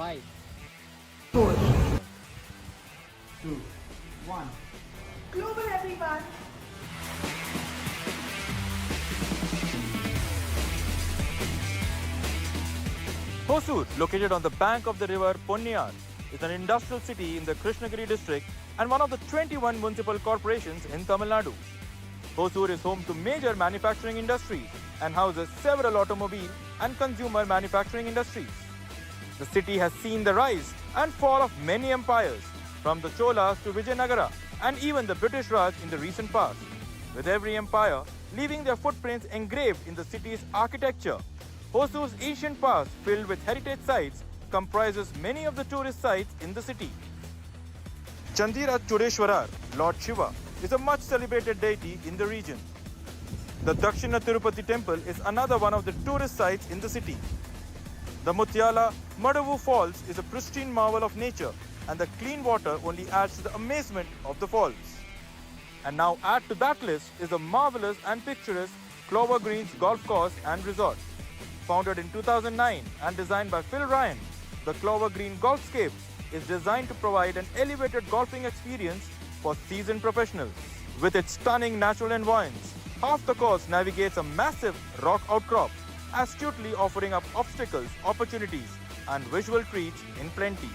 5, 4, 2, 1. Clover everyone. Hosur, located on the bank of the river Ponniyar, is an industrial city in the Krishnagiri district and one of the 21 municipal corporations in Tamil Nadu. Hosur is home to major manufacturing industries and houses several automobile and consumer manufacturing industries. The city has seen the rise and fall of many empires, from the Cholas to Vijayanagara and even the British Raj in the recent past, with every empire leaving their footprints engraved in the city's architecture. Hosur's ancient past, filled with heritage sites, comprises many of the tourist sites in the city. Chandira Chudeshwarar, Lord Shiva, is a much celebrated deity in the region. The Dakshina Tirupati temple is another one of the tourist sites in the city. The Mutyala Madavu Falls is a pristine marvel of nature, and the clean water only adds to the amazement of the falls. And now add to that list is the marvelous and picturesque Clover Greens Golf Course and Resort. Founded in 2009 and designed by Phil Ryan, the Clover Green Golfscape is designed to provide an elevated golfing experience for seasoned professionals. With its stunning natural environs, half the course navigates a massive rock outcrop, astutely offering up obstacles, opportunities, and visual treats in plenty.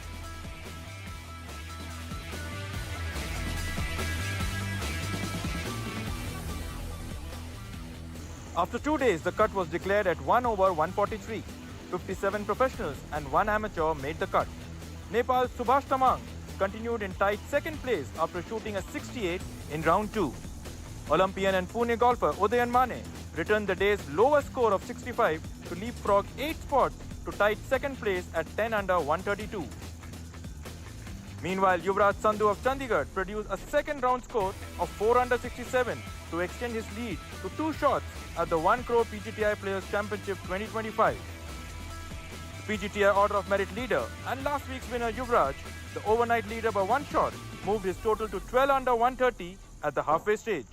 After 2 days, the cut was declared at 1 over 143. 57 professionals and 1 amateur made the cut. Nepal's Subhash Tamang continued in tight second place after shooting a 68 in round 2. Olympian and Pune golfer Udayan Mane returned the day's lowest score of 65 to leapfrog 8 spots to tight second place at 10 under 132. Meanwhile, Yuvraj Sandhu of Chandigarh produced a second round score of 4 under 67 to extend his lead to 2 shots at the 1 crore PGTI Players Championship 2025. The PGTI Order of Merit leader and last week's winner Yuvraj, the overnight leader by 1 shot, moved his total to 12 under 130 at the halfway stage.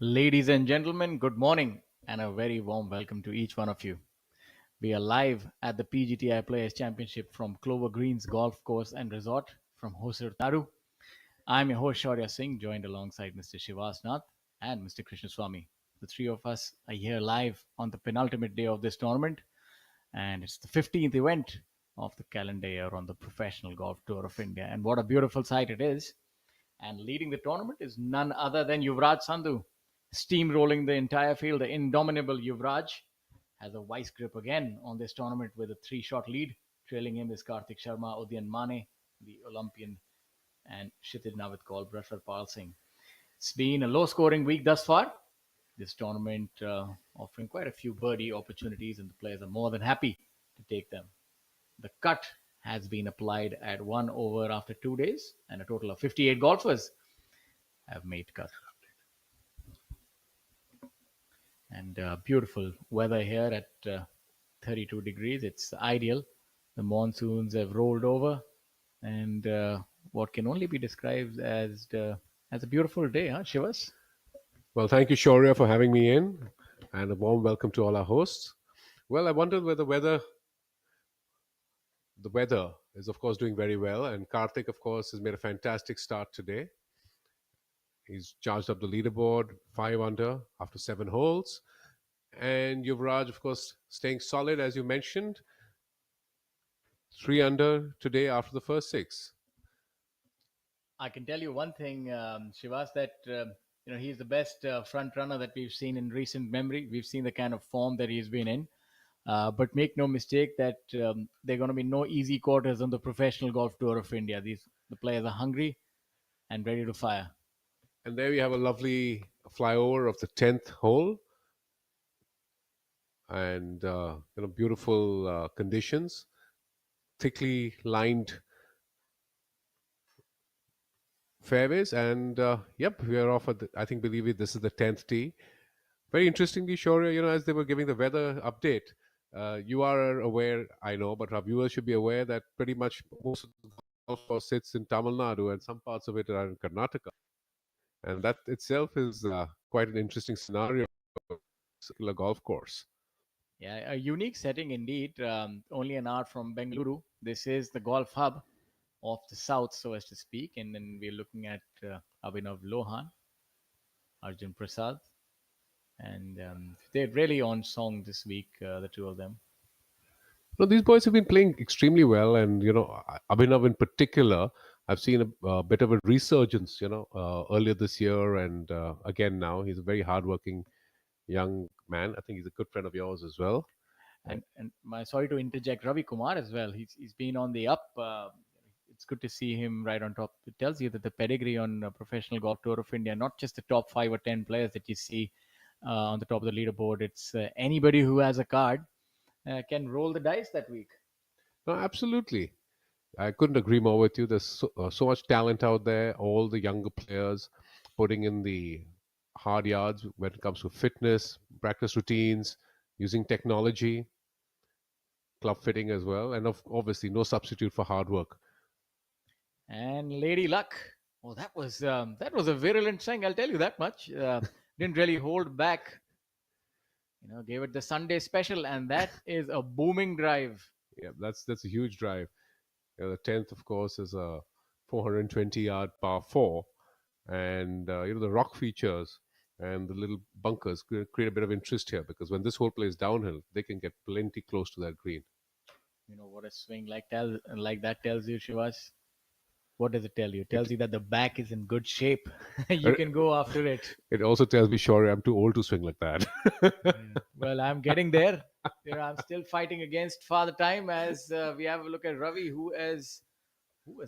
Ladies and gentlemen, good morning and a very warm welcome to each one of you. We are live at the PGTI Players Championship from Clover Greens Golf Course and Resort from Hosur, Nadu. I'm your host Shaurya Singh, joined alongside Mr. Shivas Nath and Mr. Krishnaswamy. The three of us are here live on the penultimate day of this tournament, and it's the 15th event of the calendar year on the Professional Golf Tour of India. And what a beautiful sight it is. And leading the tournament is none other than Yuvraj Sandhu, steamrolling the entire field. The indomitable Yuvraj has a vice grip again on this tournament with a 3-shot lead. Trailing him is Karthik Sharma, Udayan Mane, the Olympian, and Kshitij Navitkaul, Brashar Singh. It's been a low-scoring week thus far. This tournament offering quite a few birdie opportunities, and the players are more than happy to take them. The cut has been applied at 1 over after 2 days, and a total of 58 golfers have made cut. And beautiful weather here at 32 degrees. It's ideal. The monsoons have rolled over, and what can only be described as a beautiful day, huh, Shivas? Well, thank you, Shaurya, for having me in, and a warm welcome to all our hosts. Well, I wondered whether the weather is, of course, doing very well, and Karthik, of course, has made a fantastic start today. He's charged up the leaderboard 5 under after 7 holes, and Yuvraj, of course, staying solid as you mentioned, 3 under today after the first 6. I can tell you one thing, Shivas, that he's the best front runner that we've seen in recent memory. We've seen the kind of form that he's been in. But make no mistake that there are going to be no easy quarters on the Professional Golf Tour of India. The players are hungry and ready to fire. And there we have a lovely flyover of the 10th hole, and beautiful conditions, thickly lined fairways, and yep, we are off at believe it, this is the 10th tee. Very interestingly, Shaurya, as they were giving the weather update, you are aware, I know, but our viewers should be aware that pretty much most of the golf course sits in Tamil Nadu and some parts of it are in Karnataka. And that itself is quite an interesting scenario for a golf course. Yeah, a unique setting indeed. Only an hour from Bengaluru. This is the golf hub of the south, so as to speak. And then we're looking at Abhinav Lohan, Arjun Prasad, and they're really on song this week, the two of them. No, these boys have been playing extremely well, and Abhinav in particular, I've seen a bit of a resurgence. Earlier this year, and again now, he's a very hardworking young man. I think he's a good friend of yours as well. And my sorry to interject, Ravi Kumar as well. He's been on the up. It's good to see him right on top. It tells you that the pedigree on professional golf tour of India, not just the top 5 or 10 players that you see on the top of the leaderboard. It's anybody who has a card can roll the dice that week. No, absolutely. I couldn't agree more with you. There's so much talent out there. All the younger players putting in the hard yards when it comes to fitness, practice routines, using technology, club fitting as well, and obviously no substitute for hard work. And Lady Luck. Oh, that was a virulent swing. I'll tell you that much. Didn't really hold back. Gave it the Sunday special, and that is a booming drive. Yeah, that's a huge drive. The 10th, of course, is a 420-yard par four, and the rock features and the little bunkers create a bit of interest here because when this hole plays downhill, they can get plenty close to that green. What a swing like that tells you, Shivas. What does it tell you? It tells you that the back is in good shape. You can go after it. It also tells me, sure, I'm too old to swing like that. Well, I'm getting there. I'm still fighting against Father Time as we have a look at Ravi, who has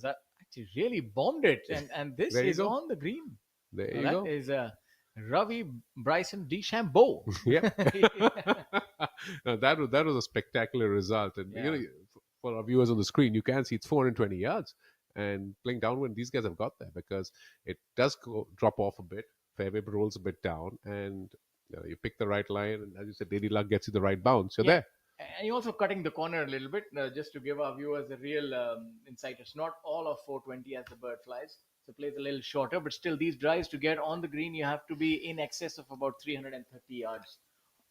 actually really bombed it, and this There you is go. on the green. There you That go. is Ravi Bryson DeChambeau. Yeah. Now, that was a spectacular result, and Yeah. for our viewers on the screen, you can see it's 420 yards, and playing downwind, these guys have got there because it does drop off a bit. Fairway rolls a bit down, and you pick the right line, and as you said, Lady Luck gets you the right bounce. You're Yeah. there. And you're also cutting the corner a little bit, just to give our viewers a real insight. It's not all of 420 as the bird flies. So plays a little shorter, but still these drives to get on the green, you have to be in excess of about 330 yards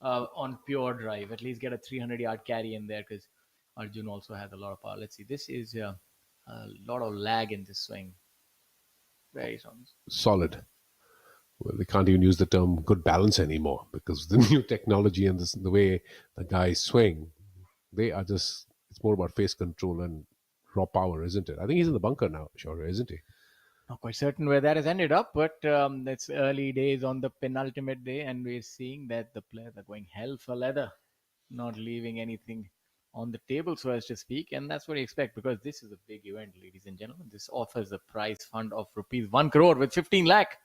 on pure drive. At least get a 300-yard carry in there because Arjun also has a lot of power. Let's see. This is a lot of lag in this swing. Very strong. Solid. Well, they can't even use the term good balance anymore because the new technology and the way the guys swing, they are just, it's more about face control and raw power, isn't it? I think he's in the bunker now, sure, isn't he? Not quite certain where that has ended up, but it's early days on the penultimate day, and we're seeing that the players are going hell for leather, not leaving anything on the table, so as to speak. And that's what you expect because this is a big event, ladies and gentlemen. This offers a prize fund of rupees 1 crore with 15 lakh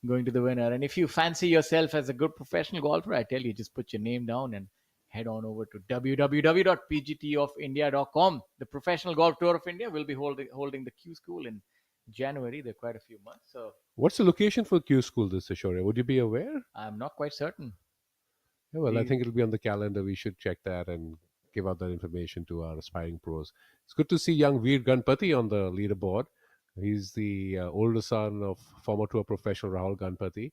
going to the winner. And if you fancy yourself as a good professional golfer, I tell you, just put your name down and head on over to www.pgtofindia.com. The Professional Golf Tour of India will be holding the Q School in January. There are quite a few months, so What's the location for Q School this Ashore? Would you be aware? I'm not quite certain. Yeah, well, I think it'll be on the calendar. We should check that and give out that information to our aspiring pros. It's good to see young Veer Ganpati on the leaderboard. He's the older son of former tour professional Rahul Ganpati.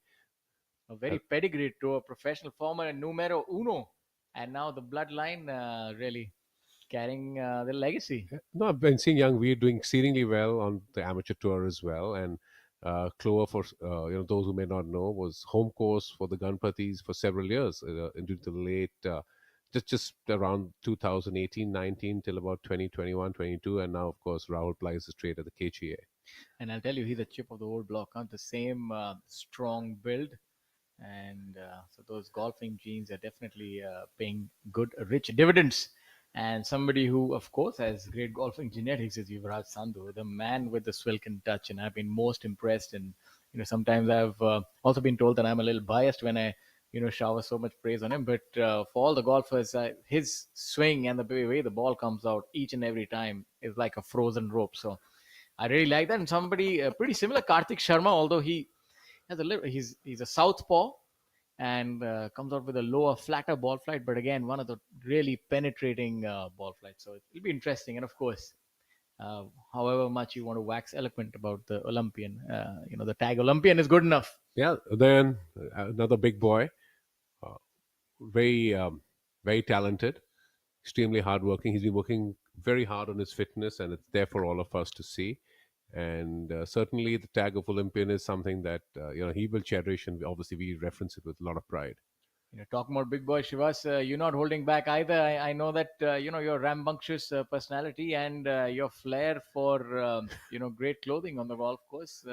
A very pedigreed tour professional, former numero uno, and now the bloodline really carrying the legacy. No, I've been seeing young Veer doing exceedingly well on the amateur tour as well. And Clover, for those who may not know, was home course for the Ganpatis for several years into the late, just around 2018-19 till about 2021, 22. And now, of course, Rahul plies his trade at the KGA. And I'll tell you, he's a chip of the old block, huh? The same strong build. And so those golfing genes are definitely paying good, rich dividends. And somebody who, of course, has great golfing genetics is Yuvraj Sandhu, the man with the Swilken touch. And I've been most impressed. And, sometimes I've also been told that I'm a little biased when I, shower so much praise on him. But for all the golfers, his swing and the way the ball comes out each and every time is like a frozen rope. So I really like that. And somebody pretty similar, Karthik Sharma, although he has he's a southpaw and comes out with a lower, flatter ball flight. But again, one of the really penetrating ball flights. So it'll be interesting. And of course, however much you want to wax eloquent about the Olympian, the tag Olympian is good enough. Yeah, then another big boy, very very talented, extremely hardworking. He's been working very hard on his fitness, and it's there for all of us to see. And certainly, the tag of Olympian is something that he will cherish, and obviously we reference it with a lot of pride. Talking about big boy Shivas, you're not holding back either. I know that your rambunctious personality and your flair for great clothing on the golf course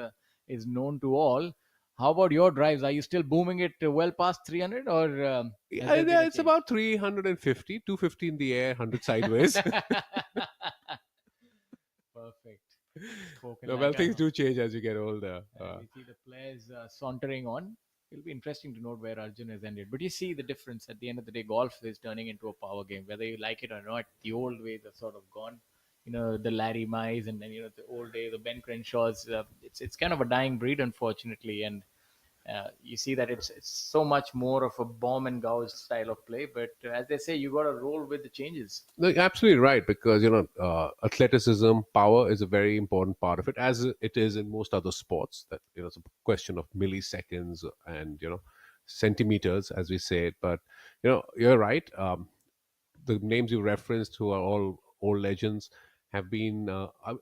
is known to all. How about your drives? Are you still booming it well past 300, or has Yeah, there been yeah, a it's change? about 350, 250 in the air, 100 sideways. Perfect. Spoken No, like well, things a. do change as you get older. As we see the players sauntering on, it'll be interesting to note where Arjun has ended. But you see the difference. At the end of the day, golf is turning into a power game. Whether you like it or not, the old ways are sort of gone. The Larry Mize and then the old days, the Ben Crenshaws. It's kind of a dying breed, unfortunately. And you see that it's so much more of a bomb and gouge style of play. But as they say, you got to roll with the changes. No, you're absolutely right, because athleticism, power is a very important part of it, as it is in most other sports. That it's a question of milliseconds and centimeters, as we say it. But you're right. The names you referenced, who are all old legends, have been.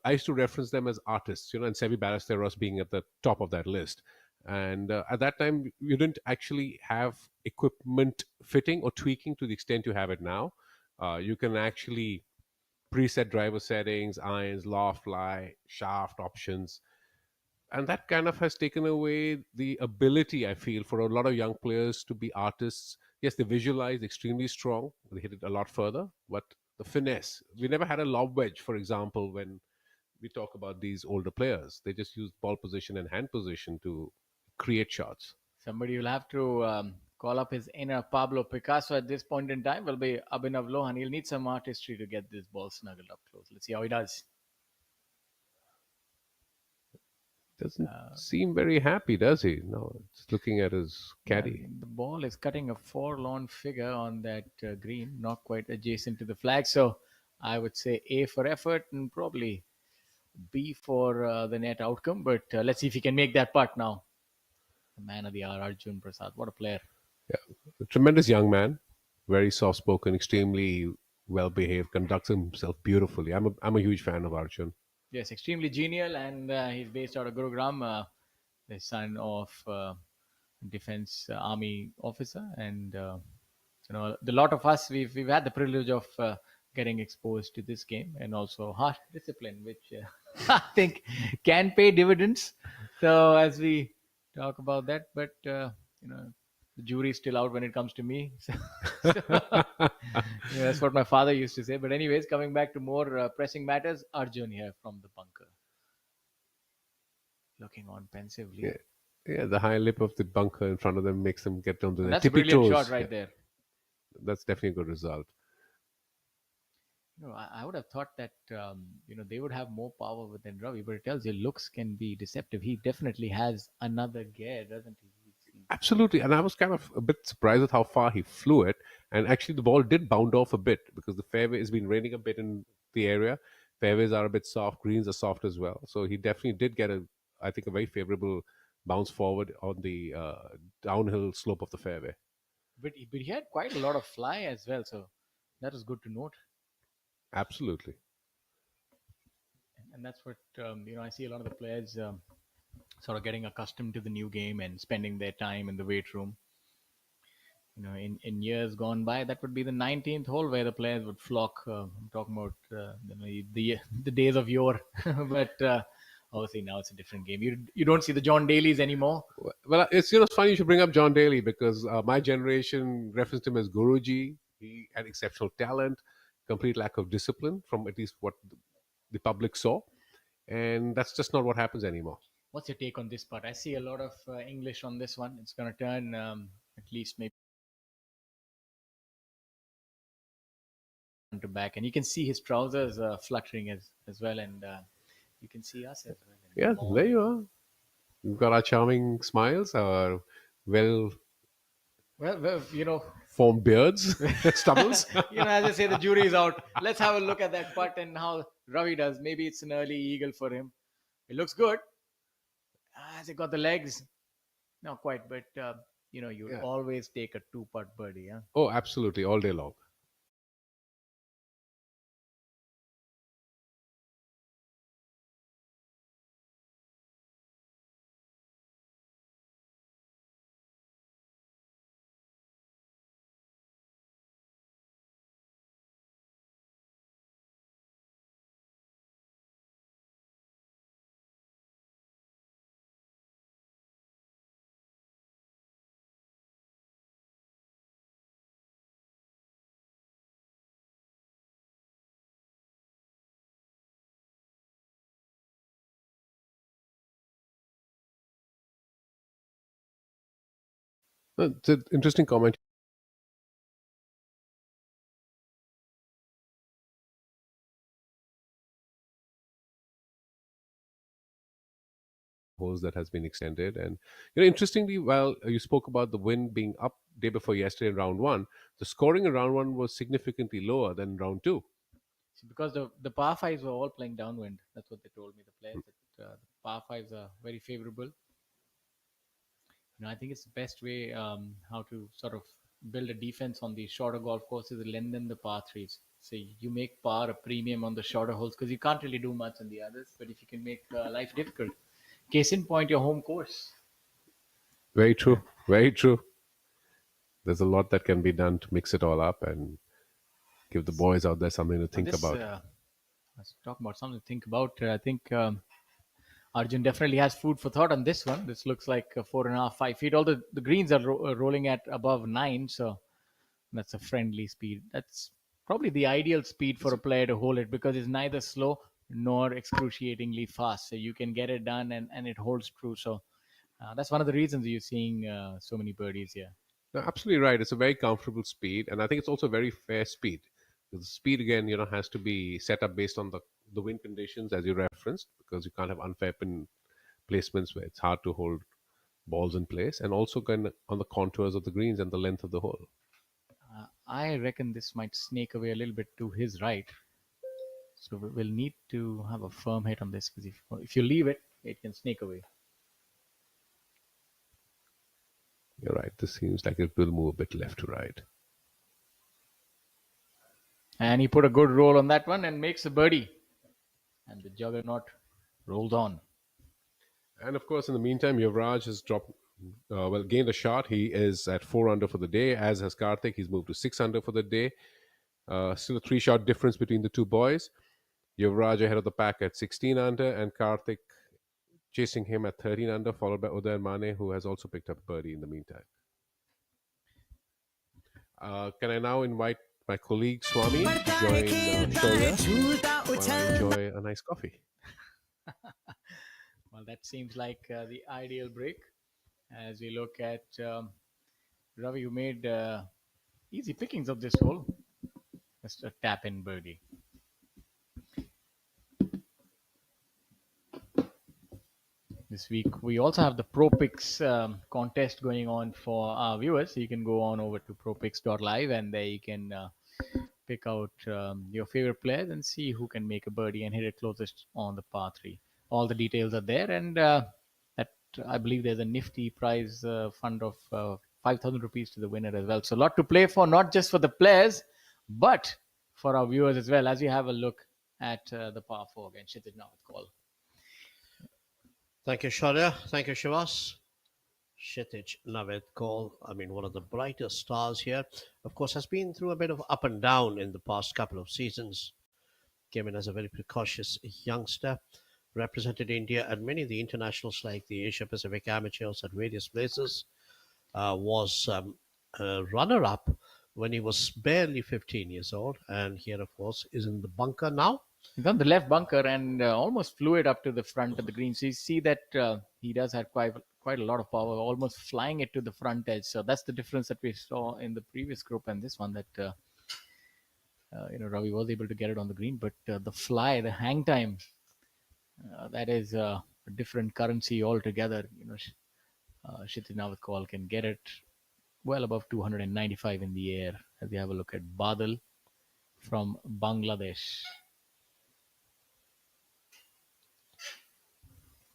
I used to reference them as artists, and Sevi Ballesteros being at the top of that list. And at that time, you didn't actually have equipment fitting or tweaking to the extent you have it now. You can actually preset driver settings, irons, loft, lie, shaft options, and that kind of has taken away the ability, I feel, for a lot of young players to be artists. Yes, they visualize extremely strong, they hit it a lot further, but the finesse, we never had a lob wedge, for example. When we talk about these older players, they just use ball position and hand position to create shots. Somebody will have to call up his inner Pablo Picasso at this point in time. Will be Abhinav Lohan. He'll need some artistry to get this ball snuggled up close. Let's see how he does. Doesn't seem very happy, does he? No, it's looking at his Yeah, caddy. the ball is cutting a forlorn figure on that green, not quite adjacent to the flag. So I would say A for effort and probably B for the net outcome. But let's see if he can make that putt now. The man of the hour, Arjun Prasad. What a player. Yeah, a tremendous young man, very soft spoken, extremely well behaved, conducts himself beautifully. I'm a huge fan of Arjun. Yes, extremely genial, and he's based out of Gurugram, the son of defense army officer, and the lot of us we've had the privilege of getting exposed to this game and also harsh discipline, which I think can pay dividends. So as we talk about that, but the jury's still out when it comes to me. Yeah, that's what my father used to say. But anyways, coming back to more pressing matters, Arjun here from the bunker, looking on pensively. Yeah, yeah. The high lip of the bunker in front of them makes them get down to And their that's a tippy brilliant toes. shot right Yeah, there. that's definitely a good result. I would have thought that they would have more power within Ravi, but it tells you looks can be deceptive. He definitely has another gear, doesn't he? Absolutely, and I was kind of a bit surprised at how far he flew it. And actually, the ball did bound off a bit because the fairway has been raining a bit in the area. Fairways are a bit soft, greens are soft as well. So he definitely did get I think, a very favorable bounce forward on the downhill slope of the fairway. But he had quite a lot of fly as well, so that was good to note. Absolutely. And that's what I see a lot of the players sort of getting accustomed to the new game and spending their time in the weight room. In years gone by, that would be the 19th hole where the players would flock. I'm talking about the days of yore, but obviously now it's a different game. You don't see the John Daly's anymore. Well, it's funny you should bring up John Daly, because my generation referenced him as Guruji. He had exceptional talent, complete lack of discipline from at least what the public saw, and that's just not what happens anymore. What's your take on this part? I see a lot of English on this one. It's going to turn at least maybe to back, and you can see his trousers fluttering as well, and you can see us as well. Yeah, there you are. We've got our charming smiles, our well Well, formed beards, stubbles. as I say, the jury is out. Let's have a look at that putt and how Ravi does. Maybe it's an early eagle for him. It looks good. Has it got the legs? Not quite, but you'd Yeah. always take a two-putt birdie. Yeah. Oh, absolutely, all day long. It's an interesting comment. Holes that has been extended, and interestingly, while you spoke about the wind being up day before yesterday in round one, the scoring in round one was significantly lower than round two. See, because the par fives were all playing downwind. That's what they told me. The players that the par fives are very favorable. I think it's the best way how to sort of build a defense on the shorter golf courses, lengthen the par threes. So you make par a premium on the shorter holes because you can't really do much on the others. But if you can make life difficult, case in point, your home course. Very true. Very true. There's a lot that can be done to mix it all up and give the boys out there something to And think this, about. let's talk about something to think about. I think Arjun definitely has food for thought on this one. This looks like 4.5, 5 feet. All the greens are rolling at above 9, so that's a friendly speed. That's probably the ideal speed for a player to hold it because it's neither slow nor excruciatingly fast. So you can get it done and it holds true. So that's one of the reasons you're seeing so many birdies here. No, absolutely right. It's a very comfortable speed, and I think it's also a very fair speed. The speed again, has to be set up based on the wind conditions as you referenced, because you can't have unfair pin placements where it's hard to hold balls in place, and also kind of on the contours of the greens and the length of the hole. I reckon this might snake away a little bit to his right. So we'll need to have a firm hit on this because if you leave it, it can snake away. You're right. This seems like it will move a bit left to right. And he put a good roll on that one and makes a birdie. And the juggernaut rolls on. And of course, in the meantime, Yuvraj has gained a shot. He is at 4 under for the day, as has Karthik. He's moved to 6 under for the day. Still a 3 shot difference between the two boys. Yuvraj ahead of the pack at 16 under, and Karthik chasing him at 13 under, followed by Uday Mane, who has also picked up birdie in the meantime. Can I now invite my colleague Swami to join Shaurya while I enjoy a nice coffee? Well, that seems like the ideal break. As we look at Ravi, who made easy pickings of this hole. Just a tap in birdie. This week, we also have the Pro Picks contest going on for our viewers. So you can go on over to propicks.live and there you can pick out your favorite players and see who can make a birdie and hit it closest on the par 3. All the details are there, and that I believe there's a nifty prize fund of 5,000 rupees to the winner as well. So a lot to play for, not just for the players, but for our viewers as well. As you have a look at the par 4 again, Kshitij now with call. Thank you, Shaurya. Thank you, Shivas. Kshitij Navid Kaul, I mean, one of the brightest stars here, of course, has been through a bit of up and down in the past couple of seasons. Came in as a very precocious youngster, represented India at many of the internationals like the Asia Pacific Amateurs at various places, was a runner up when he was barely 15 years old, and here, of course, is in the bunker now. He's on the left bunker and almost flew it up to the front of the green. So you see that he does have quite a lot of power, almost flying it to the front edge. So that's the difference that we saw in the previous group and this one. That Ravi was able to get it on the green, but the fly, the hang time, that is a different currency altogether. Kshitij Navatkal can get it well above 295 in the air. As we have a look at Badal from Bangladesh.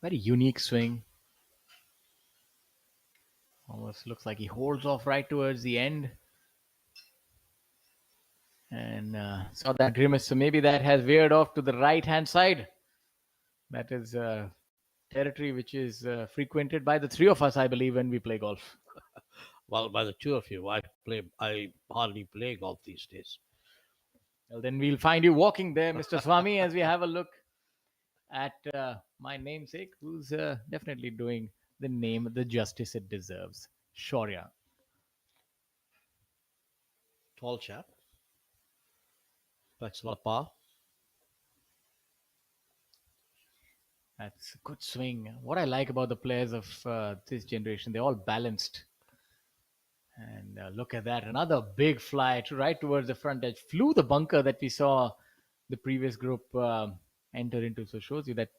Very unique swing. Almost looks like he holds off right towards the end. And saw that grimace. So maybe that has veered off to the right-hand side. That is territory which is frequented by the three of us, I believe, when we play golf. Well, by the two of you, I hardly play golf these days. Well, then we'll find you walking there, Mr. Swami, as we have a look at my namesake, who's definitely doing the name, the justice it deserves. Shaurya. Tall chap. That's a lot of power. That's a good swing. What I like about the players of this generation, they're all balanced. And look at that. Another big fly right towards the front edge. Flew the bunker that we saw the previous group enter into. So shows you that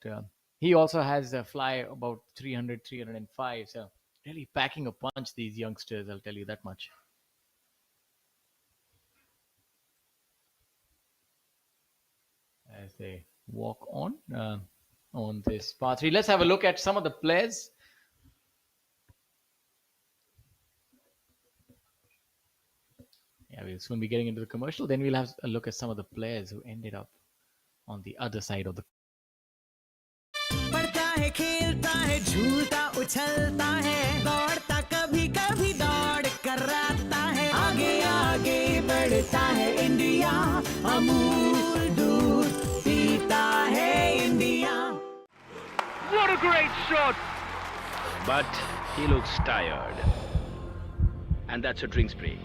he also has a fly about 300, 305. So really packing a punch, these youngsters, I'll tell you that much. As they walk on this par 3. Let's have a look at some of the players. Yeah, we'll soon be getting into the commercial. Then we'll have a look at some of the players who ended up on the other side of the. पढ़ता है खेलता है झूलता उछलता है दौड़ता कभी कभी दौड़ कराता है आगे आगे बढ़ता है इंडिया अमूल दूध पीता है India. What a great shot! But he looks tired. And that's a drinks break.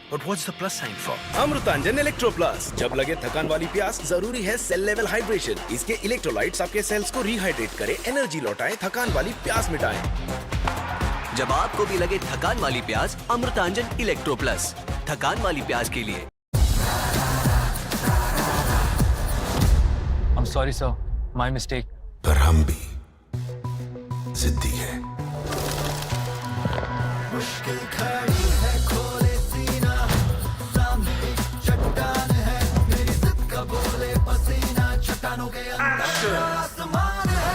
But what's the plus sign for? Amrutanjan electro plus. जब लगे थकान वाली प्यास, जरूरी है सेल लेवल हाइड्रेशन. इसके इलेक्ट्रोलाइट्स आपके सेल्स को रिहाइड्रेट करें, एनर्जी लौटाएं, थकान वाली प्यास मिटाएं. जब आपको भी लगे थकान वाली प्यास, अमृतांजन इलेक्ट्रो प्लस. थकान वाली प्यास के लिए. I'm sorry, sir. My mistake. पर हम भी जिद्दी है. मुश्किल खड़ी है खोले सीना सामने चट्टान है मेरी जिद का बोले पसीना चट्टानों के अंदर आसमान है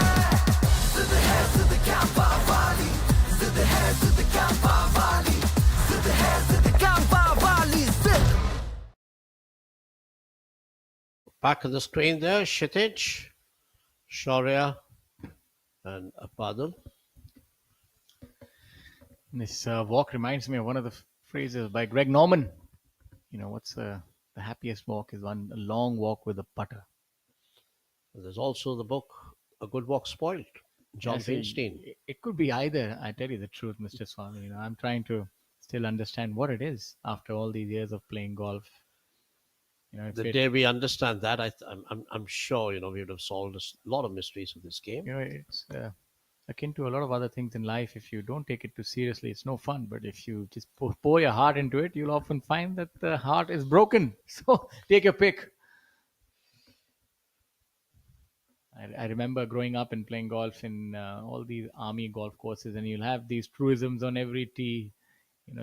जिद क्या पावाली जिद क्या पावाली जिद क्या पावाली जिद. Back of the screen there, Kshitij, Shaurya, and Padul. This walk reminds me of one of the phrases by Greg Norman. You know, what's the happiest walk is one a long walk with a putter. There's also the book, A Good Walk Spoiled, John Yeah, see, Feinstein. It could be either. I tell you the truth, Mr. Swami. You know, I'm trying to still understand what it is after all these years of playing golf. You know, The day we understand that, I'm sure, we would have solved a lot of mysteries of this game. you know, it's akin to a lot of other things in life. If you don't take it too seriously, it's no fun. But if you just pour your heart into it, you'll often find that the heart is broken. So take your pick. I remember growing up and playing golf in all these army golf courses, and you'll have these truisms on every tee,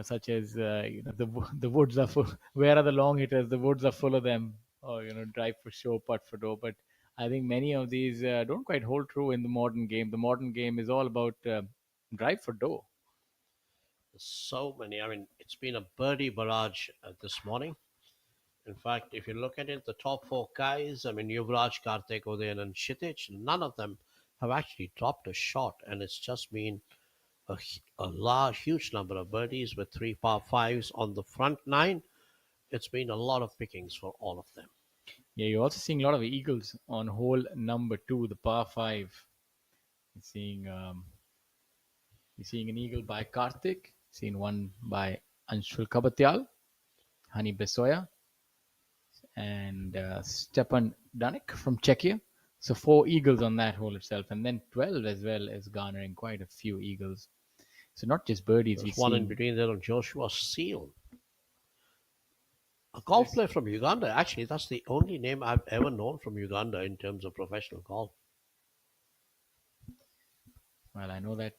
such as the woods are full. Where are the long hitters? The woods are full of them. Or drive for show, putt for dough. But I think many of these don't quite hold true in the modern game. The modern game is all about drive for dough. So many. I mean, it's been a birdie barrage this morning. In fact, if you look at it, the top four guys, I mean, Yuvraj, Karthik, Udayan, and Kshitij, none of them have actually dropped a shot. And it's just been a huge number of birdies with 3 par 5s on the front 9. It's been a lot of pickings for all of them. Yeah, you're also seeing a lot of eagles on hole number 2, the par 5. You're seeing an eagle by Karthik, seeing one by Anshul Kabatyal, Hani Besoya, and Stepan Danik from Czechia. So 4 eagles on that hole itself, and then 12 as well as garnering quite a few eagles. So not just birdies. There's one in between there on Joshua Seal. A golf player from Uganda. Actually, that's the only name I've ever known from Uganda in terms of professional golf. Well, I know that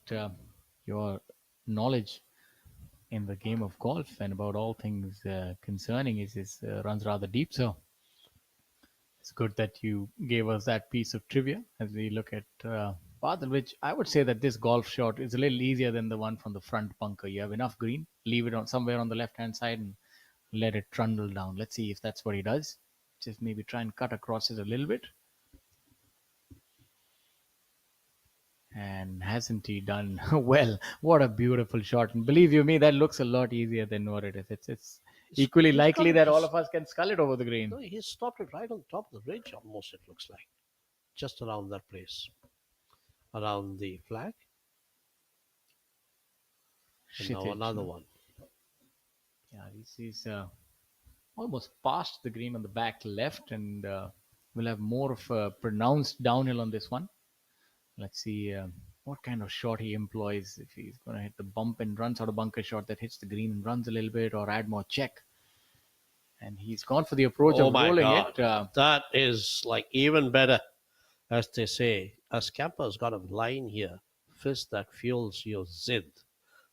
your knowledge in the game of golf and about all things concerning runs rather deep. So it's good that you gave us that piece of trivia as we look at Badal, which I would say that this golf shot is a little easier than the one from the front bunker. You have enough green, leave it on somewhere on the left hand side and let it trundle down. Let's see if that's what he does. Just maybe try and cut across it a little bit. And hasn't he done well? What a beautiful shot! And believe you me, that looks a lot easier than what it is. It's equally likely that all of us can scull it over the green. No, he stopped it right on top of the ridge, almost, it looks like. Just around that place. Around the flag. And now another one. Yeah, he's almost past the green on the back left, and we'll have more of a pronounced downhill on this one. Let's see what kind of shot he employs. If he's going to hit the bump and run sort of bunker shot that hits the green and runs a little bit, or add more check. And he's gone for the approach of rolling it. That is like even better, as they say. A scamper's got a line here. Fist that fuels your zid.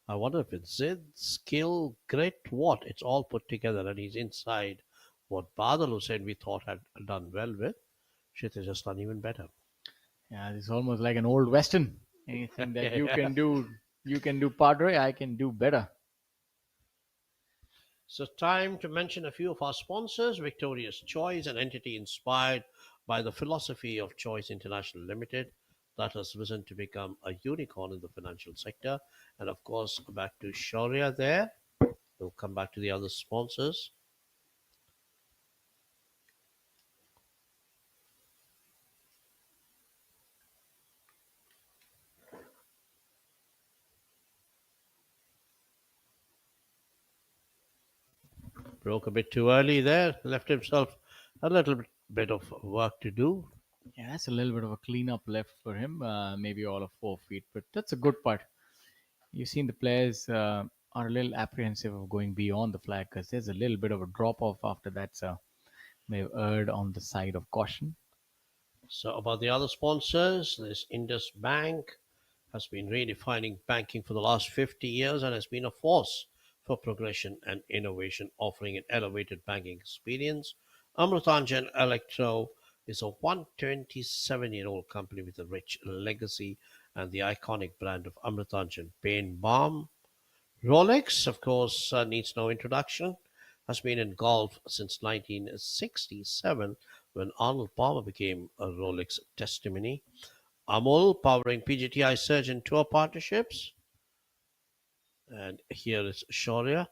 I wonder if it's zid, skill, grit, what? It's all put together, and he's inside what Badal Hussain we thought had done well with. Shit has just done even better. Yeah, it's almost like an old western. Anything that you can do, Padre, I can do better. So time to mention a few of our sponsors. Victorious Choice, an entity inspired by the philosophy of Choice International Limited that has risen to become a unicorn in the financial sector. And of course, back to Shaurya there. We'll come back to the other sponsors. Broke a bit too early there, left himself a little bit of work to do. Yeah, that's a little bit of a cleanup left for him, maybe all of 4 feet, but that's a good part. You've seen the players are a little apprehensive of going beyond the flag because there's a little bit of a drop off after that, so they've erred on the side of caution. So about the other sponsors, this Indus Bank has been redefining banking for the last 50 years and has been a force for progression and innovation, offering an elevated banking experience. Amrutanjan Electro is a 127-year-old company with a rich legacy and the iconic brand of Amrutanjan Pain Balm. Rolex, of course, needs no introduction, has been in golf since 1967 when Arnold Palmer became a Rolex testimony. Amul, powering PGTI Surge and Tour partnerships. And here is Shaurya,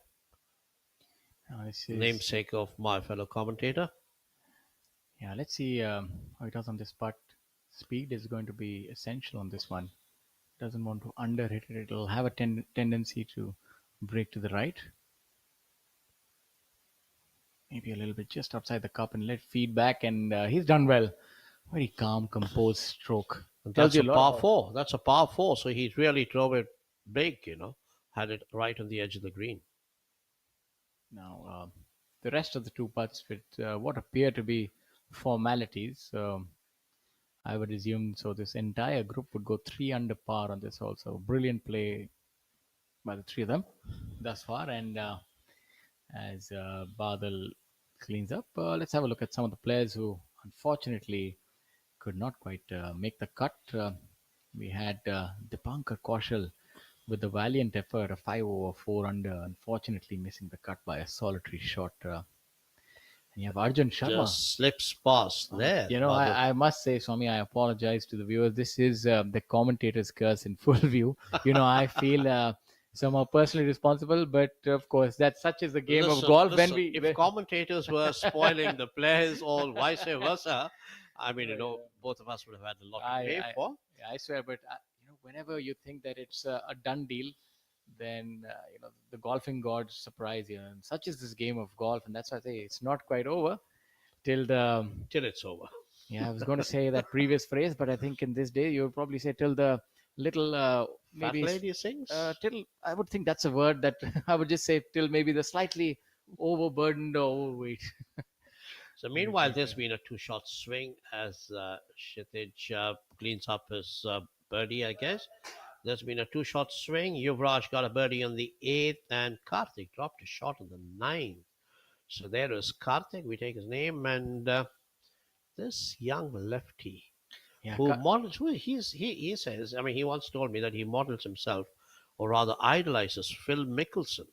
namesake of my fellow commentator. Yeah, let's see how he does on this putt. Speed is going to be essential on this one. Doesn't want to underhit it. It'll have a tendency to break to the right. Maybe a little bit just outside the cup and let feedback, and he's done well. Very calm, composed stroke. That's a par 4. That's a par 4, so he really drove it big, had it right on the edge of the green. Now, the rest of the two putts with what appear to be formalities, I would assume so. This entire group would go 3 under par on this also. Brilliant play by the three of them thus far. And as Badal cleans up, let's have a look at some of the players who unfortunately could not quite make the cut. We had Dipankar Kaushal with the valiant effort, a 5 over 4 under, unfortunately missing the cut by a solitary shot. And you have Arjun Sharma. Just slips past there. I must say, Swami, I apologize to the viewers. This is the commentator's curse in full view. I feel somehow personally responsible, but of course, that's such is the game of golf. If commentators were spoiling the players or vice versa, both of us would have had a lot to pay for. I swear, but whenever you think that it's a done deal, then the golfing gods surprise you, and such is this game of golf, and that's why I say it's not quite over till it's over. Yeah, I was going to say that previous phrase, but I think in this day you would probably say till the little maybe fat lady sings. Till I would think that's a word that I would just say till maybe the slightly overburdened or overweight. So meanwhile, there's been a 2-shot swing as Kshitij cleans up his birdie, I guess. There's been a 2-shot swing. Yuvraj got a birdie on the 8th, and Karthik dropped a shot on the 9th. So there is Karthik. We take his name, and this young lefty Yeah, who models, he says, I mean, he once told me that he models himself, or rather idolizes Phil Mickelson.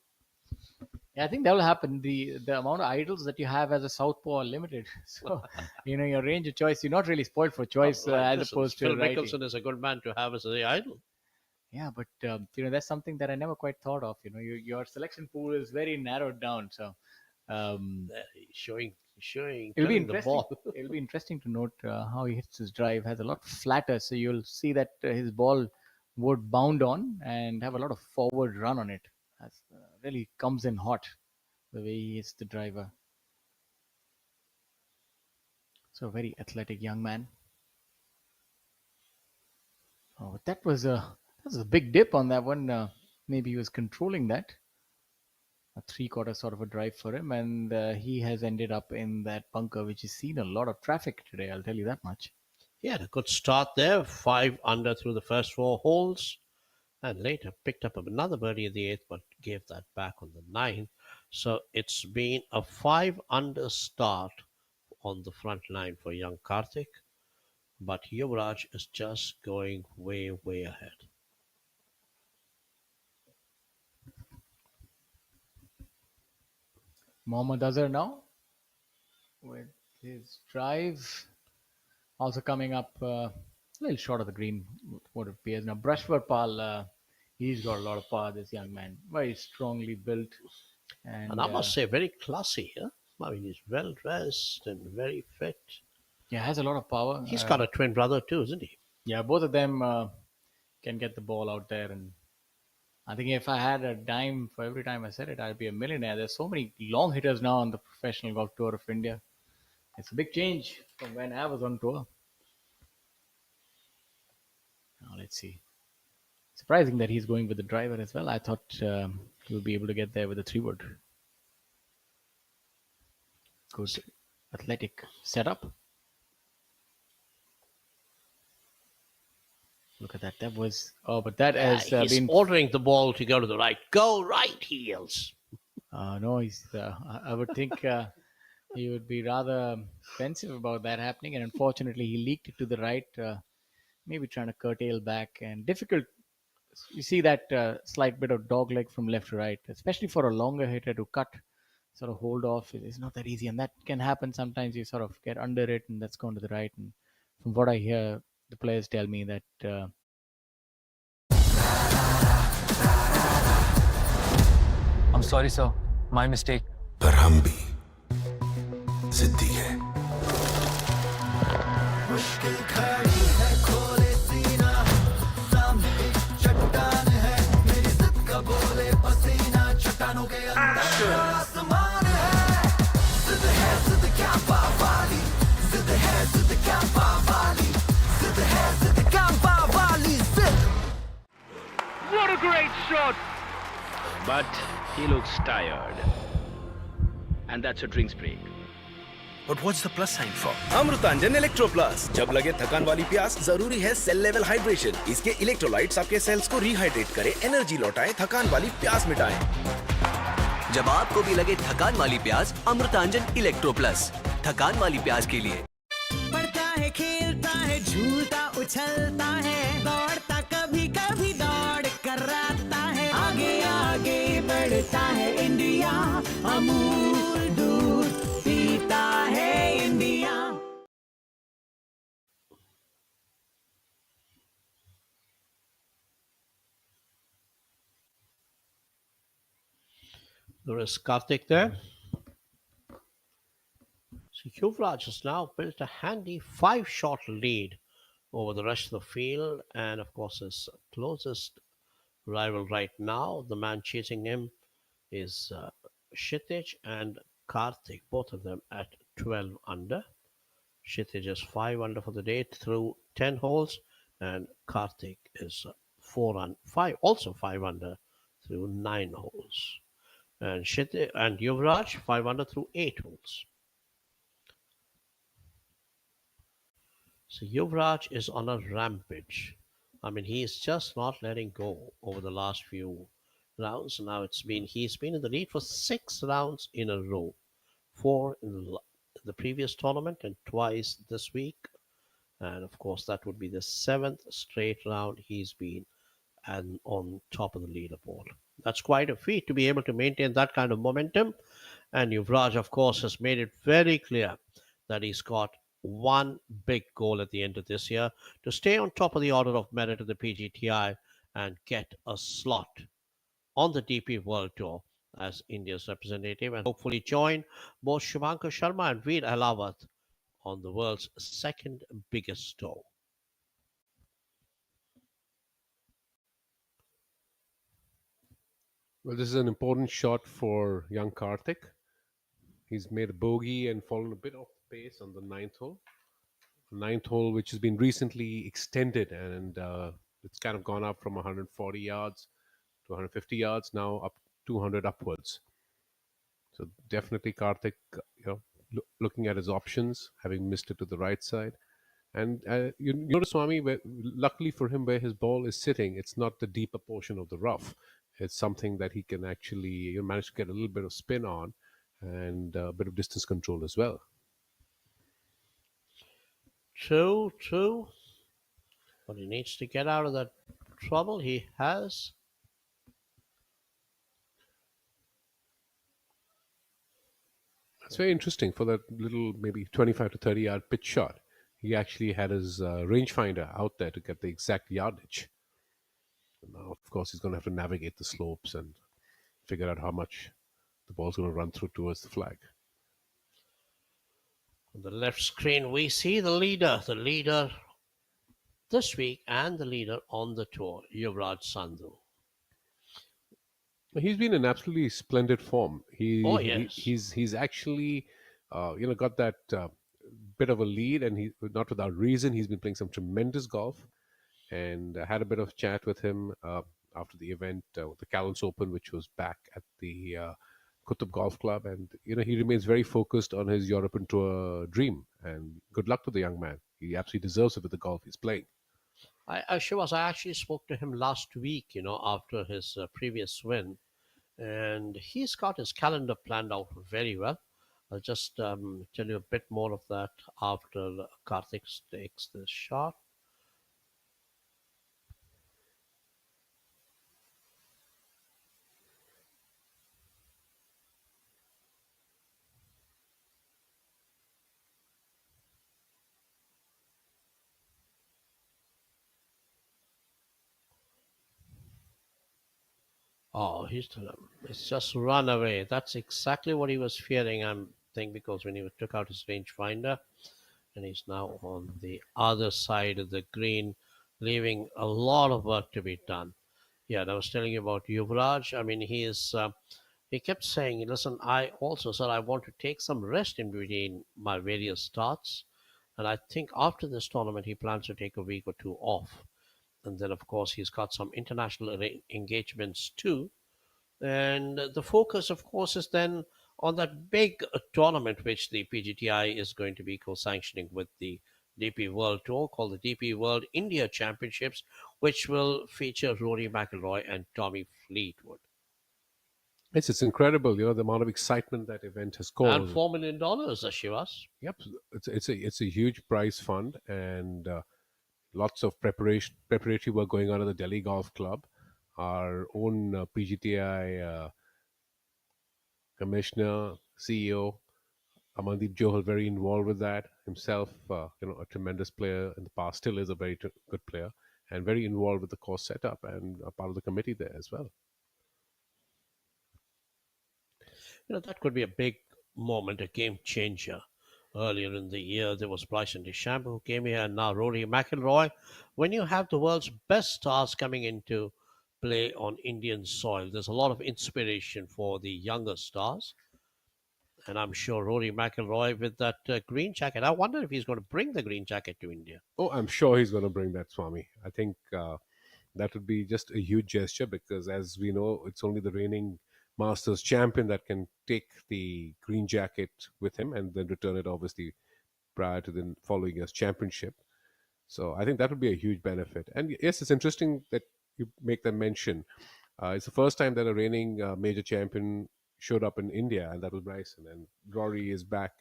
yeah, I think that will happen. The amount of idols that you have as a southpaw are limited. So, your range of choice, you're not really spoiled for choice as Listen, opposed to Phil writing. Mickelson is a good man to have as the idol. Yeah, but that's something that I never quite thought of. Your selection pool is very narrowed down. So, um, Showing, it'll be turning the interesting. ball. It'll be interesting to note how he hits his drive. Has a lot flatter, so you'll see that his ball would bound on and have a lot of forward run on it. That's really comes in hot the way he hits the driver. So a very athletic young man. Oh, but that was a big dip on that one. Maybe he was controlling that. A three-quarter sort of a drive for him, and he has ended up in that bunker, which has seen a lot of traffic today. I'll tell you that much. He had a good start there, 5 under through the first 4 holes, and later picked up another birdie in the eighth, but gave that back on the ninth. So it's been a 5 under start on the front line for young Karthik, but Yuvraj is just going way, way ahead. Mohammad Azhar now with his drive also coming up a little short of the green, what it appears now. Brushworth he's got a lot of power. This young man, very strongly built, And and I must say, very classy. Huh? I mean, he's well dressed and very fit. yeah, has a lot of power. He's got a twin brother too, isn't he? Yeah, both of them can get the ball out there, and I think if I had a dime for every time I said it, I'd be a millionaire. There's so many long hitters now on the professional golf tour of India. It's a big change from when I was on tour. Now let's see. Surprising that he's going with the driver as well. I thought he would be able to get there with the 3 wood. Good athletic setup. Look at that. That was but that has He's been ordering the ball to go to the right. Go right, heels. no. I would think he would be rather pensive about that happening, and unfortunately, he leaked it to the right. Maybe trying to curtail back and difficult. You see that slight bit of dog leg from left to right, especially for a longer hitter to cut, sort of hold off. It's not that easy, and that can happen sometimes. You sort of get under it, and that's gone to the right. And from what I hear, the players tell me that I'm sorry, sir. My mistake. पर हम भी जिद्दी है मुश्किल खड़ी है खोले सीना सामने एक चट्टान है मेरी जिद का बोले पसीना चट्टानों के अंदर आसमान है जिद क्या पावाली जिद क्या पावाली जिद क्या पावाली जिद. What a great shot! But he looks tired. And that's a drinks break. But what's the plus sign for? Amrutanjan electro plus. जब लगे थकान वाली प्यास, जरूरी है सेल लेवल हाइड्रेशन. इसके इलेक्ट्रोलाइट्स आपके सेल्स को रिहाइड्रेट करें, एनर्जी लौटाएं, थकान वाली प्यास मिटाएं. जब आपको भी लगे थकान वाली प्यास, अमृतांजन इलेक्ट्रो प्लस. थकान वाली प्यास के लिए. पढ़ता है, खेलता है, झूलता उछलता है, दौड़ता कभी कभी दौड़ कराता है, आगे आगे बढ़ता है इंडिया, अमूल दूध पीता है India. There is Karthik there. So Yuvraj has now built a handy 5-shot lead over the rest of the field, and of course his closest rival right now, the man chasing him, is Kshitij and Karthik, both of them at 12 under. Kshitij is 5 under for the day through 10 holes, and Karthik is 5 under through 9 holes. And Yuvraj 5 under through 8 holes. So Yuvraj is on a rampage. I mean, he's just not letting go over the last few rounds. Now he's been in the lead for 6 rounds in a row, 4 in the previous tournament and twice this week. And of course, that would be the seventh straight round he's been and on top of the leaderboard. That's quite a feat to be able to maintain that kind of momentum. And Yuvraj, of course, has made it very clear that he's got one big goal at the end of this year to stay on top of the order of merit of the PGTI and get a slot on the DP World Tour as India's representative and hopefully join both Shivankar Sharma and Veer Alawat on the world's second biggest tour. Well, this is an important shot for young Karthik. He's made a bogey and fallen a bit off pace on the ninth hole. Ninth hole, which has been recently extended, and it's kind of gone up from 140 yards to 150 yards, now up 200 upwards. So definitely Karthik, looking at his options, having missed it to the right side. And you notice, Swami, luckily for him, where his ball is sitting, it's not the deeper portion of the rough. It's something that he can actually manage to get a little bit of spin on and a bit of distance control as well. True, true. But he needs to get out of that trouble he has. It's very interesting for that little maybe 25 to 30 yard pitch shot. He actually had his rangefinder out there to get the exact yardage. And now, of course, he's going to have to navigate the slopes and figure out how much the ball's going to run through towards the flag. On the left screen, we see the leader this week and the leader on the tour, Yuvraj Sandhu. He's been in absolutely splendid form. Yes. He's actually, got that bit of a lead, and he not without reason. He's been playing some tremendous golf, and had a bit of chat with him after the event, the Callans Open, which was back at the Kutub Golf Club, and he remains very focused on his European Tour dream. And good luck to the young man. He absolutely deserves it with the golf he's playing. I actually spoke to him last week, after his previous win, and he's got his calendar planned out very well. I'll just tell you a bit more of that after Karthik takes this shot. Oh, it's just run away. That's exactly what he was fearing, I think, because when he took out his rangefinder, and he's now on the other side of the green, leaving a lot of work to be done. Yeah, and I was telling you about Yuvraj. I mean, he kept saying, "Listen, I also said I want to take some rest in between my various starts, and I think after this tournament he plans to take a week or two off." And then, of course, he's got some international engagements too. And the focus, of course, is then on that big tournament which the PGTI is going to be co-sanctioning with the DP World Tour, called the DP World India Championships, which will feature Rory McIlroy and Tommy Fleetwood. It's incredible, the amount of excitement that event has caused. And $4 million, Shivas. Yep, it's a huge prize fund, and lots of preparatory work going on at the Delhi Golf Club. Our own PGTI commissioner, CEO, Amandeep Johal, very involved with that himself. A tremendous player in the past, still is a very good player, and very involved with the course setup and a part of the committee there as well. That could be a big moment, a game changer. Earlier in the year, there was Bryson DeChambeau who came here, and now Rory McIlroy. When you have the world's best stars coming into play on Indian soil, there's a lot of inspiration for the younger stars. And I'm sure Rory McIlroy with that green jacket. I wonder if he's going to bring the green jacket to India. Oh, I'm sure he's going to bring that, Swami. I think that would be just a huge gesture, because as we know, it's only the reigning Masters champion that can take the green jacket with him and then return it, obviously, prior to the following year's championship. So I think that would be a huge benefit. And yes, it's interesting that you make that mention. It's the first time that a reigning major champion showed up in India, and that was Bryson. And Rory is back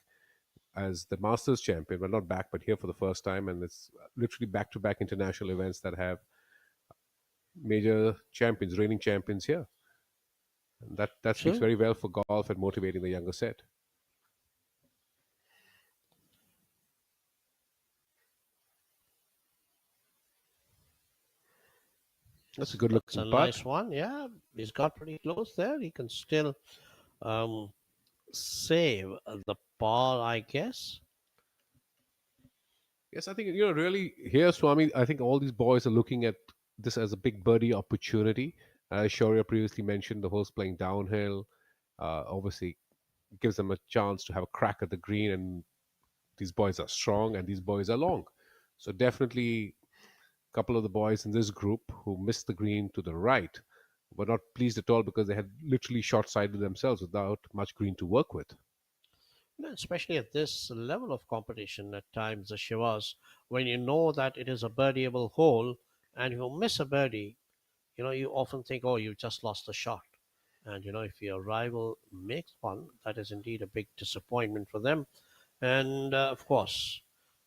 as the Masters champion, but not back, but here for the first time, and it's literally back-to-back international events that have major champions, reigning champions here. And that speaks True. very well for golf and motivating the younger set. That's a good That's looking a putt. nice one. Yeah, he's got pretty close there. He can still um, save the par, I guess. Yes, I think, really here, Swami, I think all these boys are looking at this as a big birdie opportunity. As Shaurya previously mentioned, the horse playing downhill obviously gives them a chance to have a crack at the green, and these boys are strong and these boys are long. So definitely a couple of the boys in this group who missed the green to the right were not pleased at all because they had literally short-sided themselves without much green to work with. Especially at this level of competition at times, the Shivas, when you know that it is a birdieable hole and you miss a birdie, you often think, oh, you just lost the shot. And, if your rival makes one, that is indeed a big disappointment for them. And, of course,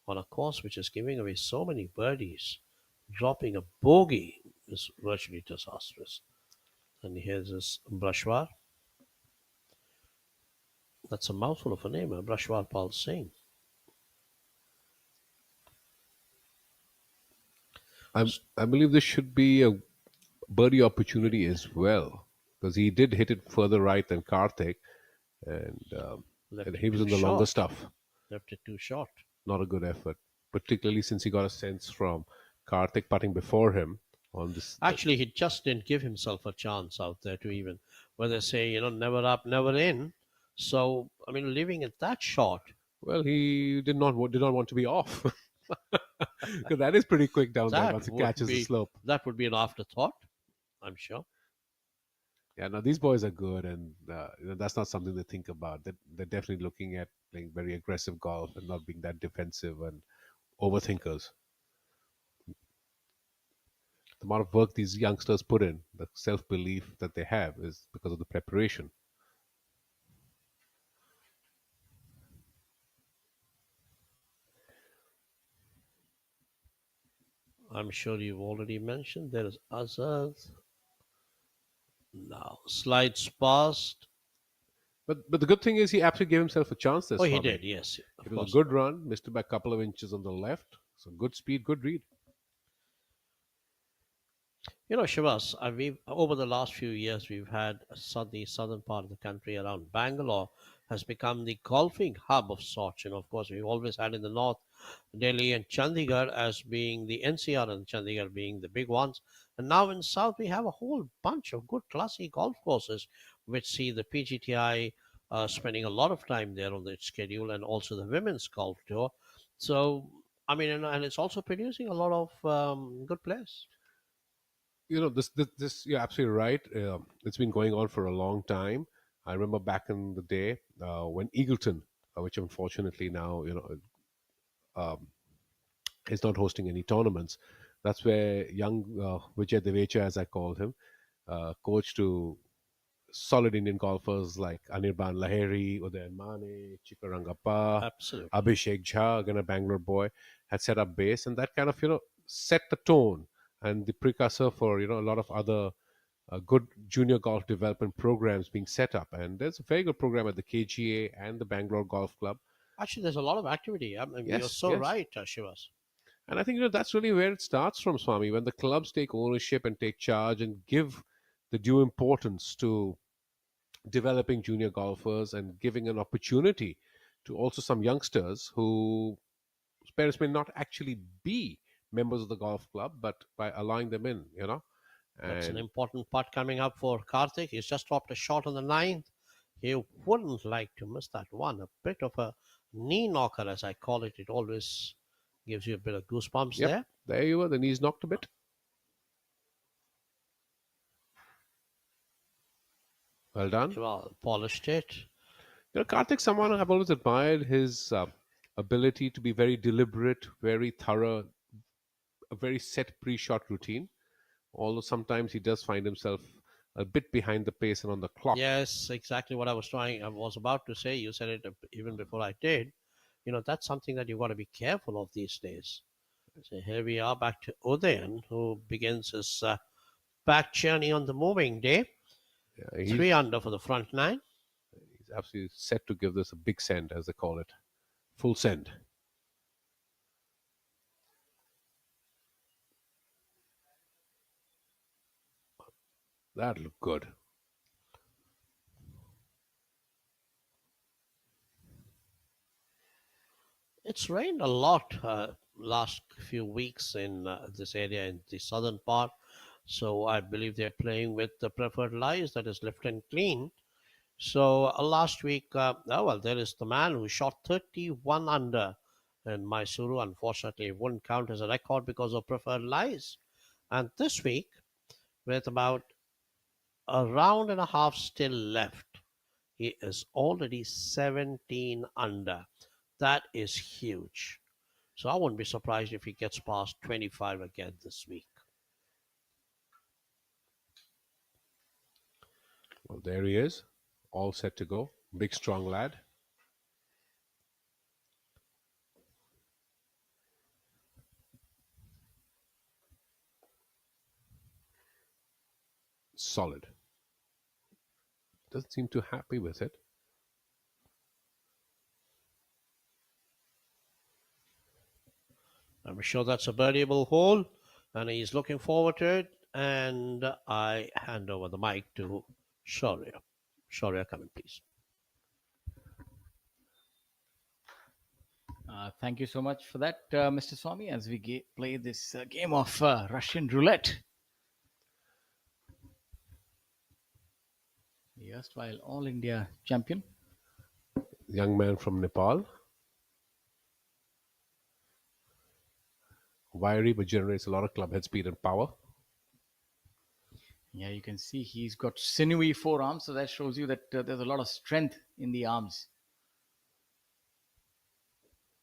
on a course which is giving away so many birdies, dropping a bogey is virtually disastrous. And here's this Brashwar. That's a mouthful of a name, Brashwar Pal Singh. I believe this should be a birdie opportunity as well because he did hit it further right than Karthik, and Left and it he was too in the longer short. stuff. Left it too short. Not a good effort, particularly since he got a sense from Karthik putting before him on this. Actually, he just didn't give himself a chance out there to even, where they say, never up, never in. So, leaving it that short. Well, he did not want to be off because that is pretty quick down there That once it would catches the be slope. that would be an afterthought, I'm sure. Yeah, now these boys are good, and that's not something they think about. They're definitely looking at playing very aggressive golf and not being that defensive and overthinkers. The amount of work these youngsters put in, the self belief that they have, is because of the preparation. I'm sure you've already mentioned there is Azad. Now slides past. But the good thing is he actually gave himself a chance this Oh, he Swami. did, yes. Of It was course. a good run, missed it by a couple of inches on the left. So good speed, good read. Shivas, we've over the last few years we've had the southern part of the country around Bangalore has become the golfing hub of sorts. Of course, we've always had in the north Delhi and Chandigarh as being the NCR and Chandigarh being the big ones, and now in south we have a whole bunch of good classy golf courses, which see the PGTI spending a lot of time there on its schedule, and also the women's golf tour. So, and it's also producing a lot of good players. This you're absolutely right. It's been going on for a long time. I remember back in the day when Eagleton, which unfortunately now um, is not hosting any tournaments. That's where young Vijay Devecha, as I called him, coached to solid Indian golfers like Anirban Lahiri, Udayan Mane, Chikarangappa, Absolutely. Abhishek Jha, again a Bangalore boy, had set up base, and that kind of set the tone and the precursor for a lot of other good junior golf development programs being set up. And there's a very good program at the KGA and the Bangalore Golf Club. Actually, there's a lot of activity. You're Yes, so yes. right, Shivas. And I think that's really where it starts from, Swami, when the clubs take ownership and take charge and give the due importance to developing junior golfers and giving an opportunity to also some youngsters who parents may not actually be members of the golf club, but by allowing them in, That's an And important putt coming up for Karthik. He's just dropped a shot on the ninth. He wouldn't like to miss that one. A bit of a knee knocker, as I call it. It always gives you a bit of goosebumps yep, there. there you were. The knees knocked a bit. Well done. Well, polished it. Karthik, someone I've always admired his ability to be very deliberate, very thorough, a very set pre-shot routine. Although sometimes he does find himself a bit behind the pace and on the clock. Yes, exactly what I was about to say. You said it even before I did. That's something that you've got to be careful of these days. So here we are back to Udayan, who begins his back journey on the moving day. Yeah, 3 under for the front nine. he's absolutely set to give this a big send, as they call it. Full send. That looked good. It's rained a lot last few weeks in this area in the southern part. So I believe they're playing with the preferred lies, that is left and clean. So last week, there is the man who shot 31 under in Mysuru. Unfortunately, it wouldn't count as a record because of preferred lies. And this week, with about a round and a half still left, he is already 17 under. That is huge. So I wouldn't be surprised if he gets past 25 again this week. Well, there he is, all set to go. Big, strong lad. Solid. Doesn't seem too happy with it. I'm sure that's a birdieable hole, and he's looking forward to it. And I hand over the mic to Shaurya. Shaurya, come in, please. Thank you so much for that, Mr. Swami, as we play this game of Russian roulette. The erstwhile All India champion. Young man from Nepal. Wiry, but generates a lot of club head speed and power. Yeah, you can see he's got sinewy forearms, so that shows you that there's a lot of strength in the arms.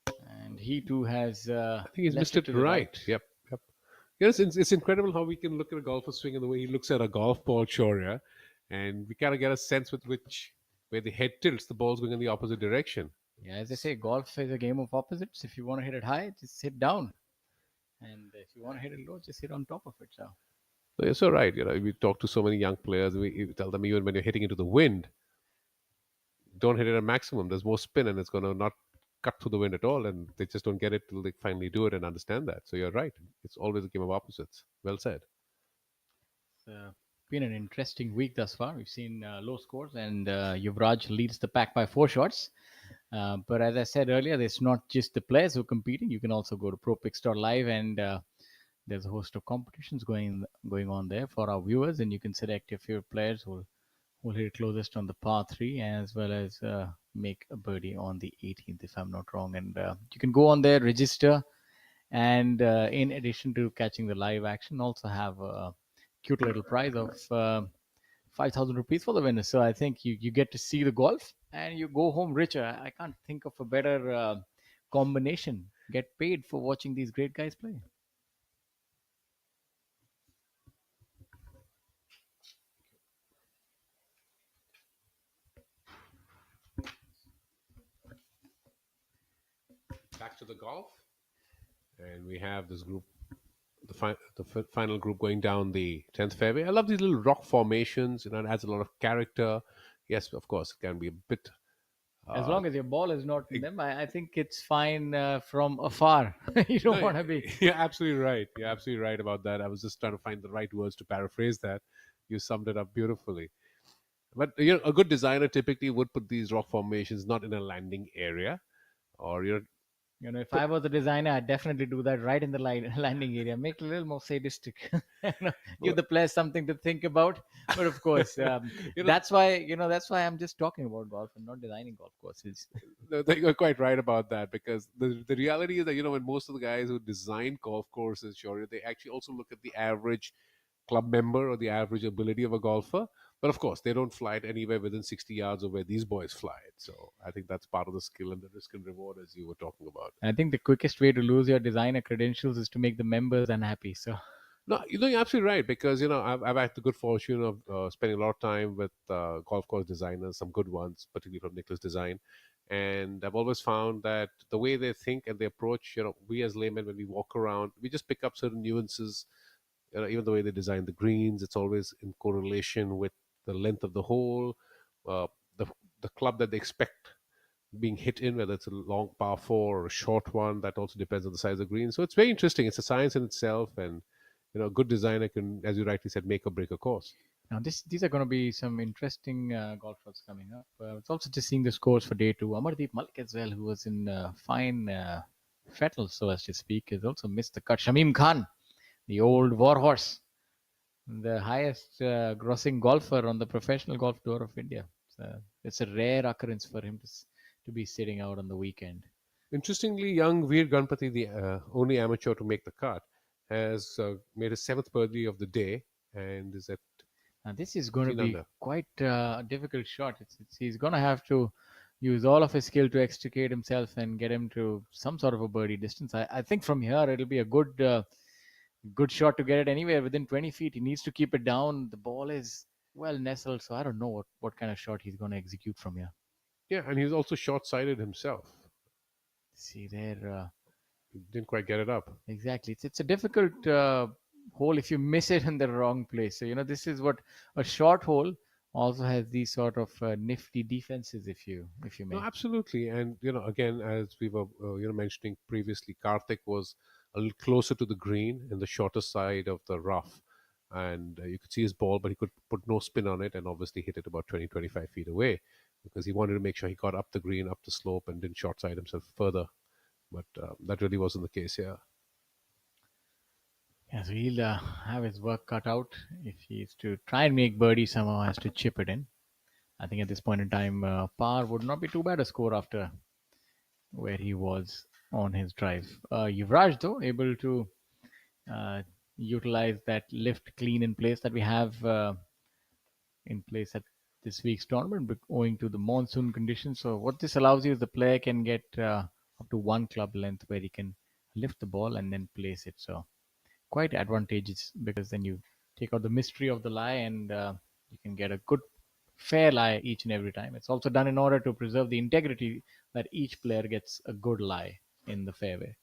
And he too has. I think he's missed it right. Yep. Yes, it's incredible how we can look at a golfer's swing and the way he looks at a golf ball, Shaurya, and we kind of get a sense with where the head tilts, the ball's going in the opposite direction. Yeah, as they say, golf is a game of opposites. If you want to hit it high, just hit down. And if you want to hit it low, just hit on top of it. So you're so right. We talk to so many young players. We tell them even when you're hitting into the wind, don't hit it at maximum. There's more spin, and it's going to not cut through the wind at all. And they just don't get it till they finally do it and understand that. So you're right. It's always a game of opposites. Well said. It's been an interesting week thus far. We've seen low scores, and Yuvraj leads the pack by 4 shots. But as I said earlier, it's not just the players who are competing. You can also go to propix.live, and there's a host of competitions going on there for our viewers, and you can select your favorite players who will hit closest on the par 3, as well as make a birdie on the 18th, if I'm not wrong. And you can go on there, register, and in addition to catching the live action, also have a cute little prize of 5,000 rupees for the winner. So I think you get to see the golf and you go home richer. I can't think of a better combination. Get paid for watching these great guys play. Back to the golf, and we have this group, the final group going down the 10th fairway. I love these little rock formations. It adds a lot of character. Yes, of course, it can be a bit. As long as your ball is not in them, I think it's fine from afar. You don't want to be. You're absolutely right. You're absolutely right about that. I was just trying to find the right words to paraphrase that. You summed it up beautifully. But a good designer typically would put these rock formations not in a landing area, or if I was a designer, I'd definitely do that right in the landing area. Make it a little more sadistic. Give the players something to think about. But of course, that's why I'm just talking about golf and not designing golf courses. You're quite right about that, because the reality is that when most of the guys who design golf courses, sure, they actually also look at the average club member or the average ability of a golfer. But of course, they don't fly it anywhere within 60 yards of where these boys fly it. So I think that's part of the skill and the risk and reward, as you were talking about. I think the quickest way to lose your designer credentials is to make the members unhappy. So no, you're absolutely right, because I've had the good fortune of spending a lot of time with golf course designers, some good ones, particularly from Nicholas Design, And I've always found that the way they think and they approach, we as laymen, when we walk around, we just pick up certain nuances. Even the way they design the greens, it's always in correlation with the length of the hole, uh, the club that they expect being hit in, whether it's a long par four or a short one. That also depends on the size of the green. So it's very interesting. It's a science in itself, and a good designer can, as you rightly said, make or break a course. Now, these are going to be some interesting golf shots coming up. It's also just seeing the scores for day two. Amardeep Malik as well, who was in fine fettle, so as to speak, has also missed the cut. Shamim Khan, the old warhorse, the highest grossing golfer on the professional golf tour of India. So it's a rare occurrence for him to be sitting out on the weekend. Interestingly, young Veer Ganpati, the only amateur to make the cut, has made his 7th birdie of the day and is at. And this is going to 13 be under. quite a difficult shot. He's going to have to use all of his skill to extricate himself and get him to some sort of a birdie distance. I think from here it'll be a good shot to get it anywhere within 20 feet. He needs to keep it down. The ball is well nestled, so I don't know what kind of shot he's going to execute from here. Yeah, and he's also short-sighted himself. See there. He didn't quite get it up. Exactly. It's a difficult hole if you miss it in the wrong place. So, this is what a short hole also has these sort of nifty defenses, if you may. No, absolutely. And, again, as we were, mentioning previously, Karthik was a little closer to the green in the shorter side of the rough. And you could see his ball, but he could put no spin on it and obviously hit it about 20, 25 feet away because he wanted to make sure he got up the green, up the slope, and didn't short side himself further. But that really wasn't the case here. Yeah, so he'll have his work cut out if he's to try and make birdie somehow, has to chip it in. I think at this point in time, par would not be too bad a score after where he was on his drive. Yuvraj, though, able to utilize that lift clean in place that we have in place at this week's tournament owing to the monsoon conditions. So what this allows you is the player can get up to one club length where he can lift the ball and then place it. So quite advantageous because then you take out the mystery of the lie and you can get a good fair lie each and every time. It's also done in order to preserve the integrity that each player gets a good lie in the fairway.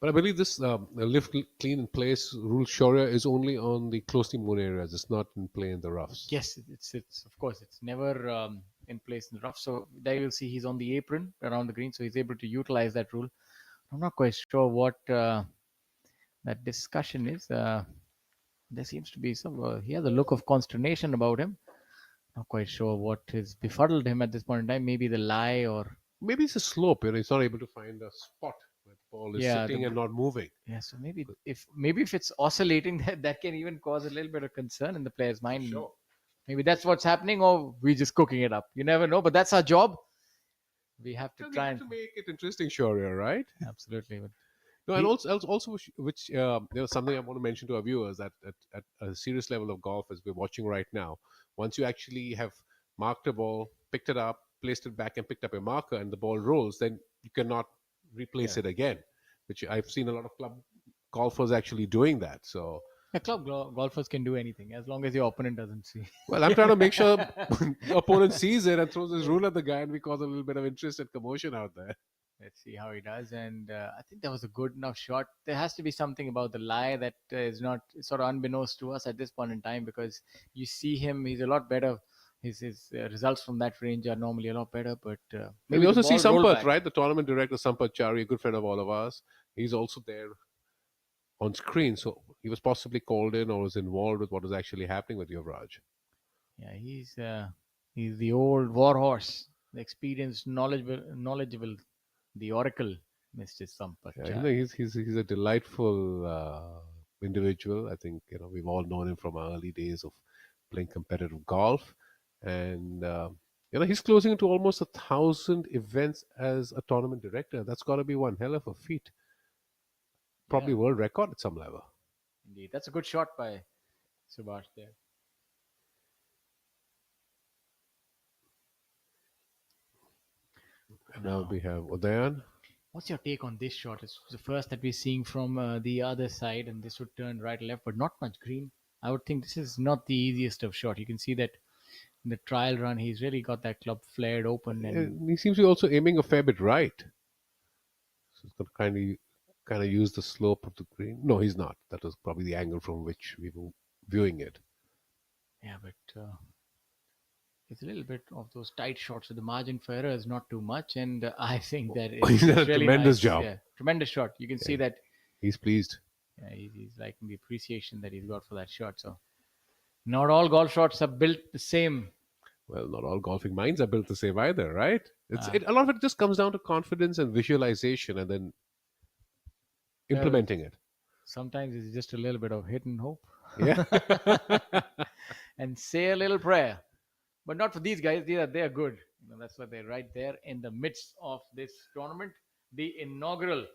But I believe this lift clean in place rule Shaurya is only on the closely moon areas. It's not in play in the roughs. Yes, it's of course it's never in place in the rough. So there you'll see he's on the apron around the green, so he's able to utilize that rule. I'm not quite sure what that discussion is. There seems to be some. He has a look of consternation about him. Not quite sure what has befuddled him at this point in time. Maybe the lie, or maybe it's a slope. He's not able to find a spot where the ball is sitting and not moving. Yeah, so maybe if it's oscillating, that can even cause a little bit of concern in the player's mind. Sure. Maybe that's what's happening, or we're just cooking it up. You never know, but that's our job. We have to try and make it interesting, Shaurya, right? Absolutely. No, and also, which something I want to mention to our viewers at a serious level of golf as we're watching right now. Once you actually have marked a ball, picked it up, placed it back, and picked up a marker, and the ball rolls, then you cannot replace it again. Which I've seen a lot of club golfers actually doing that. So club golfers can do anything as long as your opponent doesn't see. Well, I'm trying to make sure the opponent sees it and throws his rule at the guy, and we cause a little bit of interest and commotion out there. Let's see how he does. And I think that was a good enough shot. There has to be something about the lie that is not sort of unbeknownst to us at this point in time, because you see him, he's a lot better. His results from that range are normally a lot better. But we also see Sampath, right? The tournament director, Sampath Chari, a good friend of all of us. He's also there on screen. So he was possibly called in or was involved with what was actually happening with Yuvraj. Yeah, he's the old warhorse, the experienced, knowledgeable, the oracle, Mr. Sampath. Yeah, he's a delightful individual. I think we've all known him from our early days of playing competitive golf, and he's closing to almost 1,000 events as a tournament director. That's got to be one hell of a feat. Probably world record at some level. Indeed, that's a good shot by Subhash there. Now we have Udayan. What's your take on this shot? It's the first that we're seeing from the other side, and this would turn right left, but not much green. I would think this is not the easiest of shot. You can see that in the trial run, he's really got that club flared open. And He seems to be also aiming a fair bit right. So he's going to kind of use the slope of the green. No, he's not. That was probably the angle from which we were viewing it. yeah, but it's a little bit of those tight shots. So the margin for error is not too much, and I think that He's done a it's really tremendous nice. job. Yeah, tremendous shot. You can see Yeah. that. He's pleased. Yeah, he's liking the appreciation that he's got for that shot. So not all golf shots are built the same. Well, not all golfing minds are built the same either, right? A lot of it just comes down to confidence and visualization, and then implementing it. Sometimes it's just a little bit of hit and hope. Yeah. And say a little prayer. But not for these guys. They're good. That's why they're right there in the midst of this tournament, the inaugural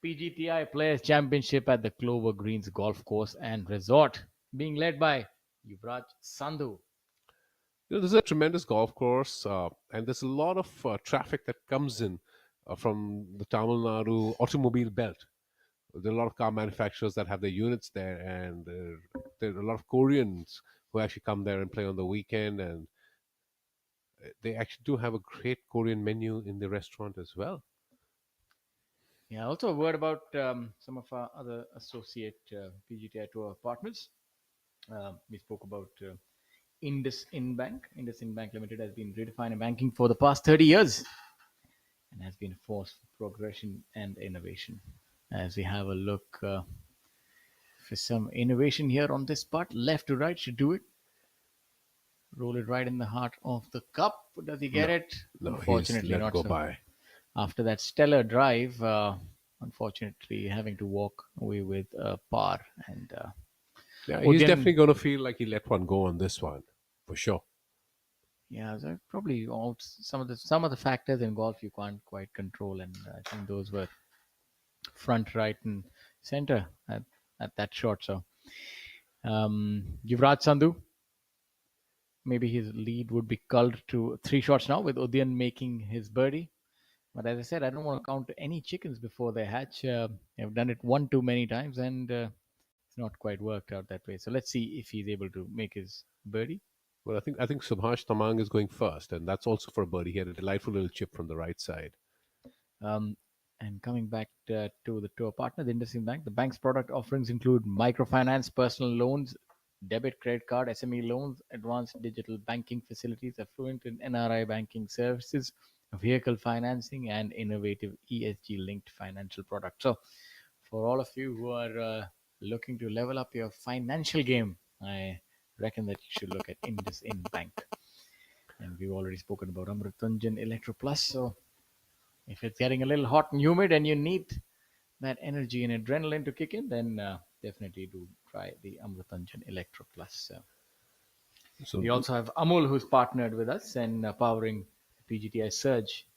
PGTI Players Championship at the Clover Greens Golf Course and Resort, being led by Yuvraj Sandhu. This is a tremendous golf course, and there's a lot of traffic that comes in from the Tamil Nadu automobile belt. There are a lot of car manufacturers that have their units there, and there are a lot of Koreans who actually come there and play on the weekend, and they actually do have a great Korean menu in the restaurant as well. Yeah, also a word about some of our other associate PGTI Tour partners. We spoke about Indus Bank. Indus Bank Limited has been redefining banking for the past 30 years and has been a force for progression and innovation. As we have a look for some innovation here on this part, left to right should do it. Roll it right in the heart of the cup. Does he get it? No, Unfortunately, he's let not go so. by. After that stellar drive, unfortunately, having to walk away with a par. And Yeah, he's Udyan- definitely going to feel like he let one go on this one, for sure. yeah, so probably all some of the factors in golf you can't quite control, and I think those were front, right, and center at that shot. So, Yuvraj Sandhu, maybe his lead would be culled to 3 shots now, with Udyan making his birdie. But as I said, I don't want to count any chickens before they hatch. I've done it one too many times, and it's not quite worked out that way. So let's see if he's able to make his birdie. Well, I think Subhash Tamang is going first, and that's also for a birdie. He had a delightful little chip from the right side. And coming back to the tour partner, the IndusInd Bank, the bank's product offerings include microfinance, personal loans, debit, credit card, SME loans, advanced digital banking facilities, affluent in NRI banking services, vehicle financing, and innovative ESG-linked financial products. So, for all of you who are looking to level up your financial game, I reckon that you should look at IndusInd Bank. And we've already spoken about Amrutanjan Electro Plus. So, if it's getting a little hot and humid and you need that energy and adrenaline to kick in, then definitely do try the Amrutanjan Electro Plus. So We also have Amul, who's partnered with us and powering PGTI Surge,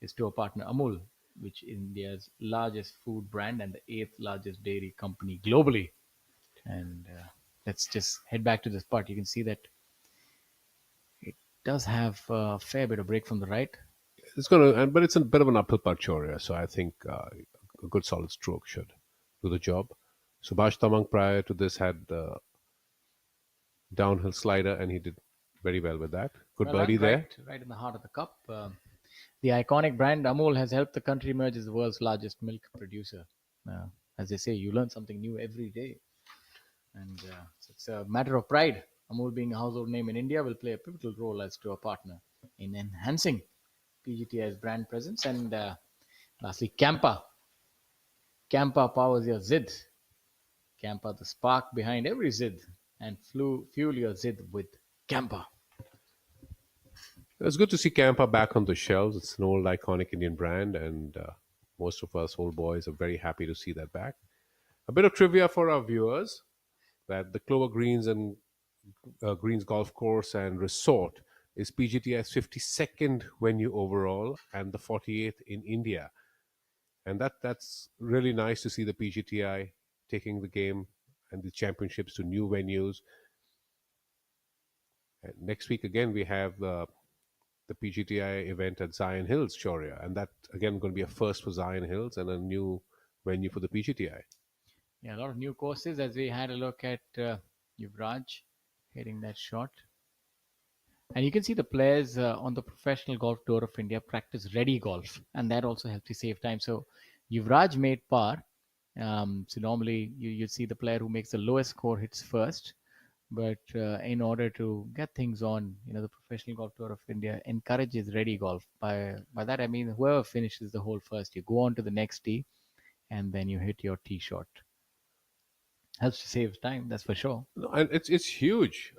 his tour partner Amul, which is India's largest food brand and the 8th largest dairy company globally. And let's just head back to this part. You can see that it does have a fair bit of break from the right. it's but it's a bit of an uphill putt area, so I think a good solid stroke should do the job. Subhash Tamang prior to this had downhill slider, and he did very well with that. Good Well birdie done, there. right in the heart of the cup. The iconic brand Amul has helped the country emerge as the world's largest milk producer. As they say, you learn something new every day. And it's a matter of pride. Amul, being a household name in India, will play a pivotal role as tour partner in enhancing PGTI's brand presence. And lastly, Campa. Campa powers your Zid. Campa, the spark behind every Zid. And fuel your Zid with Campa. It's good to see Campa back on the shelves. It's an old iconic Indian brand, and most of us old boys are very happy to see that back. A bit of trivia for our viewers that the Clover Greens and Greens Golf Course and Resort is PGTI's 52nd venue overall and the 48th in India. And that's really nice to see the PGTI taking the game and the championships to new venues. And next week, again, we have the PGTI event at Zion Hills, Choria. And that, again, going to be a first for Zion Hills and a new venue for the PGTI. Yeah, a lot of new courses as we had a look at Yuvraj hitting that shot. And you can see the players on the Professional Golf Tour of India practice ready golf, and that also helps you save time. So Yuvraj made par. So normally you'd see the player who makes the lowest score hits first. But in order to get things on, the Professional Golf Tour of India encourages ready golf. By that I mean whoever finishes the hole first, you go on to the next tee, and then you hit your tee shot. Helps to save time, that's for sure. No, and it's huge.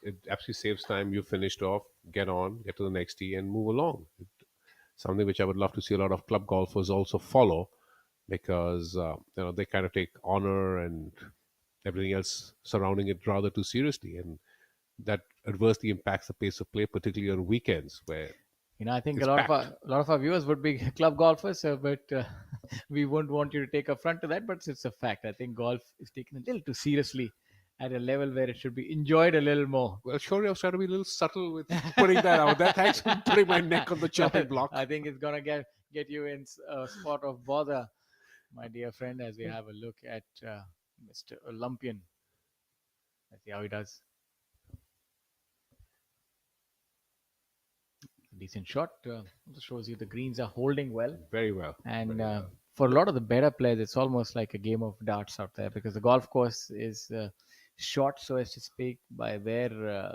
It actually saves time. You finished off, get on, get to the next tee, and move along. Something which I would love to see a lot of club golfers also follow, because they kind of take honor and everything else surrounding it rather too seriously, and that adversely impacts the pace of play, particularly on weekends where I think it's a packed. lot of our viewers would be club golfers, but we wouldn't want you to take affront to that. But it's a fact. I think golf is taken a little too seriously at a level where it should be enjoyed a little more. Well, sure, I was trying to be a little subtle with putting that out there. Thanks for putting my neck on the chopping block. I think it's gonna get you in a spot of bother, my dear friend, as we have a look at Mr. Olympian. Let's see how he does. Decent shot. Also shows you the greens are holding well. Very well. And Very well. for a lot of the better players, it's almost like a game of darts out there, because the golf course is short, so as to speak, by their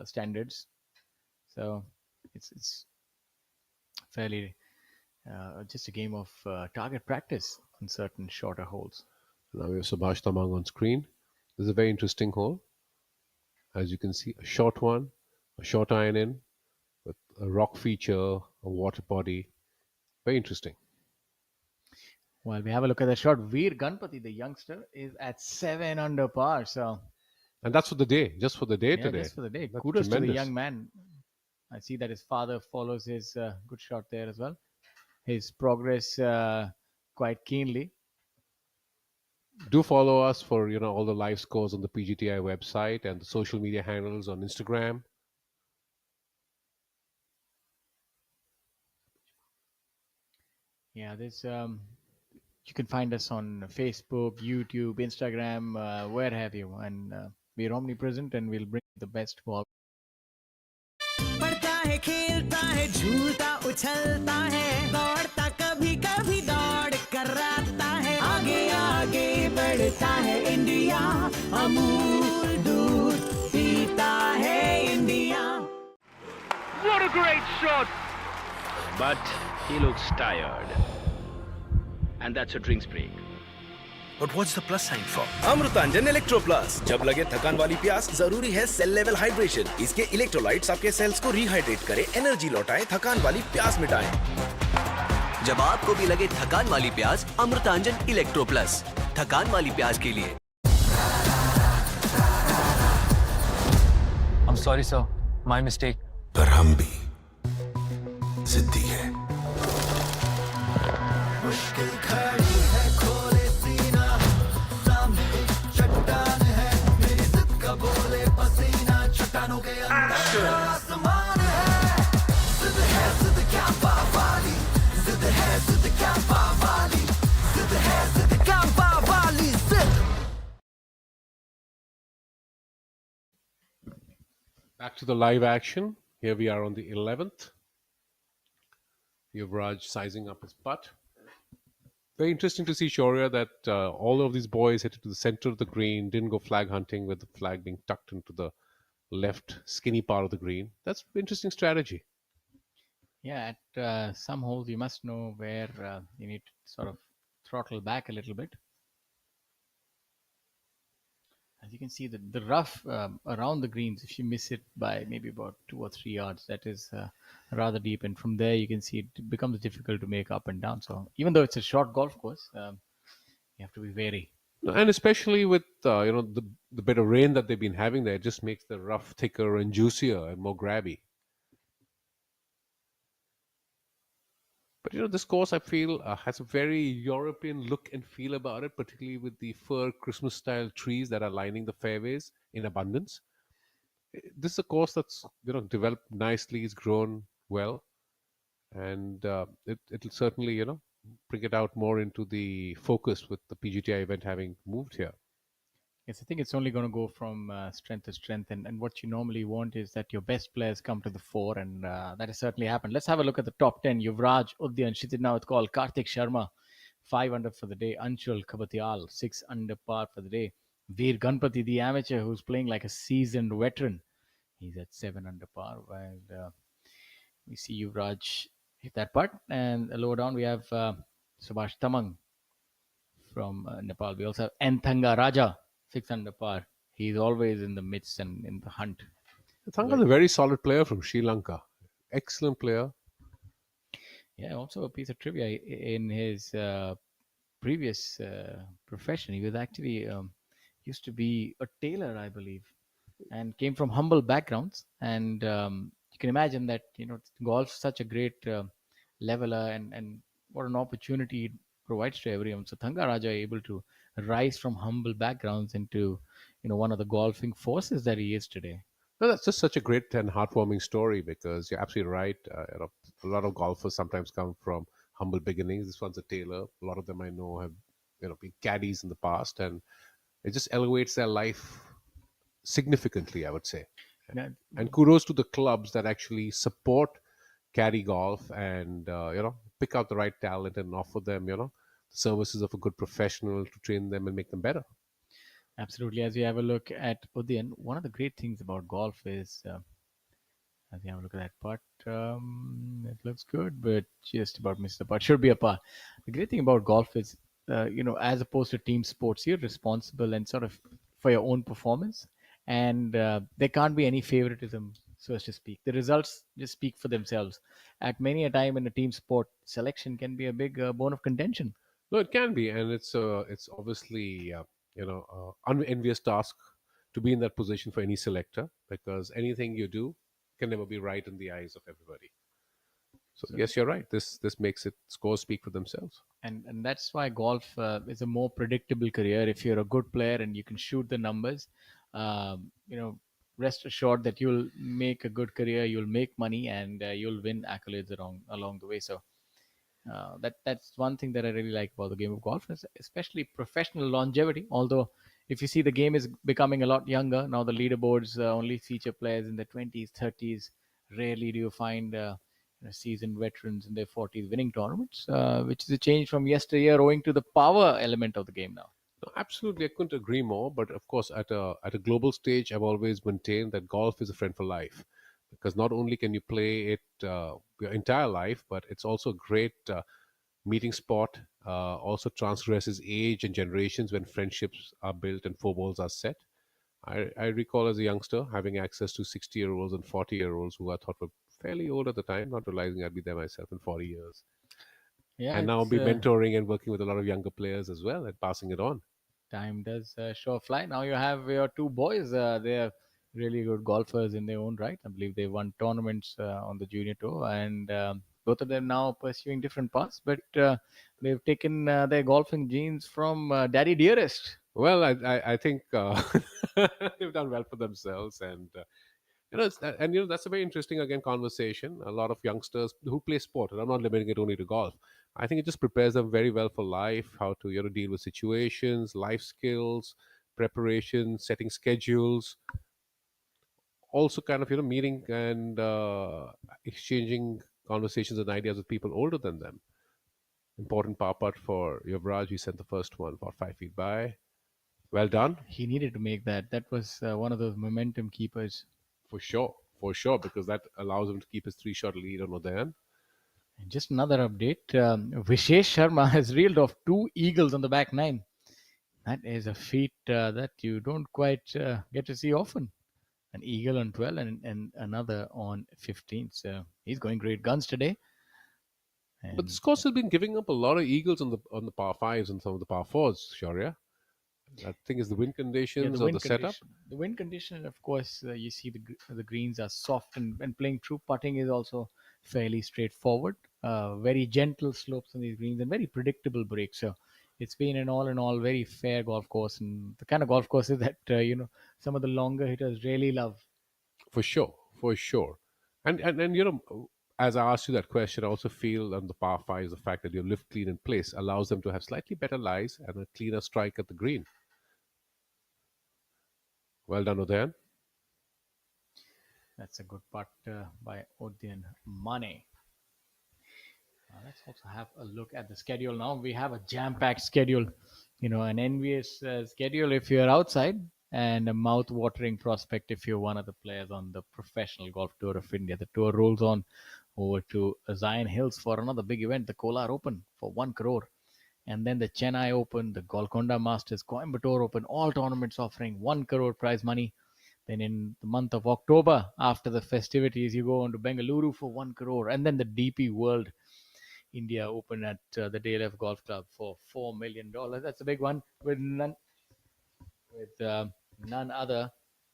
standards. So it's fairly just a game of target practice on certain shorter holes. Now we have Subhash Tamang on screen. This is a very interesting hole. As you can see, a short one, a short iron in, with a rock feature, a water body. Very interesting. Well, we have a look at the shot. Veer Ganpati, the youngster, is at 7 under par. So, And that's for the day, just for the day yeah, today. just for the day. That's Kudos to the tremendous. young man. I see that his father follows his good shot there as well. His progress quite keenly. Do follow us for all the live scores on the PGTI website and the social media handles on Instagram. Yeah, there's you can find us on Facebook, YouTube, Instagram, where have you, and we're omnipresent, and we'll bring the best to all. पढ़ता है खेलता है झूलता उछलता है दौड़ता कभी कभी दौड़ कराता है आगे आगे बढ़ता है इंडिया अमूल दूध पीता है India. What a great shot! But he looks tired. And that's a drinks break. But what's the plus sign for? Amrutanjan electro plus. जब लगे थकान वाली प्यास, जरूरी है सेल लेवल हाइड्रेशन. इसके इलेक्ट्रोलाइट्स आपके सेल्स को रिहाइड्रेट करें, एनर्जी लौटाएं, थकान वाली प्यास मिटाएं. जब आपको भी लगे थकान वाली प्यास, अमृतांजन इलेक्ट्रो प्लस. थकान वाली प्यास के लिए. I'm sorry, sir. My mistake. पर हम भी सिद्धि है. मुश्किल खड़ी है खोले सीना सामने एक चट्टान है मेरी जिद का बोले पसीना चट्टानों के अंदर आसमान है जिद क्या पावाली जिद क्या पावाली जिद क्या पावाली जिद. Back to the live action. Here we are on the 11th. Yuvraj sizing up his putt. Very interesting to see, Shaurya, that all of these boys hit it to the center of the green, didn't go flag hunting with the flag being tucked into the left skinny part of the green. That's interesting strategy. Yeah, at some holes you must know where you need to sort of throttle back a little bit. As you can see, the rough around the greens, if you miss it by maybe about 2 or 3 yards, that is rather deep. And from there, you can see it becomes difficult to make up and down. So even though it's a short golf course, you have to be wary. And especially with the bit of rain that they've been having there, it just makes the rough thicker and juicier and more grabby. But this course, I feel, has a very European look and feel about it, particularly with the fir Christmas-style trees that are lining the fairways in abundance. This is a course that's developed nicely, it's grown well, and it'll certainly bring it out more into the focus with the PGTI event having moved here. Yes, I think it's only going to go from strength to strength. And what you normally want is that your best players come to the fore, and that has certainly happened. Let's have a look at the top 10. Yuvraj, Udyan, Kshitij now it's called, Karthik Sharma, 5 under for the day. Anshul Kabatyal, 6 under par for the day. Veer Ganpati, the amateur who's playing like a seasoned veteran, he's at 7 under par. While we see Yuvraj hit that putt. And lower down, we have Subhash Tamang from Nepal. We also have Anthanga Raja, 6 under par. He's always in the midst and in the hunt. Thanga's a very solid player from Sri Lanka. Excellent player. Yeah, also a piece of trivia in his previous profession. He was actually used to be a tailor, I believe, and came from humble backgrounds. And you can imagine that golf's such a great leveler, and what an opportunity it provides to everyone. So Thanga Raja able to rise from humble backgrounds into one of the golfing forces that he is today. No, that's just such a great and heartwarming story because you're absolutely right. A lot of golfers sometimes come from humble beginnings. This one's a tailor. A lot of them I know have been caddies in the past, and it just elevates their life significantly, I would say. Yeah. And kudos to the clubs that actually support caddy golf and pick out the right talent and offer them the services of a good professional to train them and make them better. Absolutely. As we have a look at Udayan, one of the great things about golf is, as we have a look at that putt, it looks good, but just about missed the putt. Should be a par. The great thing about golf is, as opposed to team sports, you're responsible and sort of for your own performance, and there can't be any favoritism, so as to speak. The results just speak for themselves. At many a time in a team sport, selection can be a big bone of contention. No, it can be, and it's obviously unenvious task to be in that position for any selector because anything you do can never be right in the eyes of everybody. So yes, you're right. This makes it scores speak for themselves. And that's why golf is a more predictable career. If you're a good player and you can shoot the numbers, rest assured that you'll make a good career, you'll make money, and you'll win accolades along the way. So that's one thing that I really like about the game of golf, especially professional longevity. Although, if you see, the game is becoming a lot younger now. The leaderboards only feature players in their 20s, 30s. Rarely do you find seasoned veterans in their 40s winning tournaments, which is a change from yesteryear, owing to the power element of the game now. No, absolutely, I couldn't agree more. But of course, at a global stage, I've always maintained that golf is a friend for life, because not only can you play it your entire life, but it's also a great meeting spot. Also transgresses age and generations when friendships are built and four balls are set. I recall as a youngster having access to 60-year-olds and 40-year-olds who I thought were fairly old at the time, not realizing I'd be there myself in 40 years. Yeah, And now it's be mentoring and working with a lot of younger players as well and passing it on. time does sure fly. Now you have your two boys. They are really good golfers in their own right. I believe they won tournaments on the junior tour, and both of them now pursuing different paths. But they've taken their golfing genes from Daddy Dearest. Well, I think they've done well for themselves, and that's a very interesting again conversation. A lot of youngsters who play sport, and I'm not limiting it only to golf. I think it just prepares them very well for life, how to deal with situations, life skills, preparation, setting schedules, also kind of meeting and exchanging conversations and ideas with people older than them. Important par putt for Yuvraj. He sent the first one for 5 feet by. Well done. He needed to make that. That was one of those momentum keepers. For sure, because that allows him to keep his 3-shot lead on Udayan. And just another update. Vishesh Sharma has reeled off 2 eagles on the back 9. That is a feat that you don't quite get to see often. An eagle on 12 and another on 15. So he's going great guns today. But this course has been giving up a lot of eagles on the par 5s and some of the par 4s, Shaurya. I think it's the wind conditions or the setup. The wind condition, of course, you see the greens are soft, and playing through putting is also fairly straightforward. Very gentle slopes on these greens and very predictable breaks. So it's been an all in all very fair golf course, and the kind of golf courses that some of the longer hitters really love. For sure. And as I asked you that question, I also feel on the par 5s the fact that you lift clean in place allows them to have slightly better lies and a cleaner strike at the green. Well done, Udayan. That's a good putt by Odin Mane. Let's also have a look at the schedule now. We have a jam-packed schedule, an envious schedule if you're outside, and a mouth-watering prospect if you're one of the players on the Professional Golf Tour of India. The tour rolls on over to Zion Hills for another big event, the Kolar Open for 1 crore. And then the Chennai Open, the Golconda Masters, Coimbatore Open, all tournaments offering 1 crore prize money. Then in the month of October, after the festivities, you go on to Bengaluru for 1 crore. And then the DP World India Open at the DLF Golf Club for $4 million. That's a big one with none other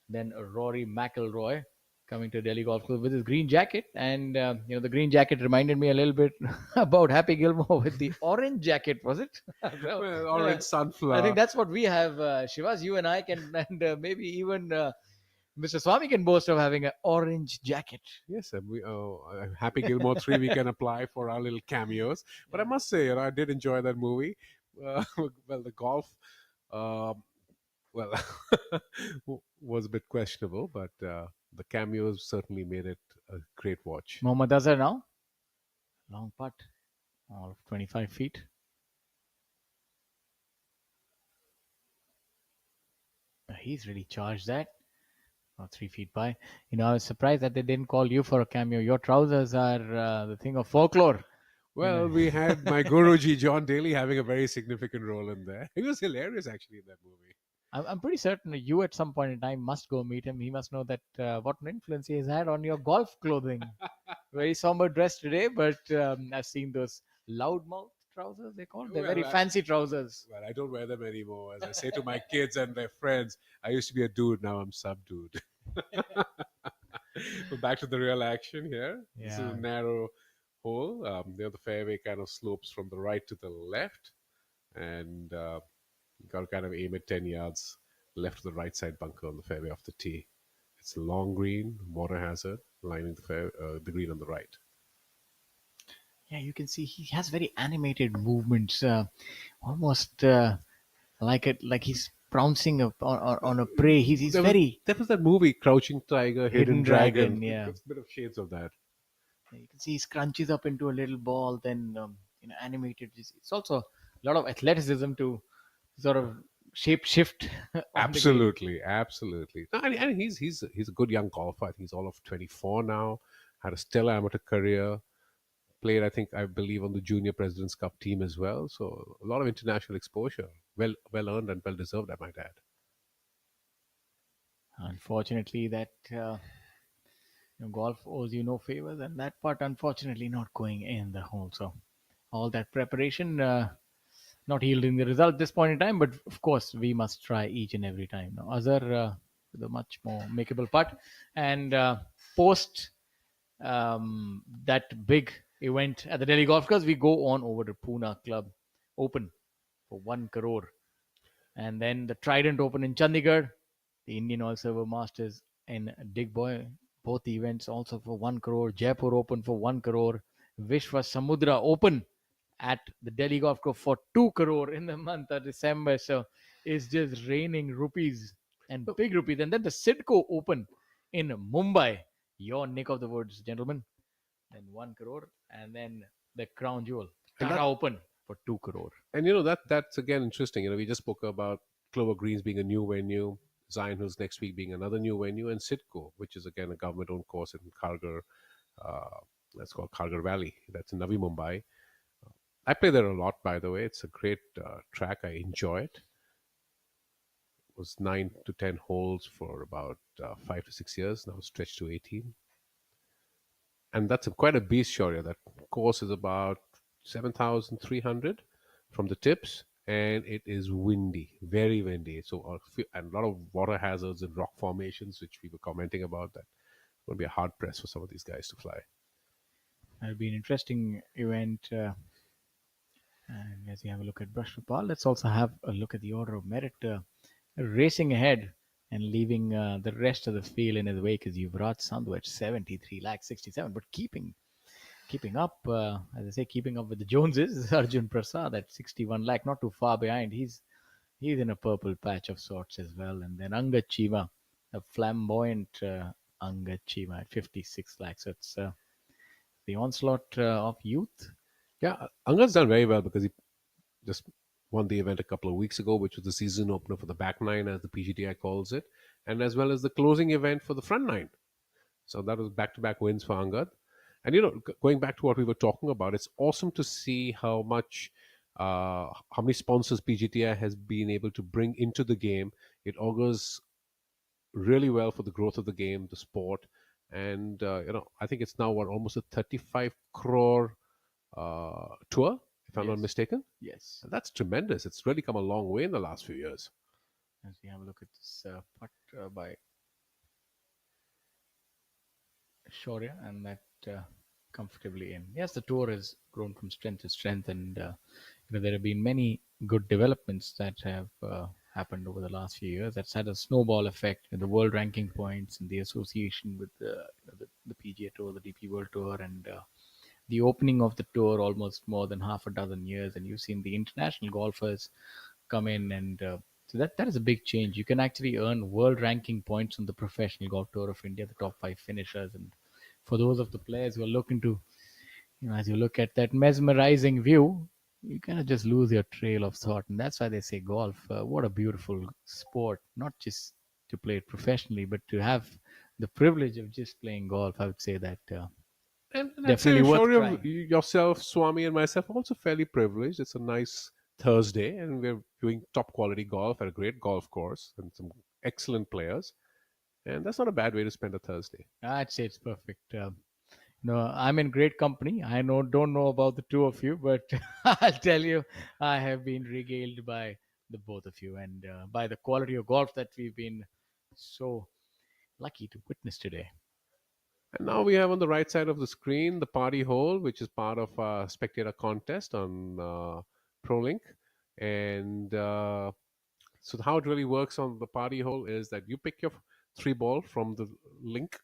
than Rory McIlroy coming to Delhi Golf Club with his green jacket. And, the green jacket reminded me a little bit about Happy Gilmore with the orange jacket, was it? Well, orange sunflower. I think that's what we have, Shivas. You and I can, and maybe even Mr. Swami can boast of having an orange jacket. Yes, we Happy Gilmore 3 we can apply for our little cameos. But I must say, I did enjoy that movie. Well, the golf, was a bit questionable, but the cameos certainly made it a great watch. Mohammad Azhar now. Long putt. All of 25 feet. He's really charged that. 3 feet by. I was surprised that they didn't call you for a cameo. Your trousers are the thing of folklore. Well, we had my Guruji John Daly having a very significant role in there. He was hilarious actually in that movie. I'm pretty certain that you at some point in time must go meet him. He must know that what an influence he has had on your golf clothing. Very somber dress today, but I've seen those loudmouth trousers, they call it. They're very fancy trousers. Well, I don't wear them anymore. As I say to my kids and their friends, I used to be a dude, now I'm subdued. But back to the real action here. This is a narrow hole. The fairway kind of slopes from the right to the left. And you got to kind of aim at 10 yards left of the right side bunker on the fairway off the tee. It's a long green, water hazard, lining the green on the right. Yeah, you can see he has very animated movements, almost like he's pouncing on a prey. He's very. That was that movie, Crouching Tiger, Hidden Dragon. Yeah, It's a bit of shades of that. You can see he scrunches up into a little ball, then animated. It's also a lot of athleticism to sort of shape shift. Absolutely. No, and he's a good young golfer. I think he's all of 24 now. Had a stellar amateur career. Played, I believe, on the Junior President's Cup team as well. So a lot of international exposure. Well earned and well deserved, I might add. Unfortunately, that golf owes you no favors, and that part, unfortunately, not going in the hole. So all that preparation not yielding the result at this point in time, but of course we must try each and every time. Now Azhar with a much more makeable putt, and post that big event at the Delhi Golf Course, we go on over to Pune Club Open for 1 crore, and then the Trident Open in Chandigarh, the Indian Oil Silver Masters in Digboy, both events also for 1 crore, Jaipur Open for 1 crore, Vishwa Samudra Open at the Delhi Golf Course for 2 crore in the month of December. So it's just raining rupees and big rupees. And then the Sidco Open in Mumbai, your neck of the woods, gentlemen. Then 1 crore. And then the Crown Jewel, Tata Open for 2 crore. And that's again interesting. We just spoke about Clover Greens being a new venue, Zion Hills next week being another new venue, and Sidco, which is again a government-owned course in Kharghar. That's called Kharghar Valley. That's in Navi Mumbai. I play there a lot, by the way. It's a great track. I enjoy it. It was 9 to 10 holes for about 5 to 6 years. Now stretched to 18. And that's quite a beast, Shaurya. That course is about 7,300 from the tips. And it is windy, very windy. So and a lot of water hazards and rock formations, which we were commenting about. That will be a hard press for some of these guys to fly. That'll be an interesting event. And as we have a look at Brushpal, let's also have a look at the order of merit. Racing ahead and leaving the rest of the field in his wake is Yuvraj Sandhu at 73 lakh 67. But keeping up, as I say, keeping up with the Joneses is Arjun Prasad at 61 lakh, not too far behind. He's in a purple patch of sorts as well. And then Angad Chiva a flamboyant Angad Chima at 56 lakhs. So it's the onslaught of youth. Yeah, Angad's done very well because he just won the event a couple of weeks ago, which was the season opener for the back nine, as the PGTI calls it, and as well as the closing event for the front nine. So that was back-to-back wins for Angad. And going back to what we were talking about, it's awesome to see how many sponsors PGTI has been able to bring into the game. It augurs really well for the growth of the game, the sport, and I think it's now almost a 35 crore tour, if I'm not Yes. mistaken. Yes. And that's tremendous. It's really come a long way in the last few years. As we have a look at this putt by Shaurya, and that comfortably in. Yes, the tour has grown from strength to strength, and there have been many good developments that have happened over the last few years. That's had a snowball effect in the world ranking points and the association with the PGA Tour, the DP World Tour, and the opening of the tour almost more than half a dozen years. And you've seen the international golfers come in, and so that is a big change. You can actually earn world ranking points on the Professional Golf Tour of India, the top 5 finishers. And for those of the players who are looking to, as you look at that mesmerizing view, you kind of just lose your trail of thought. And that's why they say golf, what a beautiful sport, not just to play it professionally, but to have the privilege of just playing golf. I would say that And I'd say, definitely worth Shaurya, trying. yourself, Swami, and myself are also fairly privileged. It's a nice Thursday, and we're doing top quality golf at a great golf course and some excellent players. And that's not a bad way to spend a Thursday. I'd say it's perfect. No, I'm in great company. I don't know about the two of you, but I'll tell you, I have been regaled by the both of you and by the quality of golf that we've been so lucky to witness today. And now we have on the right side of the screen the party hole, which is part of a spectator contest on ProLink. And so how it really works on the party hole is that you pick your 3 ball from the link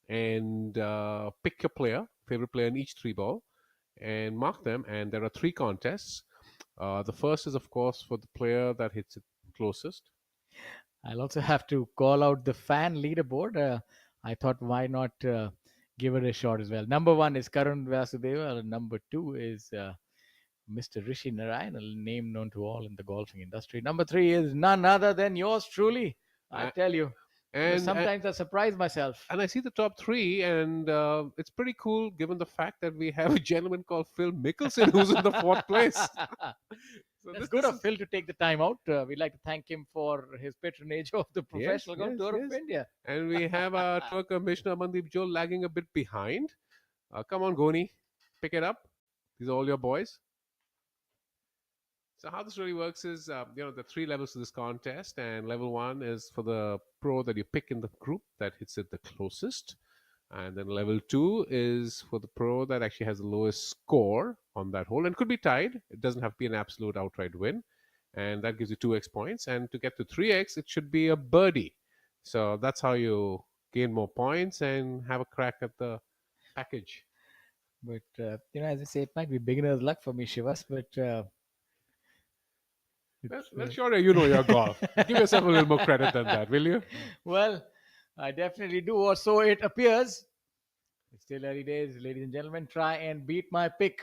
and pick your favorite player in each 3 ball, and mark them. And there are 3 contests. The first is, of course, for the player that hits it closest. I'll also have to call out the fan leaderboard. I thought, why not give it a shot as well? Number 1 is Karun Vasudeva. Number 2 is Mr. Rishi Narayan, a name known to all in the golfing industry. Number 3 is none other than yours truly. I tell you, And sometimes I surprise myself. and I see the top 3, and it's pretty cool given the fact that we have a gentleman called Phil Mickelson who's in the 4th place. So That's good of Phil to take the time out. We'd like to thank him for his patronage of the Professional Golf Tour of India. And we have our tour commissioner Mandeep Joe lagging a bit behind. Come on, Goni, pick it up. These are all your boys. So how this really works is, there are 3 levels to this contest, and level 1 is for the pro that you pick in the group that hits it the closest. And then level 2 is for the pro that actually has the lowest score on that hole, and could be tied. It doesn't have to be an absolute outright win. And that gives you 2x points. And to get to 3x, it should be a birdie. So that's how you gain more points and have a crack at the package. But, as I say, it might be beginner's luck for me, Shivas, but Well, sure, you know your golf. Give yourself a little more credit than that, will you? well, I definitely do, or so it appears. It's still early days, ladies and gentlemen. Try and beat my pick.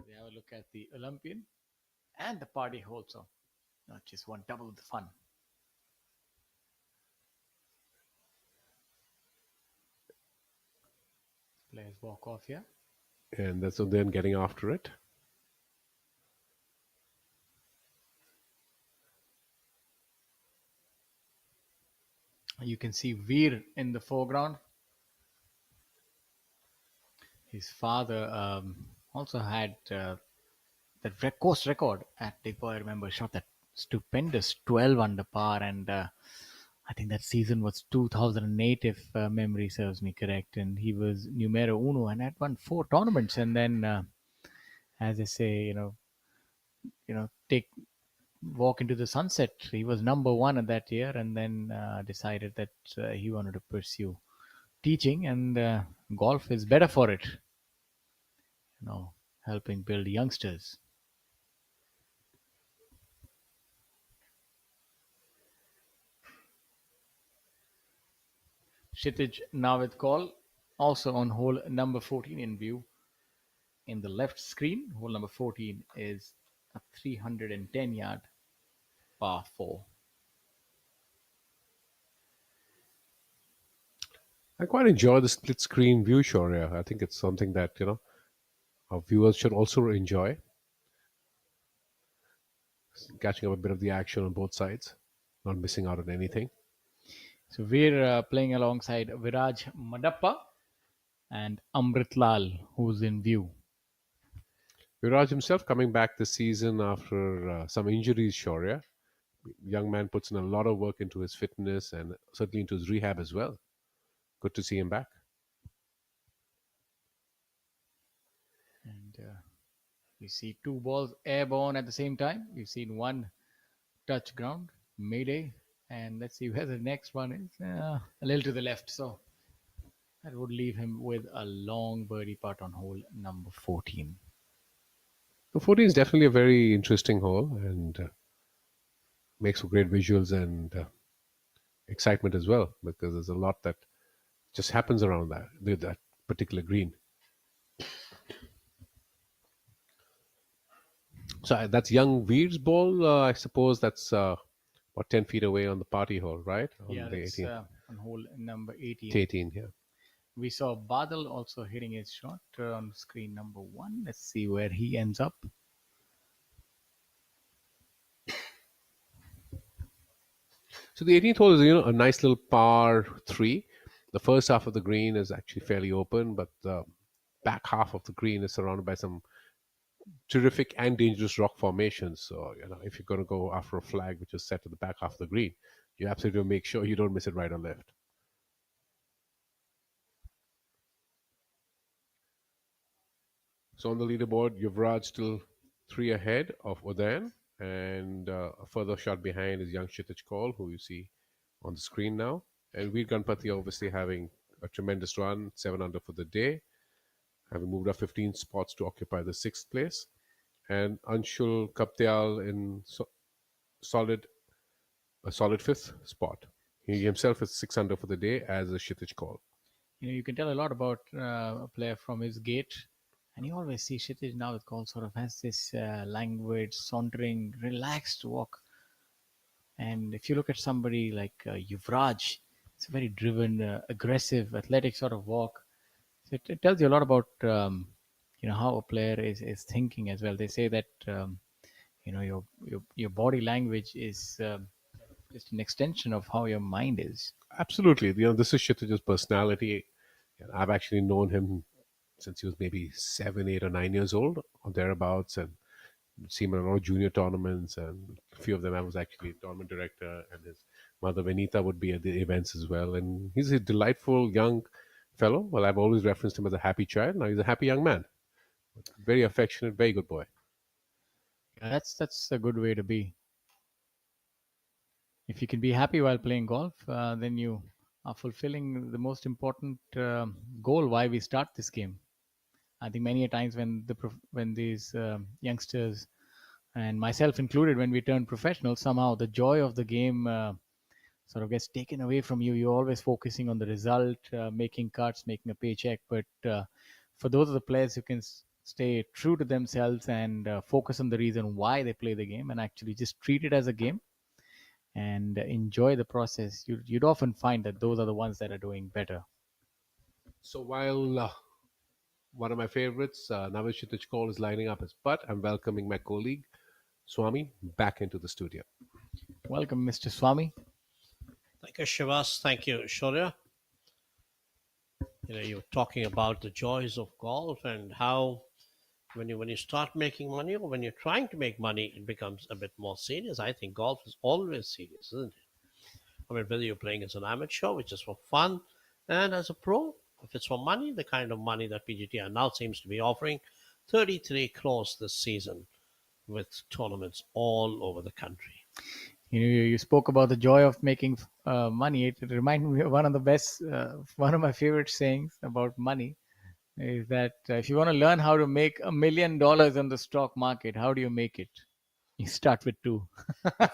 We have a look at the Olympian and the party also. Not just one, double the fun. Players walk off here. And that's then getting after it. You can see Veer in the foreground. His father also had that course record at Digboy. I remember shot that stupendous 12 under par, and I think that season was 2008, if memory serves me correct. And he was numero uno and had won 4 tournaments. And then, as I say, walk into the sunset. He was number 1 at that year, and then decided that he wanted to pursue teaching, and golf is better for it. Helping build youngsters. Kshitij Navid call, also on hole number 14 in view in the left screen. Hole number 14 is a 310-yard par 4. I quite enjoy the split screen view, Shaurya. I think it's something that, our viewers should also enjoy, catching up a bit of the action on both sides, not missing out on anything. So we're playing alongside Viraj Madappa and Amrit Lal, who's in view. Viraj himself coming back this season after some injuries, Shaurya. Young man puts in a lot of work into his fitness and certainly into his rehab as well. Good to see him back. And we see two balls airborne at the same time. We've seen one touch ground, mayday, and let's see where the next one is. A little to the left, so that would leave him with a long birdie putt on hole number 14. The 14 is definitely a very interesting hole and makes for great visuals and excitement as well, because there's a lot that just happens around that particular green. So that's young Veer's ball. I suppose that's 10 feet away on the party hole, right? On Yeah, the that's 18. on hole number 18. 18, yeah. We saw Badal also hitting his shot on screen number 1. Let's see where he ends up. So the 18th hole is a nice little par 3. The first half of the green is actually fairly open, but the back half of the green is surrounded by some terrific and dangerous rock formations. So if you're going to go after a flag which is set to the back half of the green, you absolutely make sure you don't miss it right or left. So on the leaderboard, Yuvraj still 3 ahead of Udayan, and a further shot behind is young Kshitij Kaul, who you see on the screen now. And Veer Ganpati obviously having a tremendous run, 7 under for the day, having moved up 15 spots to occupy the 6th place. And Anshul Kaptial in a solid 5th spot. He himself is 6 under for the day, as is Kshitij Kaul. You can tell a lot about a player from his gait. And you always see Kshitij now with Kaul sort of has this languid, sauntering, relaxed walk. And if you look at somebody like Yuvraj, it's a very driven, aggressive, athletic sort of walk. So it tells you a lot about how a player is thinking as well. They say that your body language is just an extension of how your mind is. Absolutely. This is Kshitij's personality. And I've actually known him since he was maybe 7, 8, or 9 years old or thereabouts, and seen him in a lot of junior tournaments, and a few of them I was actually tournament director, and his mother Venita would be at the events as well. And he's a delightful young fellow. Well, I've always referenced him as a happy child. Now he's a happy young man. Very affectionate, very good boy. Yeah, that's a good way to be. If you can be happy while playing golf, then you are fulfilling the most important goal why we start this game. I think many a times when these youngsters and myself included, when we turn professional, somehow the joy of the game sort of gets taken away from you. You're always focusing on the result, making cuts, making a paycheck. But for those of the players who can stay true to themselves and focus on the reason why they play the game and actually just treat it as a game and enjoy the process, you'd often find that those are the ones that are doing better. So while one of my favorites, Navid Kshitij Kaul, is lining up his putt, I'm welcoming my colleague, Swami, back into the studio. Welcome, Mr. Swami. Thank you, Shivas. Thank you, Shaurya. You were talking about the joys of golf and how when you start making money, or when you're trying to make money, it becomes a bit more serious. I think golf is always serious, isn't it? I mean, whether you're playing as an amateur, which is for fun, and as a pro, if it's for money, the kind of money that PGTI now seems to be offering, 33 crores this season with tournaments all over the country. You spoke about the joy of making money. It reminded me of one of my favorite sayings about money is that if you want to learn how to make $1 million on the stock market, how do you make it? You start with two.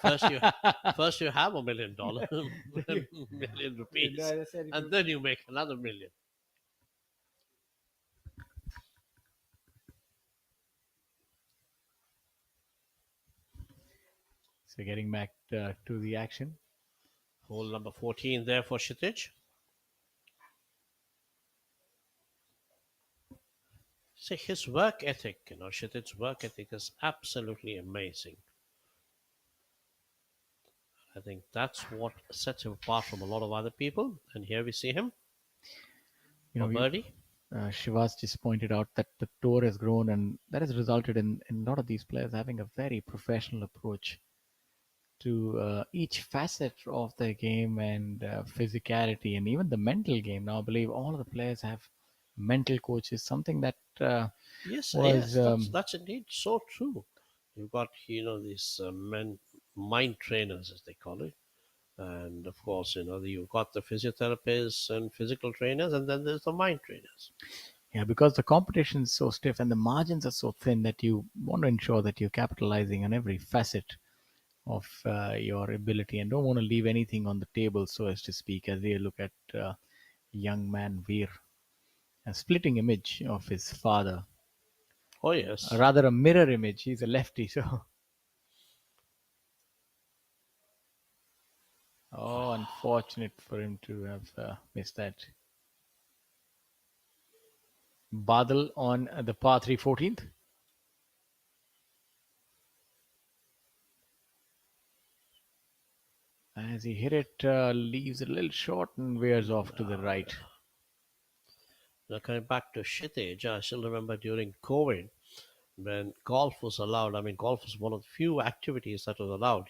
First you first you have $1 million, million rupees, No, I said and then you make another million. So getting back to the action. Hole number 14 there for Kshitij. See, his work ethic, Kshitij's work ethic is absolutely amazing. I think that's what sets him apart from a lot of other people. And here we see him You for know, birdie. Shivas just pointed out that the tour has grown, and that has resulted in a lot of these players having a very professional approach to each facet of their game and physicality and even the mental game. Now, I believe all of the players have mental coaches, something that Yes, was yes, that's indeed so true. You've got these mind trainers as they call it, and of course you've got the physiotherapists and physical trainers, and then there's the mind trainers. yeah, because the competition is so stiff and the margins are so thin that you want to ensure that you're capitalizing on every facet of your ability and don't want to leave anything on the table, so as to speak, as we look at young man Veer, a splitting image of his father, Oh yes, rather a mirror image. He's a lefty, so oh, unfortunate for him to have missed that. Badal on the par 3 14th. As he hit it, leaves it a little short and veers off to the right. now coming back to Kshitij, I still remember during COVID when golf was allowed. I mean, golf was one of the few activities that was allowed.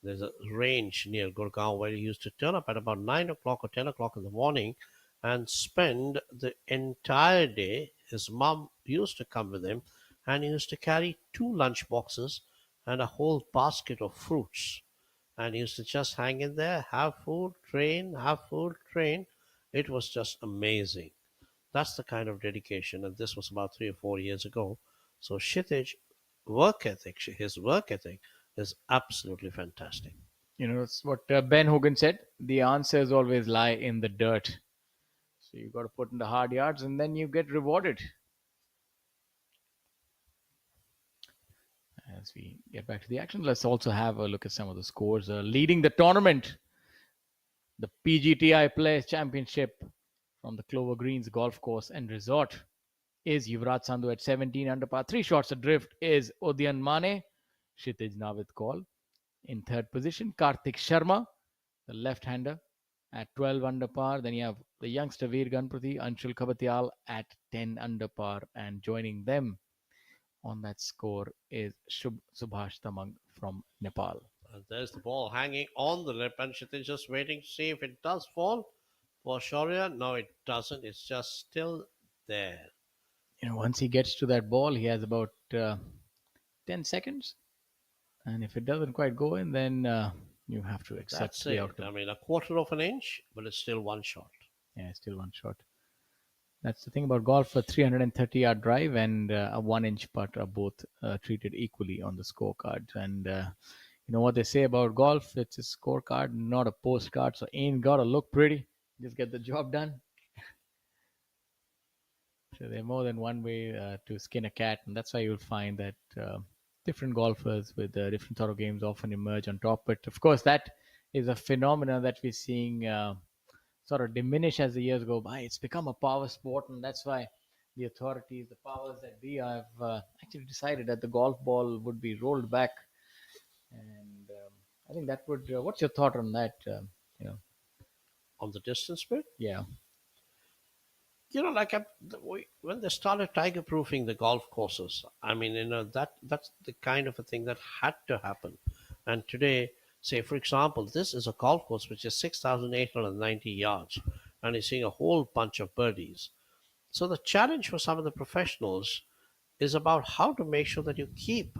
There's a range near Gurgaon where he used to turn up at about 9 o'clock or 10 o'clock in the morning and spend the entire day. His mum used to come with him, and he used to carry two lunch boxes and a whole basket of fruits. And he used to just hang in there, have food, train, have food, train. It was just amazing. That's the kind of dedication, and this was about 3 or 4 years ago. So Kshitij his work ethic is absolutely fantastic. You know, it's what Ben Hogan said. The answers always lie in the dirt. So you got to put in the hard yards and then you get rewarded. As we get back to the action, let's also have a look at some of the scores. Leading the tournament, the PGTI Players Championship from the Clover Greens Golf Course and Resort is Yuvraj Sandhu at 17 under par. 3 shots adrift is Udyan Mane, Kshitij Navid Kaul. In third position, Karthik Sharma, the left-hander, at 12 under par. Then you have the youngster Veer Ganpati, Anshul Kabatyal at 10 under par. And joining them on that score is Subhash Tamang from Nepal. And there's the ball hanging on the lip, and Kshitij just waiting to see if it does fall for Shaurya. No, it doesn't. It's just still there. You know, once he gets to that ball, he has about 10 seconds. And if it doesn't quite go in, then you have to accept That's the it. outcome. I mean, a quarter of an inch, but it's still one shot. Yeah, still one shot. That's the thing about golf. A 330-yard drive and a 1-inch putt are both treated equally on the scorecard. And you know what they say about golf? It's a scorecard, not a postcard. So ain't got to look pretty. Just get the job done. So there's more than one way to skin a cat. And that's why you'll find that different golfers with different sort of games often emerge on top. But of course, that is a phenomenon that we're seeing sort of diminish as the years go by. It's become a power sport, and that's why the authorities, the powers that be, have actually decided that the golf ball would be rolled back. And I think that would. What's your thought on that? You know, On the distance bit? yeah, Like when they started tiger proofing the golf courses, I mean, that's the kind of a thing that had to happen. And today, say for example, this is a golf course which is 6,890 yards, and is seeing a whole bunch of birdies. So the challenge for some of the professionals is about how to make sure that you keep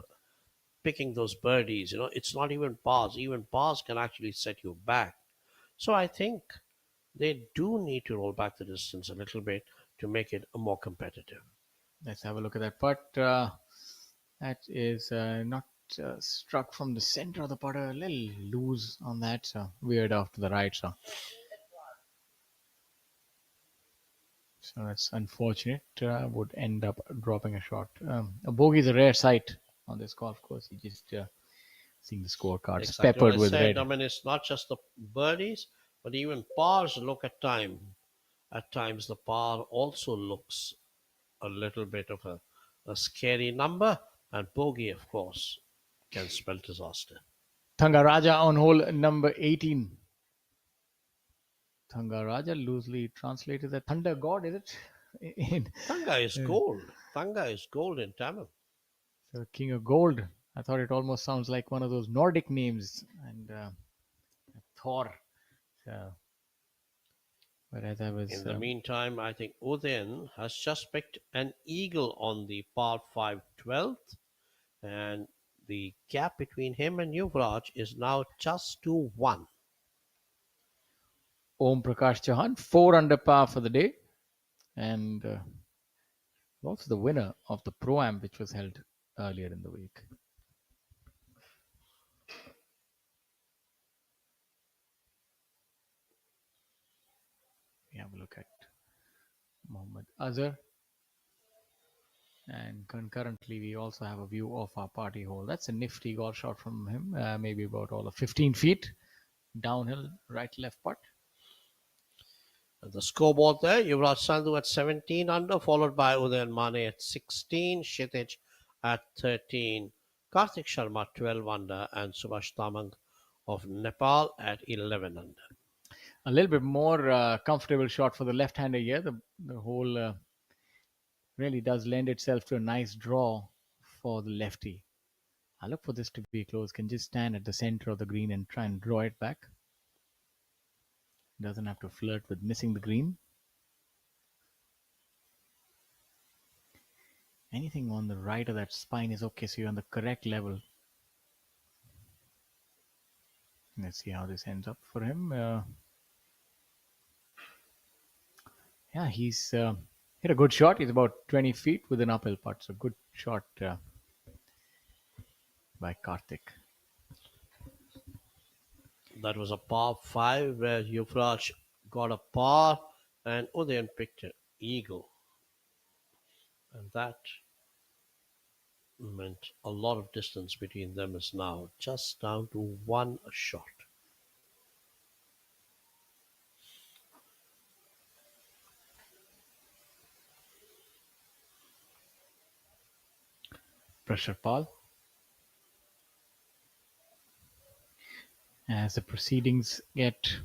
picking those birdies. It's not even pars. Even pars can actually set you back. So I think they do need to roll back the distance a little bit to make it more competitive. let's have a look at that putt. That is not struck from the center of the putter, a little loose on that, so weird off to the right. So that's unfortunate. Would end up dropping a shot. A bogey is a rare sight on this golf course. You just seeing the scorecards Exactly what peppered I with said. red. I mean, it's not just the birdies, but even pars look at time. At times, the par also looks a little bit of a scary number, and bogey, of course, can spell disaster. Thangaraja on hole number 18. Thangaraja loosely translated the thunder god, is it? Thanga is gold. Thanga is gold in Tamil. So King of Gold. I thought it almost sounds like one of those Nordic names, and Thor. So, but as I was In the meantime, I think Udayan has just picked an eagle on the par 5 12th, and the gap between him and Yuvraj is now just to 1. Om Prakash Chauhan, 4 under par for the day, and also the winner of the Pro-Am, which was held earlier in the week. We have a look at Mohammad Azhar, and concurrently we also have a view of our party hole. That's a nifty golf shot from him, maybe about all of 15 feet downhill, right left putt. The scoreboard there, Yuvraj Sandhu at 17 under, followed by Udayan Mane at 16, Kshitij at 13, Karthik Sharma 12 under, and Subhash Tamang of Nepal at 11 under. A little bit more comfortable shot for the left-hander here. The hole really does lend itself to a nice draw for the lefty. I look for this to be close. Can just stand at the center of the green and try and draw it back. Doesn't have to flirt with missing the green. Anything on the right of that spine is okay, so you're on the correct level. Let's see how this ends up for him. Yeah, he's hit a good shot. He's about 20 feet with an uphill putt. So good shot by Karthik. That was a par 5 where Yuvraj got a par and Udayan picked an eagle. And that meant a lot of distance between them is now just down to 1 shot. Pressure Paul. As the proceedings get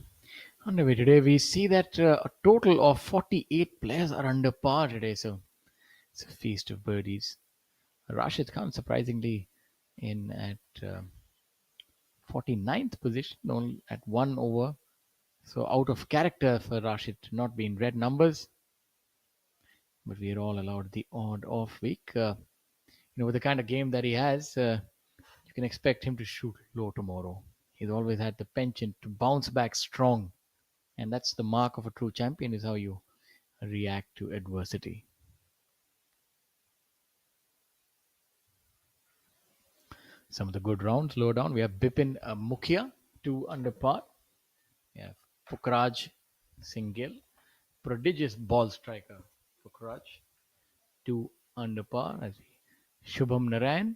underway today, we see that a total of 48 players are under par today. So it's a feast of birdies. Rashid Khan, surprisingly, in at 49th position, only at 1 over. So out of character for Rashid to not be in red numbers. But we are all allowed the odd off week. With the kind of game that he has, you can expect him to shoot low tomorrow. He's always had the penchant to bounce back strong. And that's the mark of a true champion, is how you react to adversity. Some of the good rounds lower down. We have Bipin Mukhia, 2 under par. We have Pukraj Singhil, prodigious ball striker. Pukraj, 2 under par. Shubham Narayan,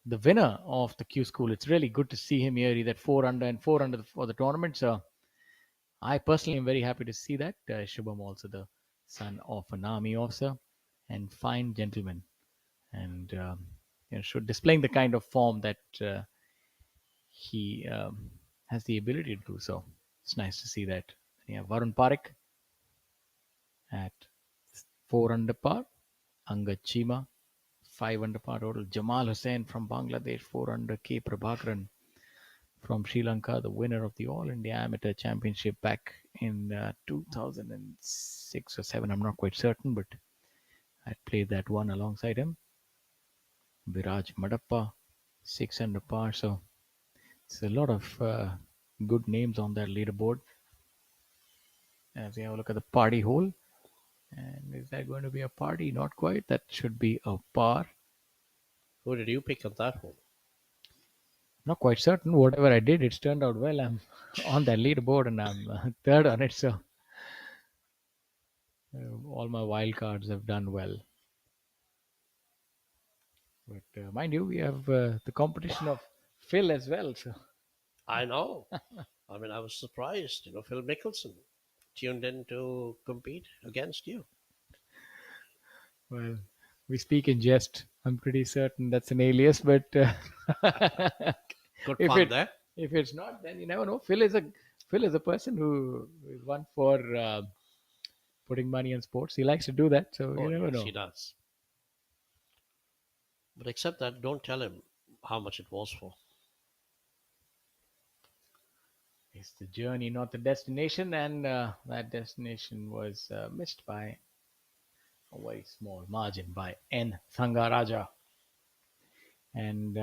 the winner of the Q School. It's really good to see him here. He's at 4 under and 4 under for the tournament. So I personally am very happy to see that. Shubham, also the son of an army officer and fine gentleman. And displaying the kind of form that he has the ability to do so. It's nice to see that. And Varun Parekh at 4 under par. Angad Chima, 5 under par total. Jamal Hussain from Bangladesh, 4 under. K. Prabhakaran from Sri Lanka, the winner of the All India Amateur Championship back in 2006 or 7. I'm not quite certain, but I played that one alongside him. Viraj Madappa, 6 under par. So it's a lot of good names on that leaderboard. As we have a look at the party hole. And is that going to be a party? Not quite. That should be a par. Who did you pick on that hole? Not quite certain. Whatever I did, it's turned out well. I'm on that leaderboard and I'm third on it. So all my wild cards have done well. But mind you, we have the competition of Phil as well. So I know. I mean, I was surprised. Phil Mickelson tuned in to compete against you. well, we speak in jest. I'm pretty certain that's an alias, but Good if fun it there. if it's not, then you never know. Phil is a person who is one for putting money on sports. He likes to do that, so Oh, you never yes, know. he does. But except that, don't tell him how much it was for. It's the journey, not the destination, and that destination was missed by a very small margin by N. Thangaraja. And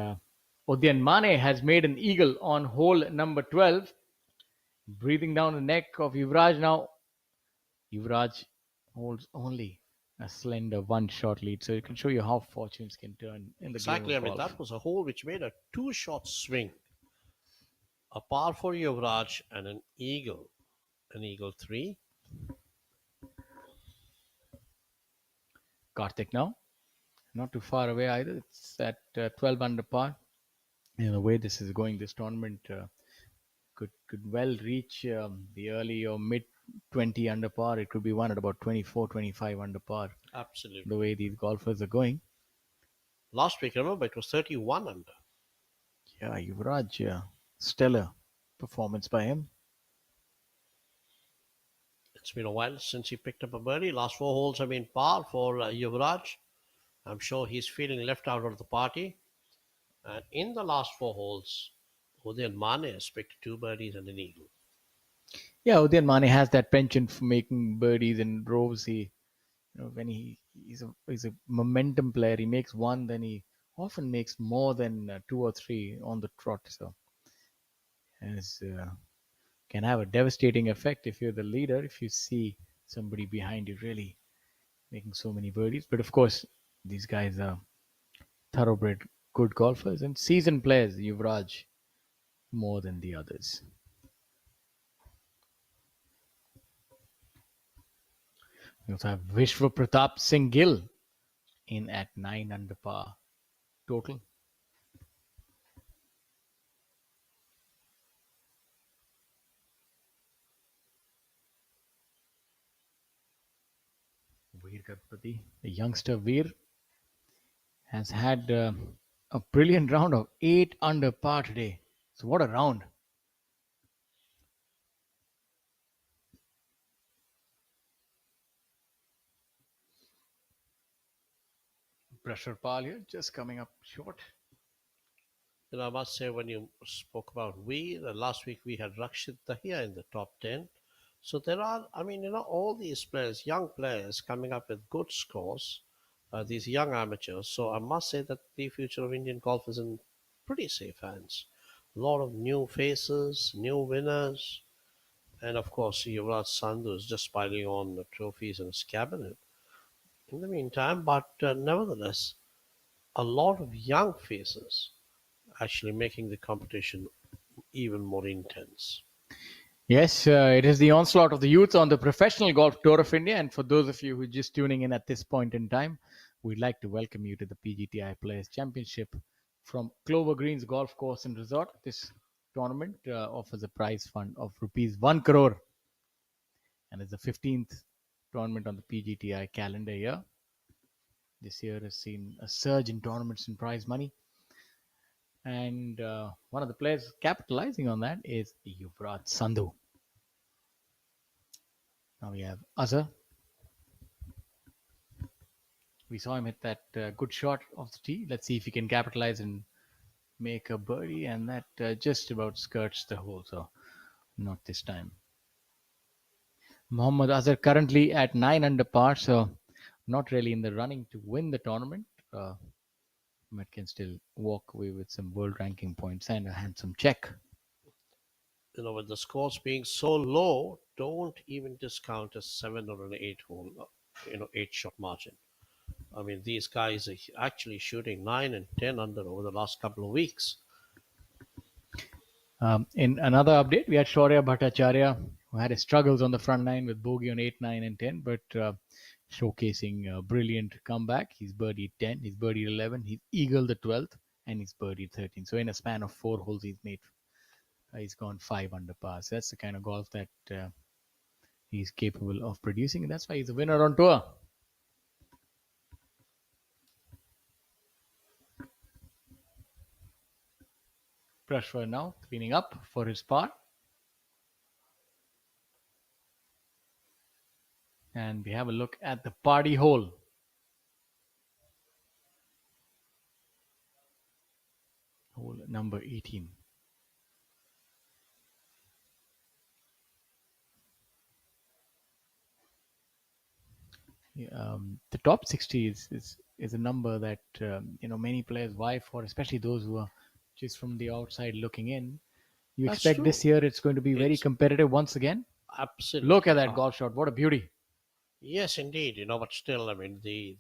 Udyan Mane has made an eagle on hole number 12, breathing down the neck of Yuvraj. Now, Yuvraj holds only a slender one-shot lead, so it can show you how fortunes can turn in the game Exactly. of I mean, golf. that was a hole which made a two-shot swing. A par for Yuvraj and an eagle. An eagle 3. Karthik now, not too far away either. It's at 12 under par. The way this is going, this tournament could well reach the early or mid 20 under par. It could be won at about 24, 25 under par. Absolutely. The way these golfers are going. Last week, remember, it was 31 under. Yeah, Yuvraj, stellar performance by him. It's been a while since he picked up a birdie. Last 4 holes have been par for Yuvraj. I'm sure he's feeling left out of the party. And in the last 4 holes, Udyan Mane has picked 2 birdies and an eagle. Yeah, Udyan Mane has that penchant for making birdies and droves. When he's a momentum player, he makes one, then he often makes more than 2 or 3 on the trot. So, as can have a devastating effect if you're the leader, if you see somebody behind you really making so many birdies. But of course, these guys are thoroughbred good golfers and seasoned players. Yuvraj more than the others. We also have Vishwa Pratap Singh Gill in at 9 under par total. Veer Gadpati, the youngster Veer, has had a brilliant round of 8 under par today. So what a round. Pressure Pal here, just coming up short. I must say, when you spoke about last week we had Rakshit Dahiya in the top 10. So there are, all these players, young players coming up with good scores, these young amateurs. So I must say that the future of Indian golf is in pretty safe hands. A lot of new faces, new winners, and of course, Yuvraj Sandhu is just piling on the trophies in his cabinet in the meantime. But nevertheless, a lot of young faces actually making the competition even more intense. Yes, it is the onslaught of the youth on the Professional Golf Tour of India. And for those of you who are just tuning in at this point in time, we'd like to welcome you to the PGTI Players Championship from Clover Greens Golf Course and Resort. This tournament offers a prize fund of rupees 1 crore and is the 15th tournament on the PGTI calendar year. This year has seen a surge in tournaments and prize money. And one of the players capitalizing on that is Yuvraj Sandhu. Now we have Azhar. We saw him hit that good shot off the tee. Let's see if he can capitalize and make a birdie. And that just about skirts the hole. So not this time. Mohammad Azhar currently at 9 under par. So not really in the running to win the tournament. But can still walk away with some world ranking points and a handsome check. With the scores being so low, don't even discount a 7 or an 8 hole, 8-shot margin. I mean, these guys are actually shooting 9 and 10 under over the last couple of weeks. In another update, we had Shaurya Bhattacharya, who had his struggles on the front nine with bogey on 8, 9, and 10, but showcasing a brilliant comeback. He's birdied 10, he's birdied 11, he's eagled the 12th, and he's birdied 13. So in a span of 4 holes, he's gone 5 under par. So that's the kind of golf that he's capable of producing, and that's why he's a winner on tour. Prashwar now cleaning up for his par. And we have a look at the party hole. Hole number 18. The top 60 is a number that many players vie for, especially those who are just from the outside looking in. You That's expect true. this year it's going to be very competitive once again. Absolutely. Look at that golf shot! What a beauty! Yes, indeed. But still, I mean, the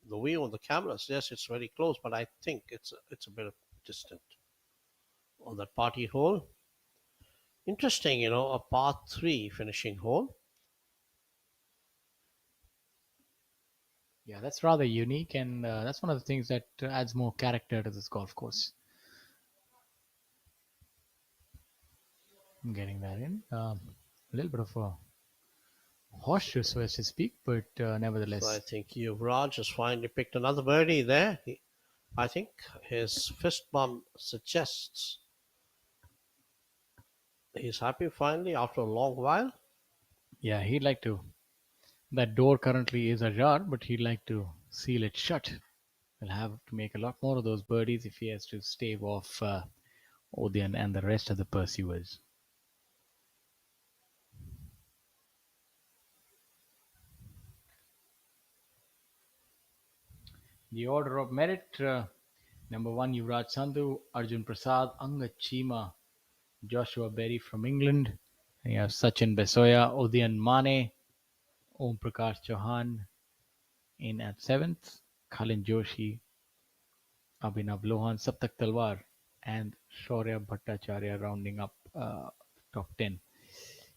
view on the cameras, yes, it's very close, but I think it's a bit distant on that party hole. Interesting, a par 3 finishing hole. Yeah, that's rather unique, and that's one of the things that adds more character to this golf course. I'm getting that in. A little bit of a Hosur, so as to speak, but nevertheless. So I think Yuvraj has finally picked another birdie there. I think his fist bump suggests he's happy finally after a long while. Yeah, he'd like to. That door currently is ajar, but he'd like to seal it shut. He'll have to make a lot more of those birdies if he has to stave off Odean and the rest of the pursuers. The order of merit, number 1, Yuvraj Sandhu, Arjun Prasad, Angad Chima, Joshua Berry from England. And you have Sachin Besoya, Odean Mane, Om Prakash Chauhan in at 7th, Khalin Joshi, Abhinav Lohan, Saptak Talwar, and Shaurya Bhattacharya rounding up top 10.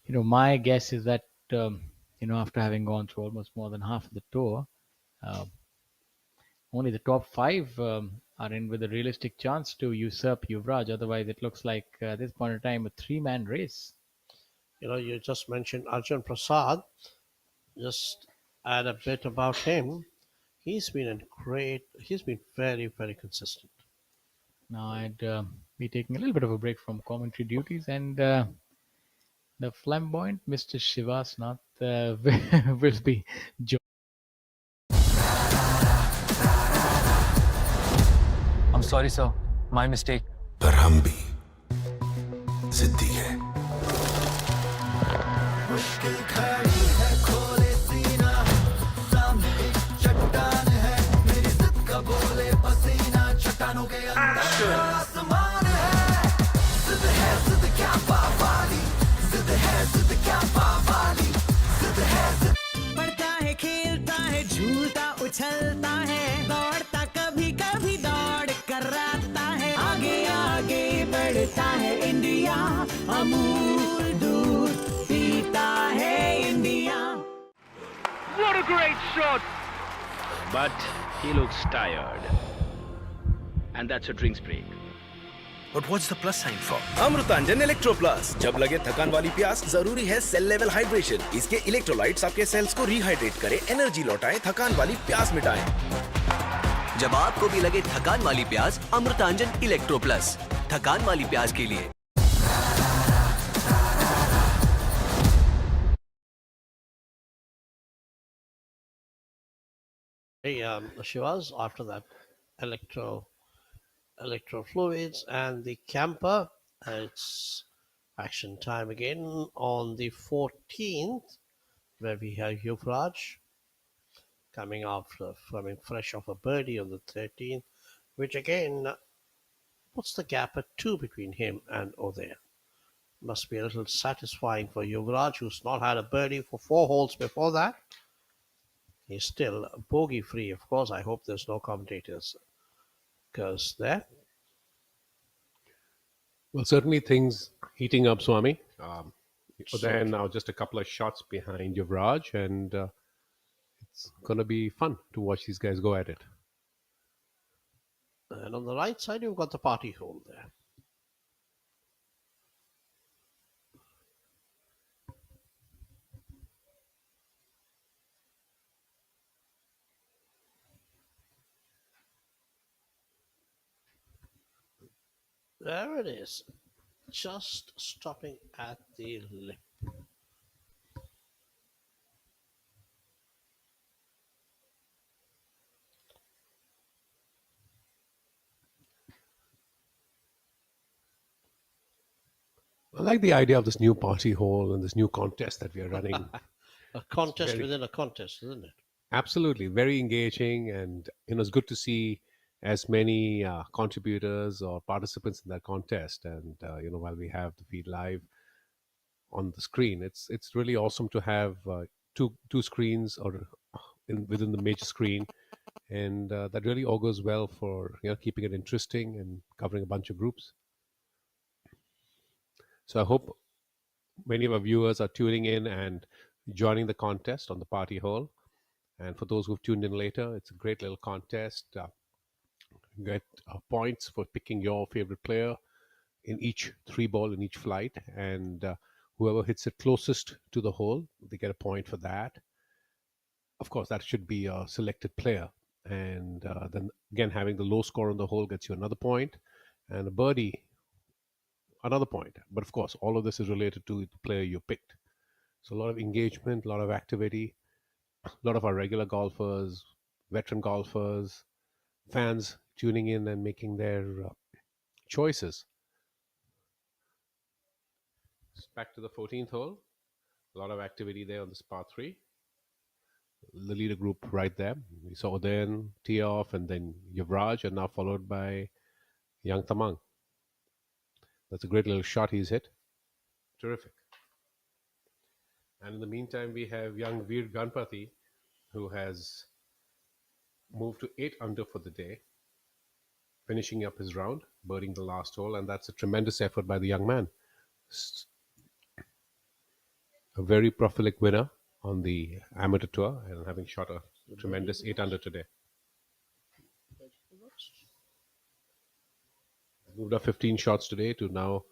My guess is that, after having gone through almost more than half of the tour, only the top 5 are in with a realistic chance to usurp Yuvraj. Otherwise, it looks like at this point in time a 3-man race. You just mentioned Arjun Prasad. Just add a bit about him. He's been very, very consistent. Now I'd be taking a little bit of a break from commentary duties, and the flamboyant Mr. Shivasnath will be joined. I'm sorry, sir. My mistake. पर हम भी जिद्दी है मुश्किल खड़ी है खोले सीना सामने एक चट्टान है मेरी जिद का बोले पसीना चट्टानों के अंदर आसमान है जिद क्या पावाली जिद क्या पावाली जिद पढ़ता है खेलता है झूलता उछलता है दौड़ता कभी कभी दौड़ कराता है आगे आगे बढ़ता है इंडिया अमूल दूध पीता है India. What a great shot! But he looks tired. And that's a drinks break. But what's the plus sign for? Amrutanjan electro plus. जब लगे थकान वाली प्यास जरूरी है सेल लेवल हाइड्रेशन. इसके इलेक्ट्रोलाइट्स आपके सेल्स को रिहाइड्रेट करें, एनर्जी लौटाएं, थकान वाली प्यास मिटाएं. जब आपको भी लगे थकान वाली प्यास, अमृतांजन इलेक्ट्रो प्लस. थकान वाली प्यास के लिए. Hey, Shivas, after that electrofluids and the camper, it's action time again on the 14th, where we have Yuvraj coming fresh off a birdie on the 13th, which again puts the gap at 2 between him and Odean. Must be a little satisfying for Yuvraj, who's not had a birdie for 4 holes before that. He's still bogey free, of course. I hope there's no commentators curse there. Well, certainly things heating up, Swami. So Then true. now just a couple of shots behind Yuvraj, and it's going to be fun to watch these guys go at it. And on the right side, you've got the party hole there. There it is, just stopping at the lip. I like the idea of this new party hall and this new contest that we are running. A contest very within a contest, isn't it? Absolutely, very engaging, and it's good to see as many contributors or participants in that contest. And while we have the feed live on the screen, it's really awesome to have two screens or within the major screen, and that really augurs well for keeping it interesting and covering a bunch of groups. So I hope many of our viewers are tuning in and joining the contest on the party hall. And for those who've tuned in later, it's a great little contest. You get points for picking your favorite player in each three ball in each flight, and whoever hits it closest to the hole, they get a point for that. Of course, that should be a selected player, and then again, having the low score on the hole gets you another point, and a birdie another point. But of course, all of this is related to the player you picked. So a lot of engagement, a lot of activity, a lot of our regular golfers, veteran golfers, fans tuning in and making their choices. Back to the 14th hole. A lot of activity there on this par 3. The leader group right there. We saw Udayan tee off, and then Yuvraj, and now followed by Young Tamang. That's a great little shot he's hit. Terrific. And in the meantime, we have young Veer Ganpati, who has moved to 8 under for the day, finishing up his round, birding the last hole, and that's a tremendous effort by the young man. A very prolific winner on the amateur tour and having shot a tremendous 8 under today. Moved up 15 shots today to now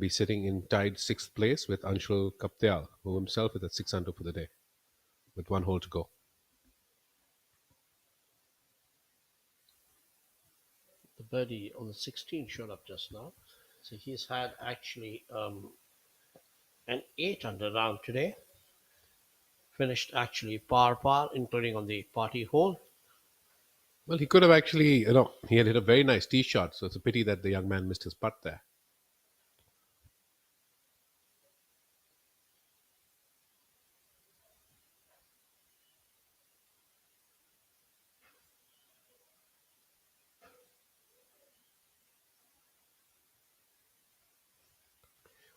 be sitting in tied 6th place with Anshul Kaptial, who himself is at 6 under for the day, with 1 hole to go. The birdie on the 16 showed up just now. So he's had actually an 8 under round today. Finished actually par, including on the party hole. Well, he could have actually, he had hit a very nice tee shot, so it's a pity that the young man missed his putt there.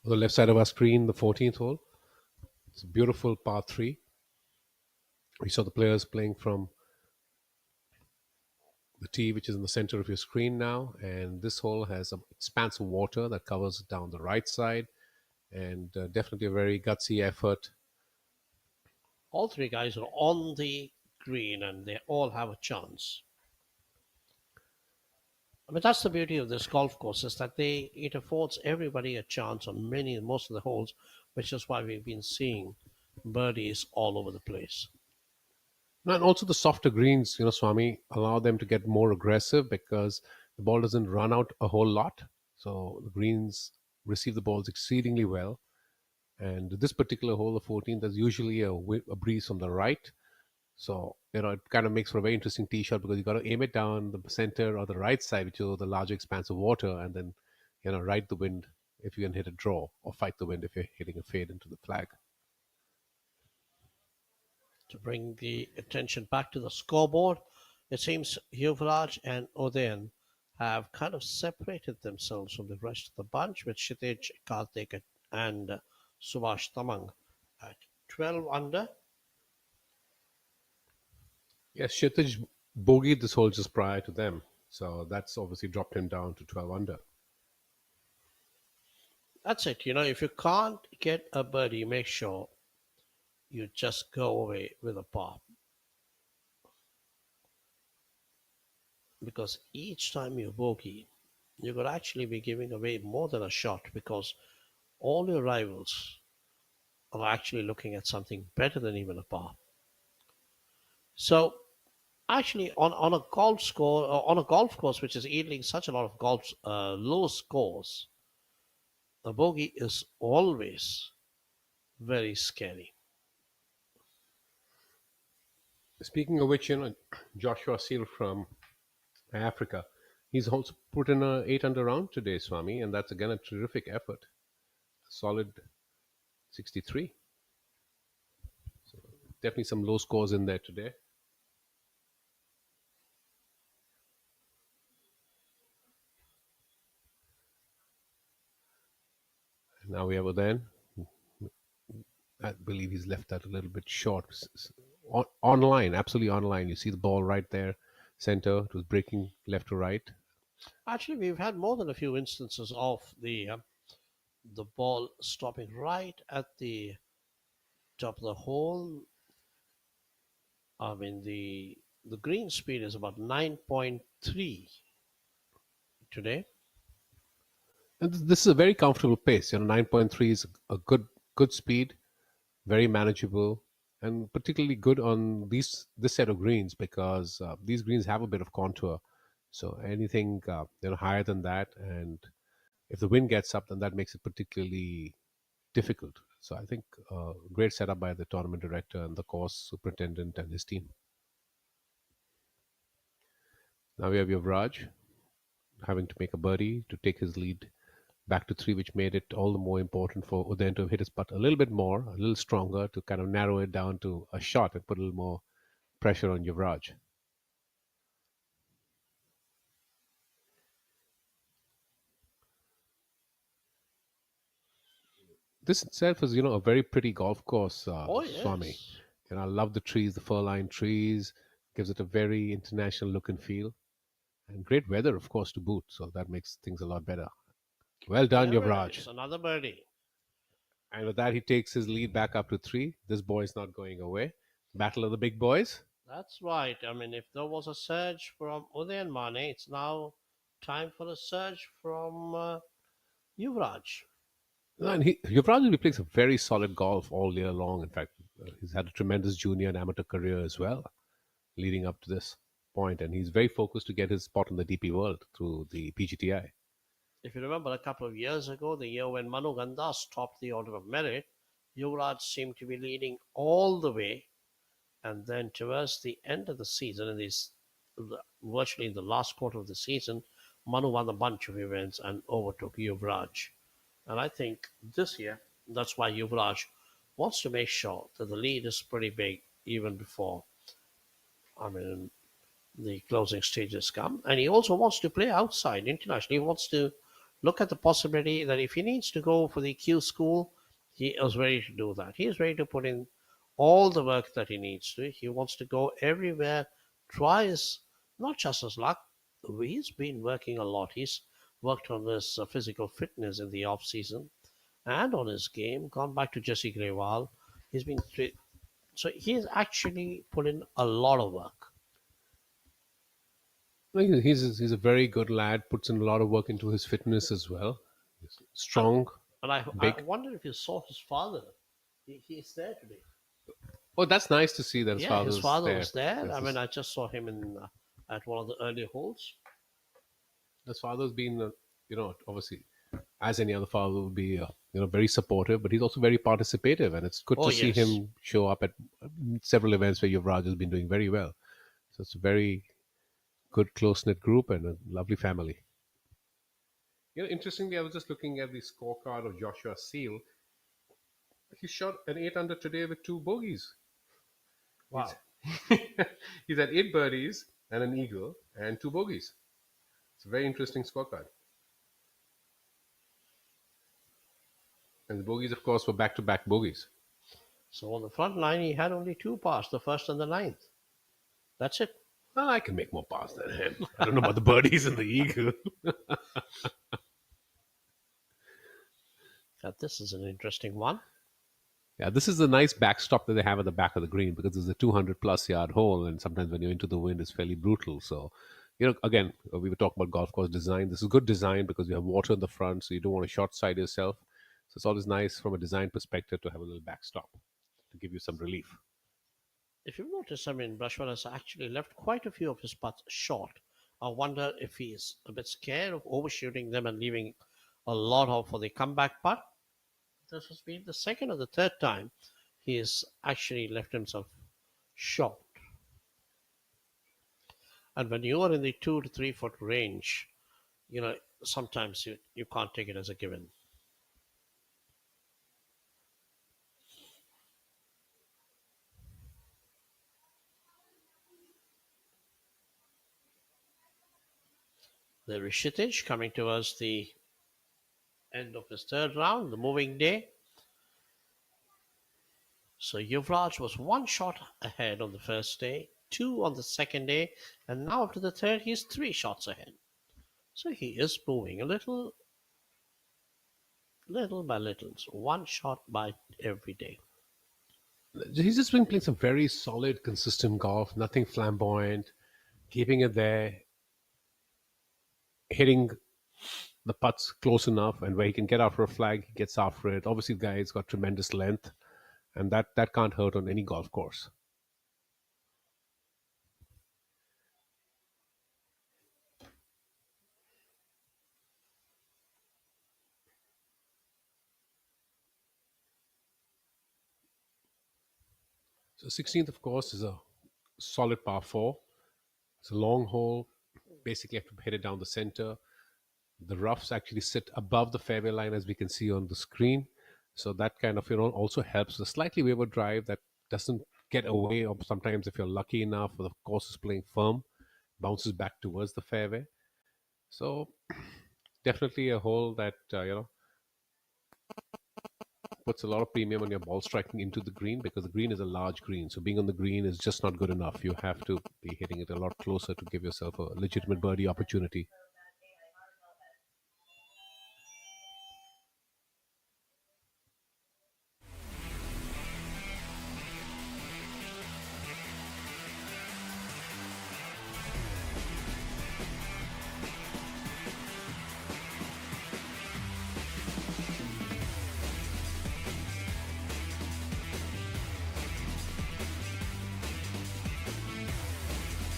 On the left side of our screen, the 14th hole. It's a beautiful par 3. We saw the players playing from the tee, which is in the center of your screen now, and this hole has an expanse of water that covers down the right side, and definitely a very gutsy effort. All 3 guys are on the green and they all have a chance. I mean, that's the beauty of this golf course, is that it affords everybody a chance on most of the holes, which is why we've been seeing birdies all over the place. And also the softer greens, Swami, allow them to get more aggressive because the ball doesn't run out a whole lot. So the greens receive the balls exceedingly well. And this particular hole, the 14th, there's usually a breeze from the right. So, it kind of makes for a very interesting tee shot because you got to aim it down the center or the right side, which is the larger expanse of water, and then, ride the wind if you can hit a draw, or fight the wind if you're hitting a fade into the flag. To bring the attention back to the scoreboard, it seems Yuvraj and Udayan have kind of separated themselves from the rest of the bunch, with Kshitij, Karthik, and Subhash Tamang at 12 under. Yes, Kshitij bogeyed this hole just prior to them. So that's obviously dropped him down to 12 under. That's it. If you can't get a birdie, make sure you just go away with a par. Because each time you bogey, you could actually be giving away more than a shot because all your rivals are actually looking at something better than even a par. So actually, on a golf score, on a golf course which is yielding such a lot of low scores, a bogey is always very scary. Speaking of which, Joshua Seal from Africa, he's also put in a 8 under round today, Swami, and that's again a terrific effort. Solid 63. So definitely some low scores in there today. Now we have then. I believe he's left that a little bit short. Online, absolutely online. You see the ball right there, center. It was breaking left to right. Actually, we've had more than a few instances of the ball stopping right at the top of the hole. I mean, the green speed is about 9.3 today. And this is a very comfortable pace. 9.3 is a good speed, very manageable, and particularly good on this set of greens because these greens have a bit of contour. So anything higher than that, and if the wind gets up, then that makes it particularly difficult. So I think great setup by the tournament director and the course superintendent and his team. Now we have Yuvraj having to make a birdie to take his lead back to 3, which made it all the more important for Udayan to hit his putt a little bit more, a little stronger to kind of narrow it down to a shot and put a little more pressure on Yuvraj. This itself is, a very pretty golf course, Yes. Swami. And I love the trees, the fir-lined trees. Gives it a very international look and feel. And great weather, of course, to boot. So that makes things a lot better. Well done, Yuvraj. It's another birdie. And with that, he takes his lead back up to 3. This boy's not going away. Battle of the big boys. That's right. I mean, if there was a surge from Udayan Mane, it's now time for a surge from Yuvraj. And Yuvraj will be playing some very solid golf all year long. In fact, he's had a tremendous junior and amateur career as well, leading up to this point. And he's very focused to get his spot in the DP World through the PGTI. If you remember a couple of years ago, the year when Manu Gandas topped the Order of Merit, Yuvraj seemed to be leading all the way. And then towards the end of the season, virtually in the last quarter of the season, Manu won a bunch of events and overtook Yuvraj. And I think this year, that's why Yuvraj wants to make sure that the lead is pretty big even before, the closing stages come. And he also wants to play outside internationally. He wants to look at the possibility that if he needs to go for the Q school, he is ready to do that. He is ready to put in all the work that he needs to. He wants to go everywhere, try not just his luck. He's been working a lot. He's worked on his physical fitness in the off season and on his game. Gone back to Jesse Grewal. So he's actually put in a lot of work. He's a very good lad. Puts in a lot of work into his fitness as well. He's strong. And I big. wonder if you saw his father. He's there today. Oh, that's nice to see that his father was there. Yes, I just saw him at one of the early holes. His father's been, obviously, as any other father would be, very supportive, but he's also very participative, and it's good to see him show up at several events where Yuvraj has been doing very well. So it's a very good, close-knit group and a lovely family. Interestingly, I was just looking at the scorecard of Joshua Seal. He shot an 8 under today with 2 bogeys. Wow. He's had 8 birdies and an eagle and 2 bogeys. It's a very interesting scorecard. And the bogeys, of course, were back-to-back bogeys. So on the front line, he had only 2 pars, the first and the 9th. That's it. Well, I can make more pars than him. I don't know about the birdies and the eagle. This is an interesting one. Yeah, this is a nice backstop that they have at the back of the green because it's a 200 plus yard hole, and sometimes when you're into the wind, it's fairly brutal. So, again, we were talking about golf course design. This is good design because you have water in the front, so you don't want to short side yourself. So it's always nice from a design perspective to have a little backstop to give you some relief. If you notice, I mean, Brushman has actually left quite a few of his putts short. I wonder if he's a bit scared of overshooting them and leaving a lot of for the comeback putt. This has been the second or the third time he has actually left himself short. And when you are in the 2 to 3 foot range, sometimes you can't take it as a given. There is Kshitij coming towards the end of his third round, the moving day. So Yuvraj was one shot ahead on the first day, two on the second day, and now after the third, he's 3 shots ahead. So he is moving a little by little, so one shot by every day. He's just been playing some very solid, consistent golf, nothing flamboyant, keeping it there, hitting the putts close enough, and where he can get after a flag, he gets after it. Obviously, the guy's got tremendous length, and that can't hurt on any golf course. So 16th, of course, is a solid par 4. It's a long hole. Basically, you have to hit it down the center. The roughs actually sit above the fairway line, as we can see on the screen. So that kind of, also helps. A slightly wayward drive that doesn't get away, or sometimes if you're lucky enough, or the course is playing firm, bounces back towards the fairway. So definitely a hole that, puts a lot of premium on your ball striking into the green, because the green is a large green. So being on the green is just not good enough. You have to be hitting it a lot closer to give yourself a legitimate birdie opportunity.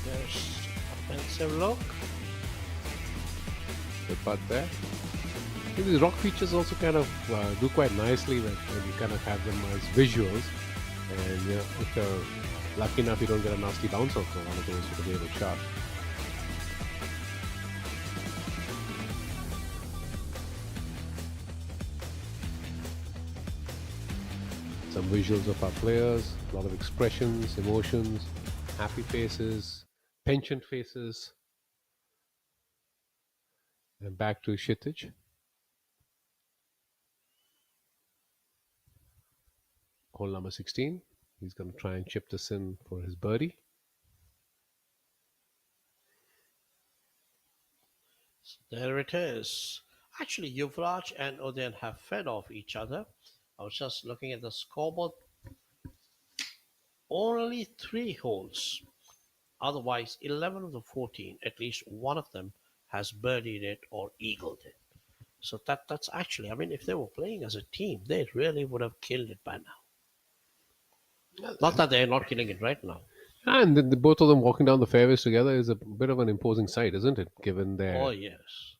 There's offensive look. Good putt there. I think these rock features also kind of do quite nicely when you kind of have them as visuals. And if you're lucky enough, you don't get a nasty bounce off for one of those with a really good shot. Some visuals of our players, a lot of expressions, emotions, happy faces, penchant faces. And back to Kshitij. Hole number 16. He's going to try and chip this in for his birdie. There it is. Actually, Yuvraj and Udayan have fed off each other. I was just looking at the scoreboard. Only 3 holes. Otherwise, 11 of the 14, at least one of them has birdied it or eagled it. So that's actually, I mean, if they were playing as a team, they really would have killed it by now. Not that they're not killing it right now. And both of them walking down the fairways together is a bit of an imposing sight, isn't it? Given their Oh, yes.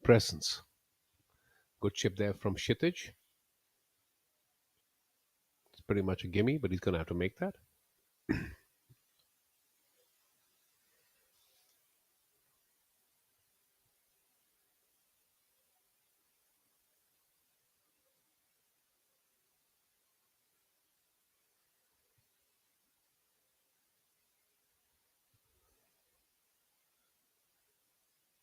presence. Good chip there from Kshitij. It's pretty much a gimme, but he's going to have to make that.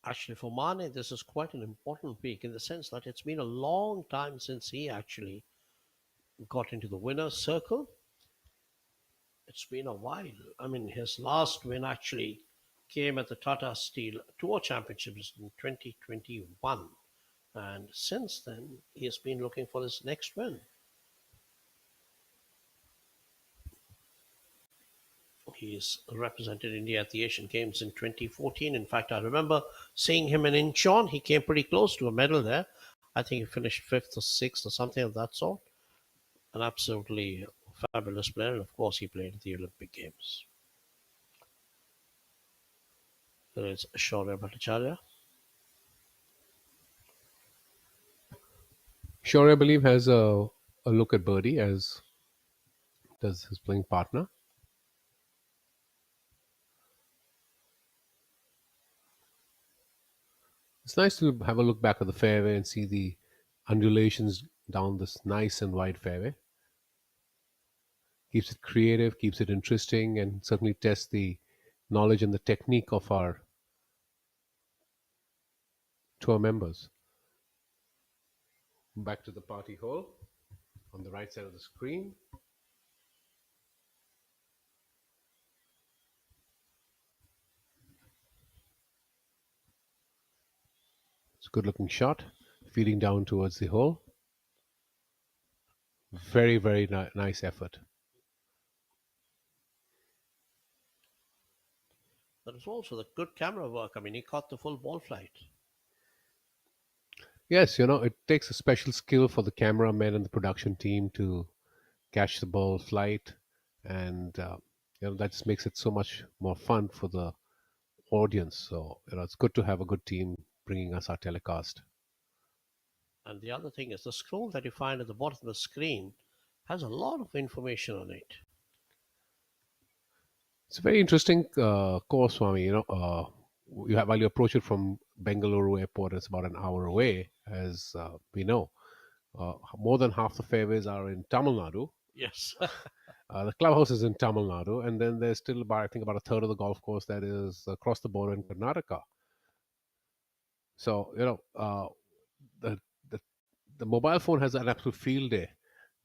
Actually, for Mane, this is quite an important week in the sense that it's been a long time since he actually got into the winner's circle. It's been a while. I mean, his last win actually came at the Tata Steel Tour Championships in 2021. And since then, he has been looking for his next win. He's represented India at the Asian Games in 2014. In fact, I remember seeing him in Incheon. He came pretty close to a medal there. I think he finished fifth or sixth or something of that sort. An absolutely fabulous player, and of course, he played at the Olympic Games. There is Shaurya Bhattacharya. Sure, I believe has a look at birdie, as does his playing partner. It's nice to have a look back at the fairway and see the undulations down this nice and wide fairway. Keeps it creative, keeps it interesting, and certainly tests the knowledge and the technique of our tour members. Back to the party hole on the right side of the screen. It's a good looking shot, feeding down towards the hole. Very, very nice effort. There is also the good camera work. I mean, he caught the full ball flight. Yes, it takes a special skill for the cameramen and the production team to catch the ball flight, and that just makes it so much more fun for the audience. So it's good to have a good team bringing us our telecast. And the other thing is the scroll that you find at the bottom of the screen has a lot of information on it. It's a very interesting course, Swami. While you approach it from Bengaluru airport, it's about an hour away, as we know. More than half the fairways are in Tamil Nadu. Yes. The clubhouse is in Tamil Nadu, and then there's still about, I think, about a third of the golf course that is across the border in Karnataka. So the the mobile phone has an absolute field day,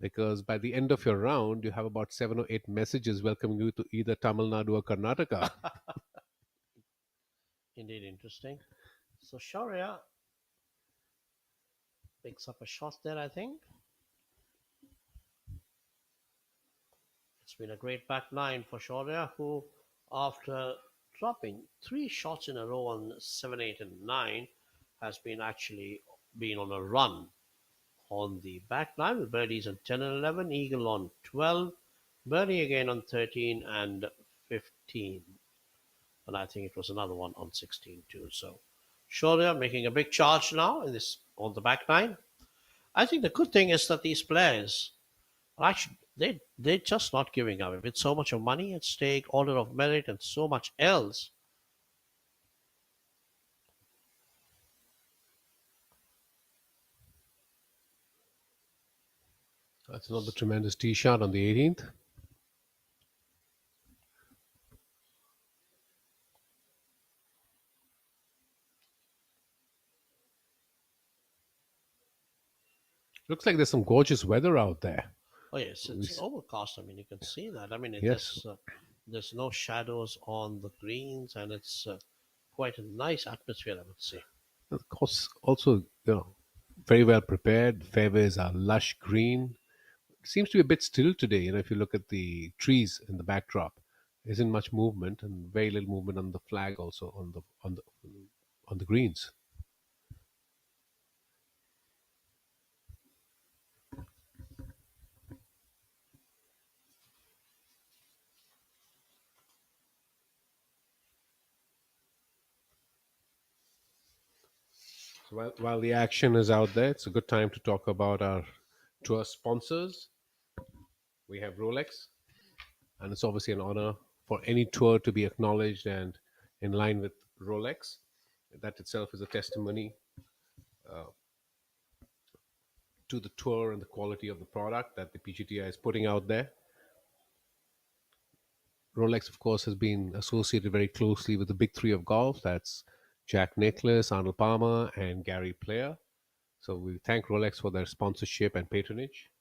because by the end of your round, you have about 7 or 8 messages welcoming you to either Tamil Nadu or Karnataka. Indeed, interesting. So Shaurya picks up a shot there, I think. It's been a great back nine for Shaurya, who, after dropping 3 shots in a row on 7, 8, and 9, has been on a run on the back nine with birdies on 10 and 11, eagle on 12, birdie again on 13 and 15. And I think it was another one on 16 too. So Shaurya making a big charge now on the back nine. I think the good thing is that these players are actually they're just not giving up. With so much of money at stake, order of merit, and so much else, That's another tremendous tee shot on the 18th. Looks like there's some gorgeous weather out there. oh yes, it's overcast. I mean, you can see that. I mean, Yes. there's no shadows on the greens, and it's quite a nice atmosphere, I would say. Of course, also, very well prepared. Fairways are lush green. It seems to be a bit still today. If you look at the trees in the backdrop, there isn't much movement, and very little movement on the flag also on the greens. So while the action is out there, it's a good time to talk about our tour sponsors. We have Rolex, and it's obviously an honor for any tour to be acknowledged and in line with Rolex. That itself is a testimony to the tour and the quality of the product that the PGTI is putting out there. Rolex, of course, has been associated very closely with the big three of golf. That's Jack Nicklaus, Arnold Palmer, and Gary Player. So we thank Rolex for their sponsorship and patronage.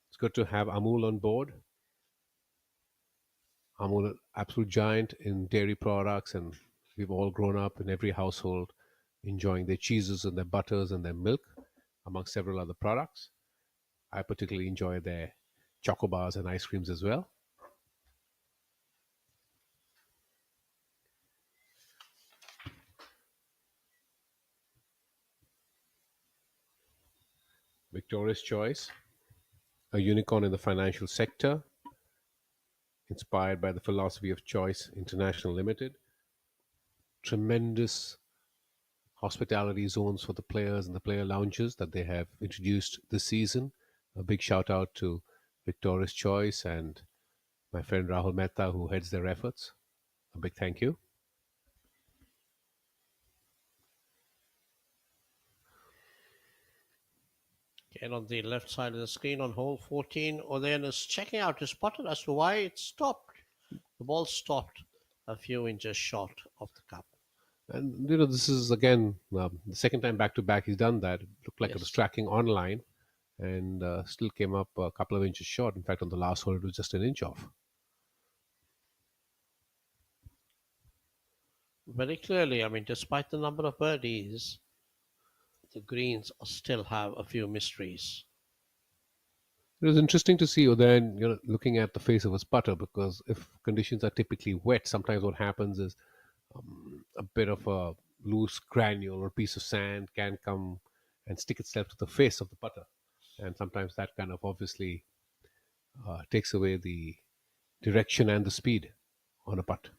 It's good to have Amul on board. Amul, absolute giant in dairy products, and we've all grown up in every household enjoying their cheeses and their butters and their milk, among several other products. I particularly enjoy their choco bars and ice creams as well. Victoria's Choice, a unicorn in the financial sector, inspired by the philosophy of Choice International Limited. Tremendous hospitality zones for the players and the player lounges that they have introduced this season. A big shout out to Victoria's Choice and my friend Rahul Mehta, who heads their efforts. A big thank you. Again, on the left side of the screen on hole 14, Odayan is checking out his putter as to why it stopped. The ball stopped a few inches short of the cup. And this is again the second time back to back he's done that. It looked like it was Yes. tracking online, and still came up a couple of inches short. In fact, on the last hole, it was just an inch off. Very clearly, I mean, despite the number of birdies, the greens still have a few mysteries. It was interesting to see Udayan, looking at the face of his putter, because if conditions are typically wet, sometimes what happens is a bit of a loose granule or piece of sand can come and stick itself to the face of the putter, and sometimes that kind of obviously takes away the direction and the speed on a putt.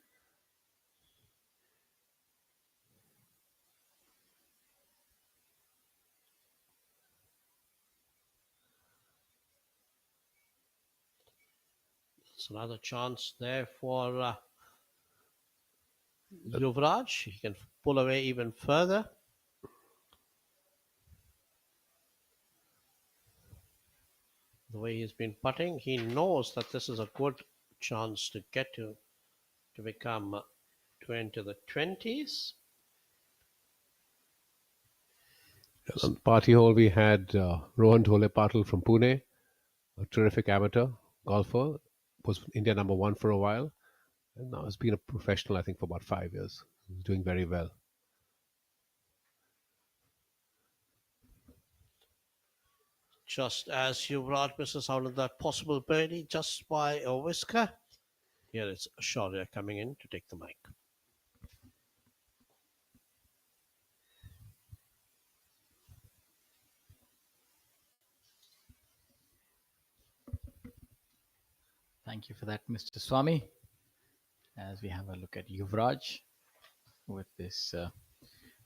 It's another chance there for Yuvraj. He can pull away even further. The way he's been putting, he knows that this is a good chance to get to become to enter the 20s. On the party hole, we had Rohan Dhole Patil from Pune, a terrific amateur golfer, was India number one for a while, and now has been a professional, I think, for about 5 years. He's doing very well. Just as Yuvraj misses out on that possible birdie just by a whisker, here it's Shaurya coming in to take the mic. Thank you for that, Mr. Swami. As we have a look at Yuvraj with this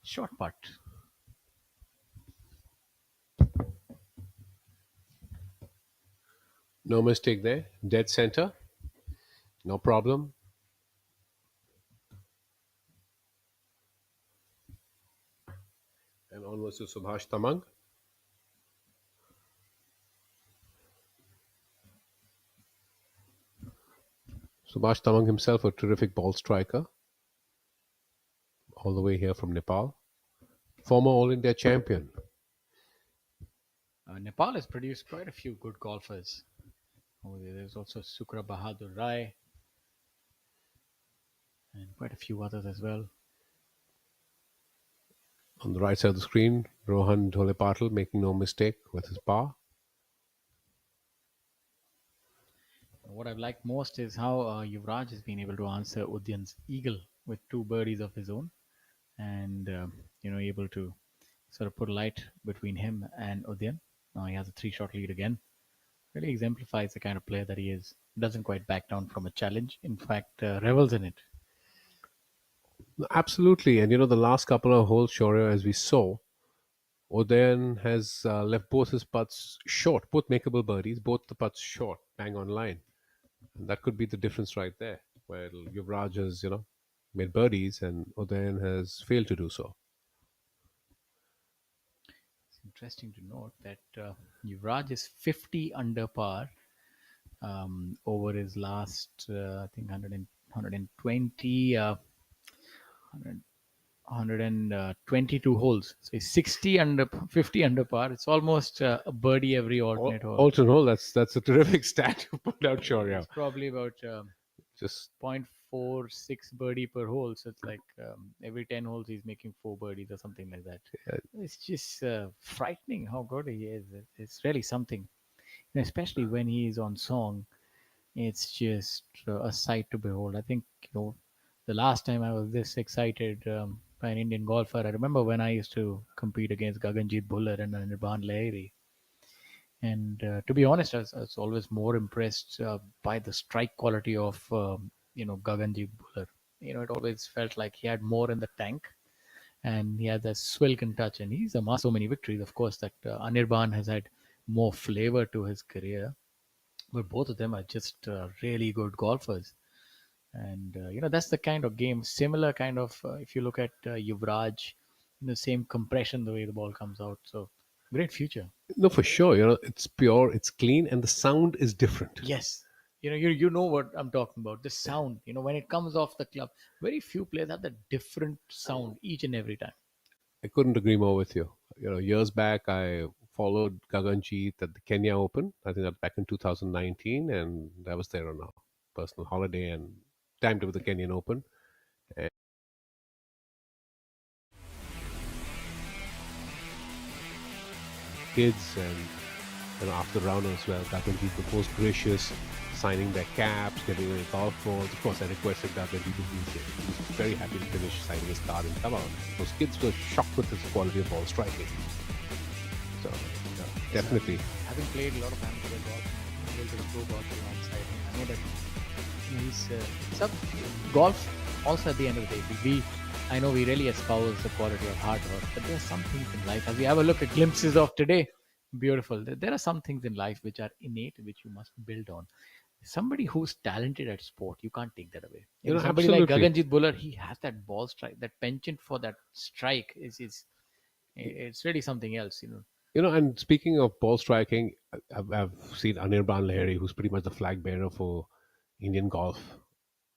short putt. No mistake there. Dead center. No problem. And onwards to Subhash Tamang. Subhash Tamang himself, a terrific ball striker, all the way here from Nepal. Former All India champion. Nepal has produced quite a few good golfers. Over there. There's also Sukra Bahadur Rai and quite a few others as well. On the right side of the screen, Rohan Dhole Patil making no mistake with his par. What I've liked most is how Yuvraj has been able to answer Udyan's eagle with 2 birdies of his own, and able to sort of put light between him and Udyan. Now he has a 3-shot lead again. Really exemplifies the kind of player that he is. Doesn't quite back down from a challenge. In fact, revels in it. Absolutely. And the last couple of holes, Shaurya, as we saw, Udayan has left both his putts short, both makeable birdies, both the putts short, bang on line. And that could be the difference right there, where Yuvraj has, made birdies and Udayan has failed to do so. It's interesting to note that Yuvraj is 50 under par over his last, I think, 120, 122 holes. So he's 50 under par. It's almost a birdie every alternate hole. Alternate hole, that's a terrific stat to put out, Shaurya. It's probably about Just 0.4 4-6 birdie per hole. So it's like every 10 holes he's making 4 birdies or something like that. It's just frightening how good he is. It's really something, and especially when he is on song. It's just a sight to behold. I think the last time I was this excited by an Indian golfer, I remember when I used to compete against Gaganjeet Bhullar and Anirban Lahiri. And to be honest, I was always more impressed by the strike quality of Gaganjeet Bhullar. It always felt like he had more in the tank, and he had that Swilken touch. And he's amassed so many victories. Of course, that Anirban has had more flavor to his career, but both of them are just really good golfers. And that's the kind of game, similar kind of. If you look at Yuvraj, same compression, the way the ball comes out. So great future. No, for sure. It's pure, it's clean, and the sound is different. Yes. You know what I'm talking about. The sound, when it comes off the club, very few players have the different sound each and every time. I couldn't agree more with you. Years back, I followed Gaganjeet at the Kenya Open. I think that back in 2019, and I was there on a personal holiday and timed it with the Kenyan Open. And kids and after the round as well, Gaganjeet was most gracious, signing their caps, giving away golf balls. Of course, I requested Gaganjeet to please it. He was very happy to finish signing his card and come out. Those kids were shocked with his quality of ball striking. So, definitely. Having played a lot of amateur golf, a little bit of pro golf alongside him, I know that he's golf. Also, at the end of the day, I know we really espouse the quality of hard work, but there are some things in life. As we have a look at glimpses of today, beautiful. There are some things in life which are innate, which you must build on. Somebody who's talented at sport, you can't take that away. Somebody like Gaganjeet Bhullar, he has that ball strike, that penchant for that strike it's really something else. And speaking of ball striking, I've seen Anirban Lahiri, who's pretty much the flag bearer for Indian golf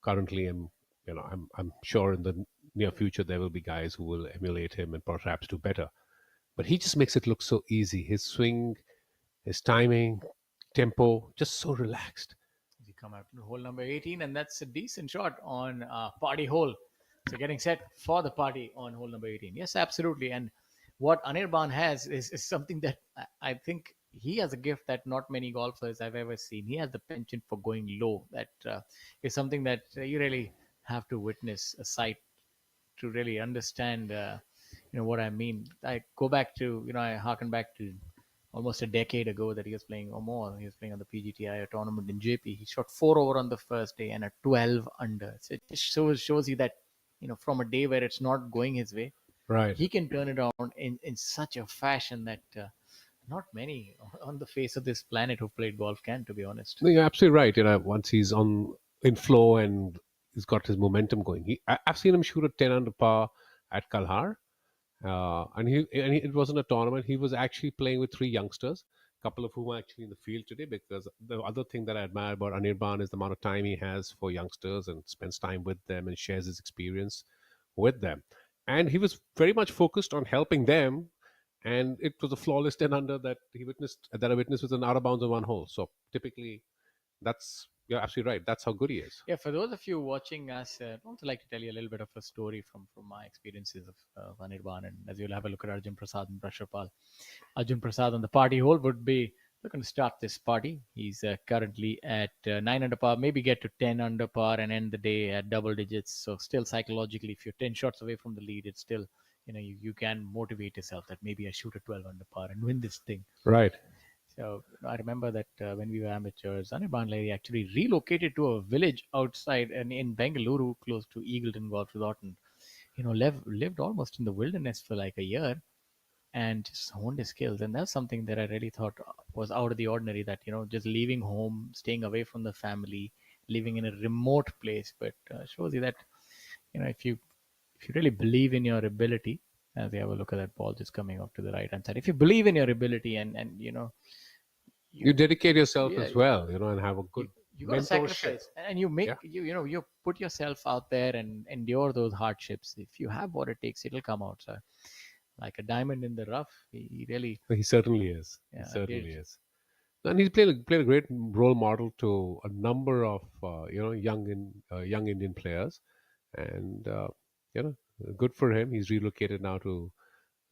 currently, and I'm sure in the near future there will be guys who will emulate him and perhaps do better. But he just makes it look so easy. His swing, his timing, tempo, just so relaxed. You come out to hole number 18, and that's a decent shot on party hole. So getting set for the party on hole number 18. Yes, absolutely. And what Anirban has is something that I think he has a gift that not many golfers I've ever seen. He has the penchant for going low. That is something that you really have to witness a sight to really understand what I mean. I go back to I harken back to almost a decade ago that he was playing or more. He was playing on the PGTI tournament in JP. He shot 4 over on the first day and a 12 under. So it just shows you that from a day where it's not going his way, right, he can turn it around in such a fashion that not many on the face of this planet who played golf can, to be honest. No, you're absolutely right. Once he's in flow and he's got his momentum going, I've seen him shoot a 10 under par at Kalhar, and it wasn't a tournament. He was actually playing with 3 youngsters, a couple of whom are actually in the field today. Because the other thing that I admire about Anirban is the amount of time he has for youngsters and spends time with them and shares his experience with them. And he was very much focused on helping them. And it was a flawless 10 under that I witnessed with an out of bounds on 1 hole. So typically, you're absolutely right. That's how good he is. Yeah, for those of you watching us, I'd also like to tell you a little bit of a story from my experiences of Anirban. And as you'll have a look at Arjun Prasad and Prasharpal. Arjun Prasad on the party hole would be looking to start this party. He's currently at 9 under par, maybe get to 10 under par and end the day at double digits. So still psychologically, if you're 10 shots away from the lead, it's still, you can motivate yourself that maybe I shoot a 12 under par and win this thing. Right. So I remember that when we were amateurs, Anirban Lahiri actually relocated to a village outside and in Bengaluru, close to Eagleton Golf Resort, and lived almost in the wilderness for like a year, and just honed his skills. And that's something that I really thought was out of the ordinary. That just leaving home, staying away from the family, living in a remote place, but shows you that if you really believe in your ability. As we have a look at that ball just coming off to the right hand side. If you believe in your ability and you dedicate yourself as well, and have a good you got to sacrifice, and you make you put yourself out there and endure those hardships. If you have what it takes, it'll come out. So, like a diamond in the rough, he really. He certainly is. Yeah, he certainly is. And he's played a great role model to a number of young Indian players, and you know, good for him. He's relocated now to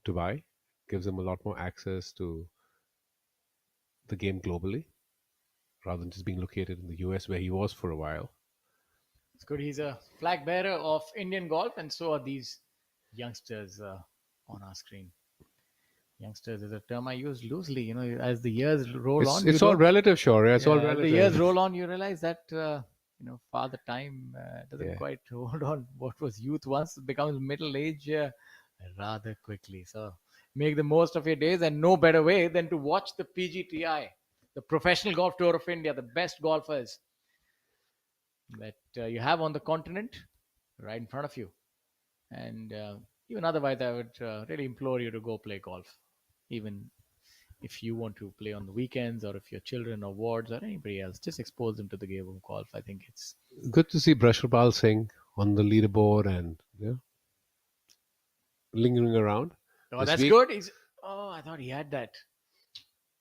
Dubai, gives him a lot more access to the game globally, rather than just being located in the US where he was for a while. It's good. He's a flag bearer of Indian golf, and so are these youngsters on our screen. Youngsters is a term I use loosely. As the years roll on, It's all relative, sure. Yeah, it's all as the years relative. roll on, you realize that father time doesn't Yeah. quite hold on. What was youth once becomes middle age rather quickly. So make the most of your days, and no better way than to watch the PGTI, the Professional Golf Tour of India, the best golfers that you have on the continent right in front of you. And even otherwise, I would really implore you to go play golf, even if you want to play on the weekends, or if your children or wards or anybody else, just expose them to the game of golf. I think it's Good to see Brashpal Singh on the leaderboard and lingering around this that's week. good. I thought he had that.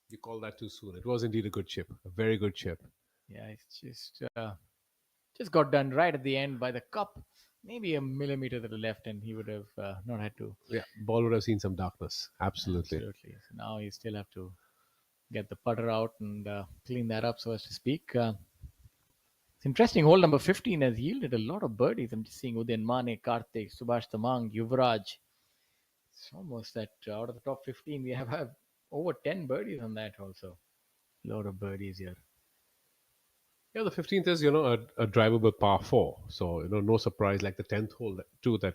You call that too soon. It was indeed a good chip, a very good chip. Yeah, it's just got done right at the end by the cup, maybe a millimeter to the left, and he would have not had to. Yeah, ball would have seen some darkness. Absolutely. Absolutely. So now you still have to get the putter out and clean that up, so as to speak. It's interesting. Hole number 15 has yielded a lot of birdies. I'm just seeing Udayan Mane, Karthik, Subhash Tamang, Yuvraj. It's almost that out of the top 15, we have over 10 birdies on that also. A lot of birdies here. Yeah, the 15th is, a drivable par 4. So, no surprise, like the 10th hole too, that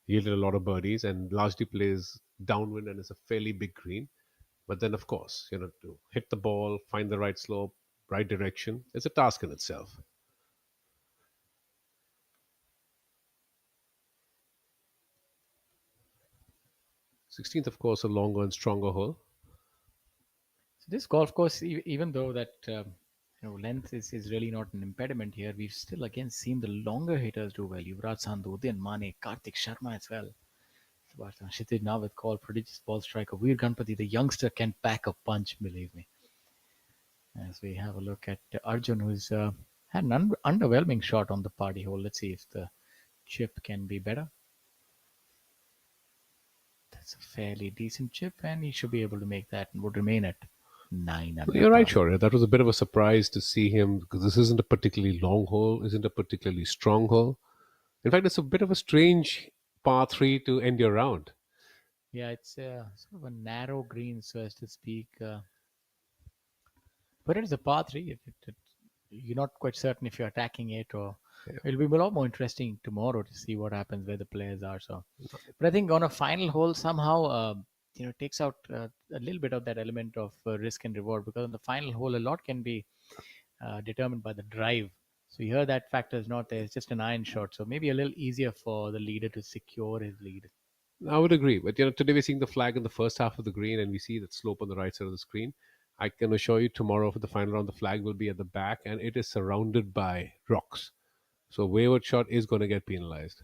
yielded a lot of birdies and largely plays downwind and is a fairly big green. But then, of course, to hit the ball, find the right slope, right direction, it's a task in itself. 16th, of course, a longer and stronger hole. So this golf course, even though that length is really not an impediment here, we've still again seen the longer hitters do well. Yuvraj Sandhu, Udayan Mane, Karthik Sharma as well. Kshitij Navit called prodigious ball striker. Veer Ganpati, the youngster, can pack a punch, believe me. As we have a look at Arjun, who's had an underwhelming shot on the party hole. Let's see if the chip can be better. That's a fairly decent chip, and he should be able to make that and would remain at 9 under. You're right, sure. That was a bit of a surprise to see him, because this isn't a particularly long hole, isn't a particularly strong hole. In fact, it's a bit of a strange par 3 to end your round. Yeah, it's sort of a narrow green, so as to speak. But it is a par 3. You're not quite certain if you're attacking it, or it'll be a lot more interesting tomorrow to see what happens where the players are. So, but I think on a final hole somehow it takes out a little bit of that element of risk and reward, because on the final hole a lot can be determined by the drive. So here that factor is not there. It's just an iron shot, so maybe a little easier for the leader to secure his lead. I would agree, but today we're seeing the flag in the first half of the green, and we see that slope on the right side of the screen. I can assure you tomorrow for the final round, the flag will be at the back, and it is surrounded by rocks. So wayward shot is going to get penalized.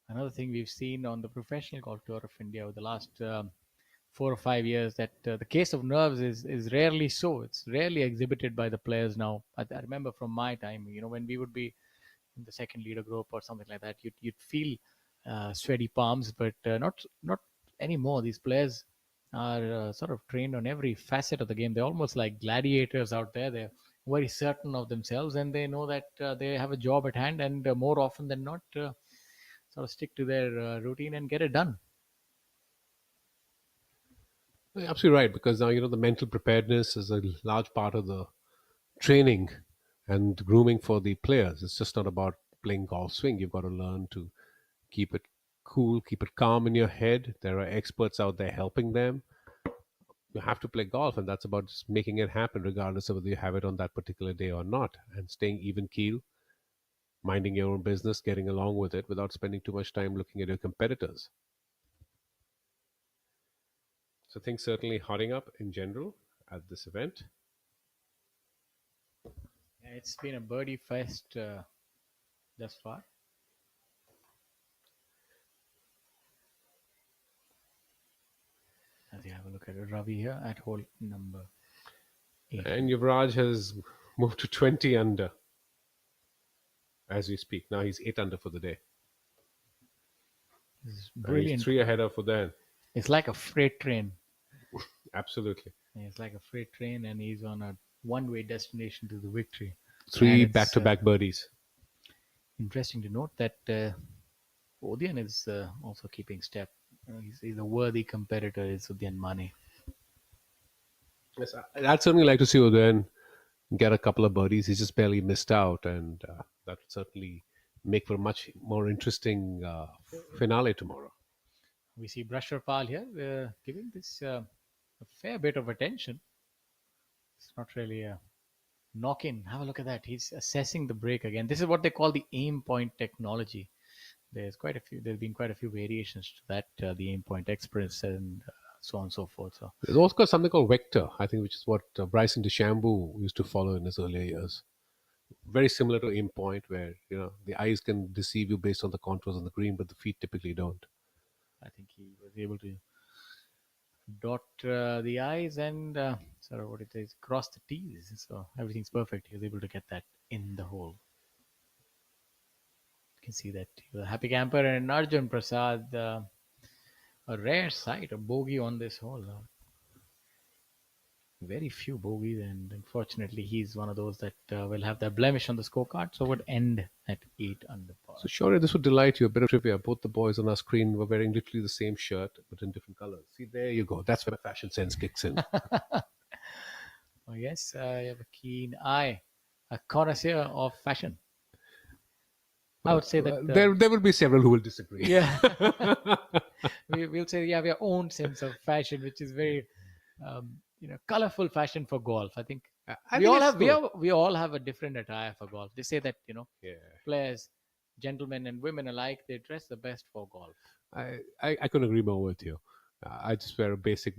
Another thing we've seen on the Professional Golf Tour of India over the last 4 or 5 years, that the case of nerves is rarely so. It's rarely exhibited by the players now. I remember from my time, when we would be in the second leader group or something like that, you'd feel sweaty palms, but not anymore. These players are sort of trained on every facet of the game. They're almost like gladiators out there. They're very certain of themselves, and they know that they have a job at hand, and more often than not, sort of stick to their routine and get it done. You're absolutely right, because now the mental preparedness is a large part of the training and grooming for the players. It's just not about playing golf swing. You've got to learn to keep it cool, keep it calm in your head. There are experts out there helping them. You have to play golf, and that's about just making it happen regardless of whether you have it on that particular day or not, and staying even keel, minding your own business, getting along with it without spending too much time looking at your competitors. So things certainly hotting up in general at this event. Yeah, it's been a birdie fest thus far. As quickly have a look at it. Ravi here at hole number 8. And Yuvraj has moved to 20 under as we speak. Now he's 8 under for the day. This is And brilliant. he's 3 ahead of Udayan. It's like a freight train. Absolutely. It's like a freight train, and he's on a one-way destination to the victory. 3 And back-to-back birdies. Interesting to note that Udayan is also keeping step. He's a worthy competitor, is Udayan Mane. Yes, I'd certainly like to see Udayan get a couple of birdies. He's just barely missed out, and that would certainly make for a much more interesting finale tomorrow. We see Brusher Pal here giving this a fair bit of attention. It's not really a knock-in. Have a look at that. He's assessing the break again. This is what they call the aim point technology. There's been quite a few variations to that, the aim point express and so on and so forth. So There's also something called vector, I think, which is what Bryson DeChambeau used to follow in his earlier years. Very similar to aim point, where the eyes can deceive you based on the contours on the green, but the feet typically don't. I think he was able to dot the I's and sort of what it is, cross the T's. So everything's perfect. He was able to get that in the hole. You can see that he was a happy camper, and Arjun Prasad, a rare sight, a bogey on this hole. Very few bogeys, and unfortunately, he's one of those that will have that blemish on the scorecard, so would end at 8 under par. So, sure, this would delight you. A bit of trivia. Both the boys on our screen were wearing literally the same shirt, but in different colors. See, there you go. That's where fashion sense kicks in. Oh, yes, you have a keen eye, a connoisseur of fashion. I would say that there will be several who will disagree. Yeah, we'll say we have our own sense of fashion, which is very, colorful fashion for golf. I think we all have a different attire for golf. They say that players, gentlemen and women alike, they dress the best for golf. I couldn't agree more with you. I just wear a basic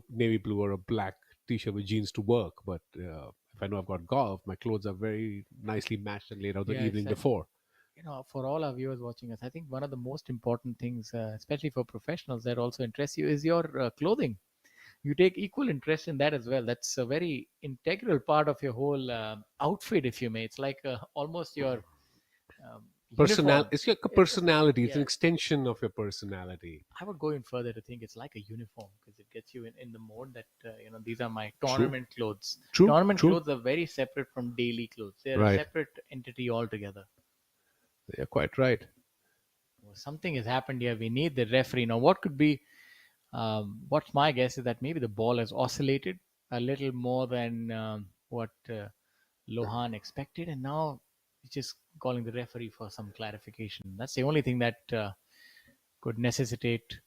navy blue or a black t-shirt with jeans to work, but if I know I've got golf, my clothes are very nicely matched and laid out the evening before. For all our viewers watching us, I think one of the most important things, especially for professionals, that also interests you is your clothing. You take equal interest in that as well. That's a very integral part of your whole outfit, if you may. It's like almost your Personality. It's like a personality. It's Yeah. an extension of your personality. I would go in further to think it's like a uniform, because it gets you in the mode that these are my tournament clothes. Tournament clothes are very separate from daily clothes. They're a separate entity altogether. You're quite right. Something has happened here. We need the referee. Now, what could be, what's my guess is that maybe the ball has oscillated a little more than what Lohan expected, and now he's just calling the referee for some clarification. That's the only thing that could necessitate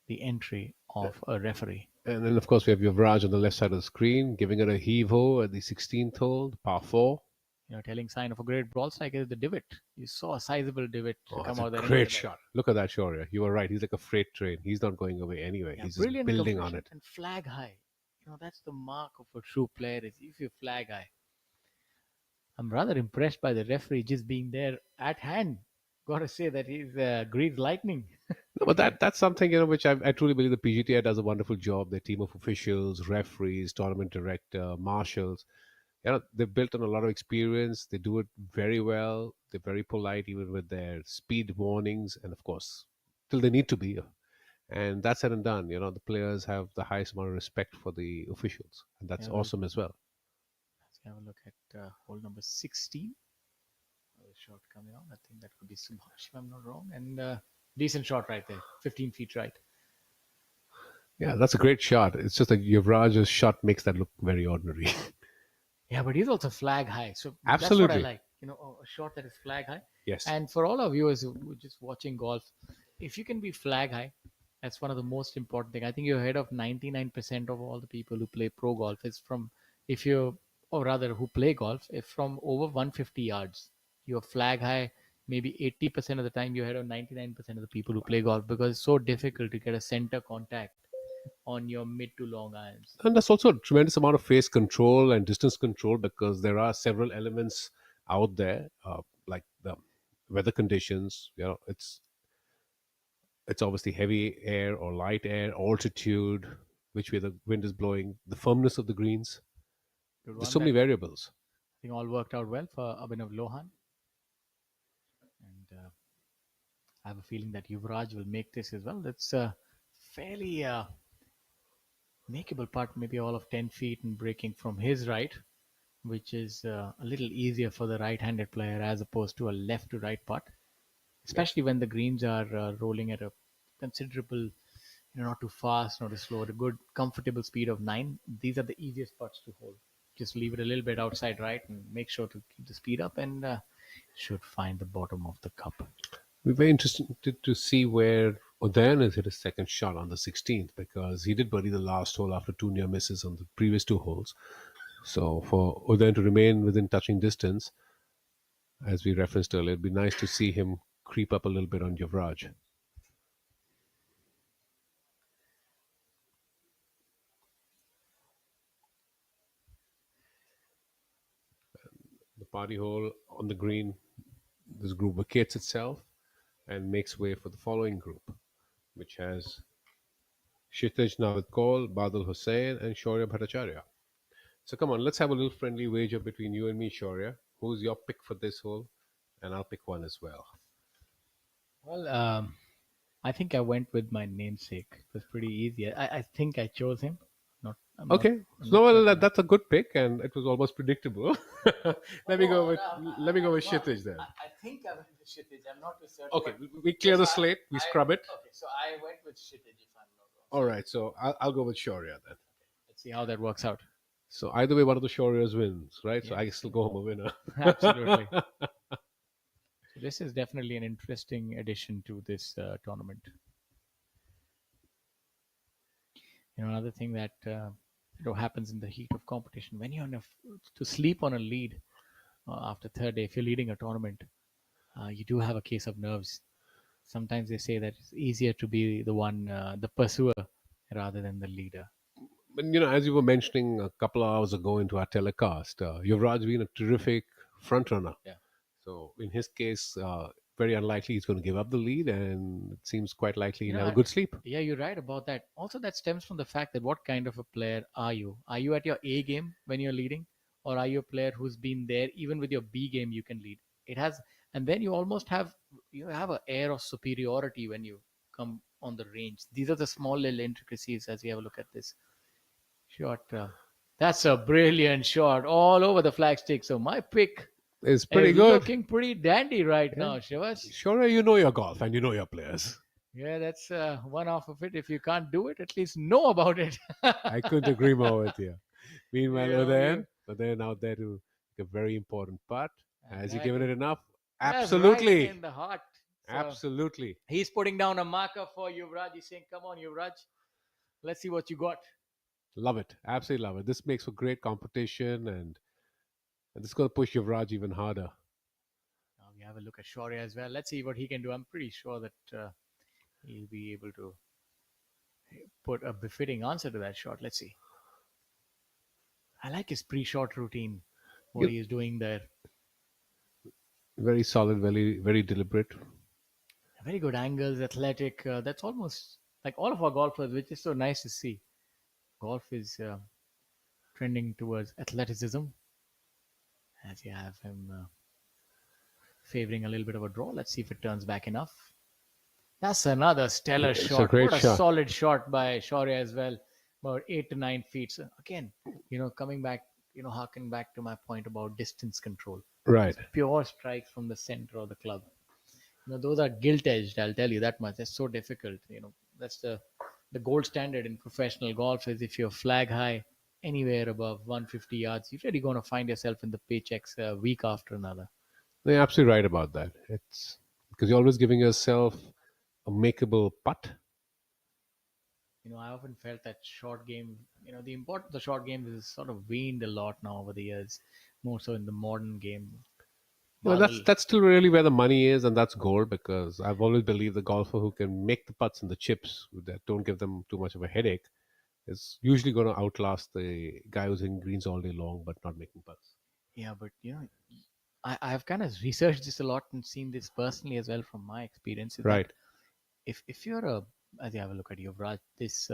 the entry of a referee. And then, of course, we have Yuvraj on the left side of the screen, giving it a heave-ho at the 16th hole, the par 4. Telling sign of a great ball striker is the divot. You saw a sizable divot come out there. Great shot. Look at that, Shaurya. You were right. He's like a freight train. He's not going away anyway. He's just building on it. And flag high. That's the mark of a true player, is if you flag high. I'm rather impressed by the referee just being there at hand. Got to say that he's greased lightning. No, but that's something which I truly believe the PGTI does a wonderful job. Their team of officials, referees, tournament director, marshals. They've built on a lot of experience. They do it very well. They're very polite, even with their speed warnings, and of course, till they need to be. And that's said and done. The players have the highest amount of respect for the officials, and that's awesome as well. Let's have a look at hole number 16. Another shot coming on. I think that could be Subhash, if I'm not wrong. And decent shot right there, 15 feet right. Yeah, that's a great shot. It's just that Yuvraj's shot makes that look very ordinary. Yeah, but he's also flag high. So Absolutely. That's what I like. A shot that is flag high. Yes. And for all our viewers who are just watching golf, if you can be flag high, that's one of the most important things. I think you're ahead of 99% of all the people who play pro golf. It's who play golf, if from over 150 yards, you're flag high, maybe 80% of the time you're ahead of 99% of the people who play golf, because it's so difficult to get a center contact on your mid to long irons. And that's also a tremendous amount of face control and distance control, because there are several elements out there, like the weather conditions. It's obviously heavy air or light air, altitude, which way the wind is blowing, the firmness of the greens. Good There's one. so many That variables. I think all worked out well for Abhinav Lohan. And I have a feeling that Yuvraj will make this as well. That's a fairly makeable putt, maybe all of 10 feet and breaking from his right, which is a little easier for the right-handed player as opposed to a left-to-right putt, especially when the greens are rolling at a considerable, not too fast, not too slow, at a good, comfortable speed of 9. These are the easiest putts to hold. Just leave it a little bit outside right and make sure to keep the speed up, and should find the bottom of the cup. We're very interested to see where Udayan has hit his second shot on the 16th, because he did birdie the last hole after 2 near misses on the previous 2 holes. So for Udayan to remain within touching distance, as we referenced earlier, it'd be nice to see him creep up a little bit on Yuvraj. The party hole on the green, this group vacates itself and makes way for the following group, which has Kshitij Navid Kaul, Badal Hussain, and Shaurya Bhattacharya. So come on, let's have a little friendly wager between you and me, Shaurya. Who's your pick for this hole? And I'll pick one as well. Well, I think I went with my namesake. It was pretty easy. I think I chose him. Okay, that's a good pick, and it was almost predictable. Let me go with Kshitij then. I think I went with Kshitij. I'm not too certain. Okay, we clear the slate. We scrub it. Okay, so I went with Kshitij if I'm not wrong. All right, so I'll go with Shaurya then. Let's see how that works out. So either way, one of the Shauryas wins, right? So Yeah. I still go home a winner. Absolutely. So this is definitely an interesting addition to this tournament. Another thing that happens in the heat of competition, when you're to sleep on a lead after third day, if you're leading a tournament, you do have a case of nerves. Sometimes they say that it's easier to be the one, the pursuer, rather than the leader. But as you were mentioning a couple of hours ago into our telecast, Yuvraj been a terrific front runner. Yeah. So in his case, very unlikely he's going to give up the lead, and it seems quite likely he'll have a good sleep. Yeah, you're right about that. Also, that stems from the fact that what kind of a player are you? Are you at your A game when you're leading, or are you a player who's been there even with your B game you can lead? It has, and then you almost have an air of superiority when you come on the range. These are the small little intricacies as we have a look at this shot. That's a brilliant shot all over the flagstick. So my pick is pretty good. Looking pretty dandy right now, Shivas. Sure, you know your golf and you know your players. Yeah, that's one off of it. If you can't do it, at least know about it. I couldn't agree more with you. Meanwhile, Udayan out there to make a very important putt. Has he given it enough? Absolutely. Right in the heart. So absolutely. He's putting down a marker for Yuvraj. He's saying, come on, Yuvraj. Let's see what you got. Love it. Absolutely love it. This makes for great competition, and this is going to push Yuvraj even harder. Now we have a look at Shaurya as well. Let's see what he can do. I'm pretty sure that he'll be able to put a befitting answer to that shot. Let's see. I like his pre-shot routine, what he is doing there. Very solid, very, very deliberate. Very good angles, athletic. That's almost like all of our golfers, which is so nice to see. Golf is trending towards athleticism. As you have him favoring a little bit of a draw. Let's see if it turns back enough. That's another stellar shot. What a solid shot by Shaurya as well. About 8 to 9 feet. So again, coming back, harking back to my point about distance control. Right. It's pure strikes from the center of the club. Those are gilt-edged, I'll tell you that much. That's so difficult. That's the gold standard in professional golf is if you're flag high anywhere above 150 yards, you're really going to find yourself in the paychecks a week after another. You're absolutely right about that. It's because you're always giving yourself a makeable putt. I often felt that short game, the importance of the short game is sort of waned a lot now over the years, more so in the modern game. Well, that's still really where the money is, and that's gold, because I've always believed the golfer who can make the putts and the chips that don't give them too much of a headache is usually going to outlast the guy who's in greens all day long but not making putts. Yeah, but I've kind of researched this a lot and seen this personally as well from my experience. Right. If you're as you have a look at Yuvraj, this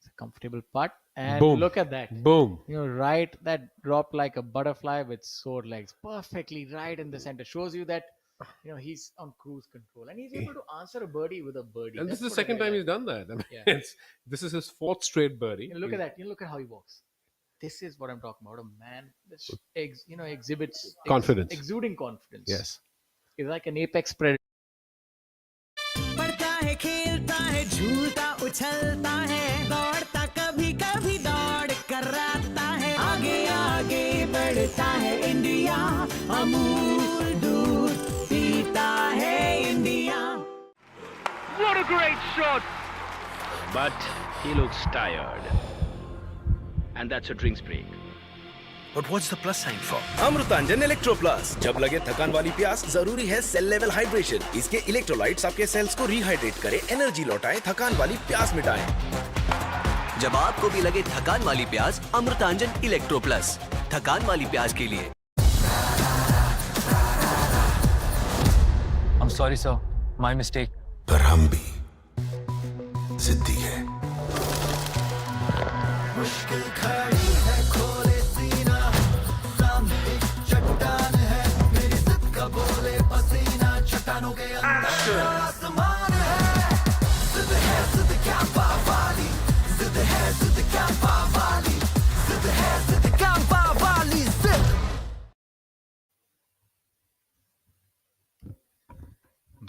It's a comfortable putt. And Boom. look at that. Boom. Right, that dropped like a butterfly with sword legs, perfectly right in the center. Shows you that, he's on cruise control and he's able to answer a birdie with a birdie. And this That's is the what I second time he's realized. done that. I mean, Yeah. this is his fourth straight birdie. Look at that. Look at how he walks. This is what I'm talking about. A man that exhibits Confidence. exuding confidence. Yes. He's like an apex predator. पढ़ता है खेलता है झूलता उछलता है दौड़ता कभी कभी दौड़ कराता है आगे आगे बढ़ता है इंडिया अमूल दूध पीता है India What a great shot! But he looks tired. And that's a drinks break. But what's the plus sign for? Amrutanjan electro plus. जब लगे थकान वाली प्यास जरूरी है सेल लेवल हाइड्रेशन। इसके इलेक्ट्रोलाइट्स आपके सेल्स को रिहाइड्रेट करें, एनर्जी लौटाएं, थकान वाली प्यास मिटाएं। जब आपको भी लगे थकान वाली प्यास, अमृतांजन इलेक्ट्रो प्लस, थकान वाली प्यास के लिए। I'm sorry, sir. My mistake. पर हम भी जिद्दी है। मुश्किल खड़ी है खोले सीना सामने चट्टान है मेरी जिद का बोले पसीना चट्टानों के अंदर आसमान है जिद क्या पावाली जिद क्या पावाली जिद क्या पावाली जिद।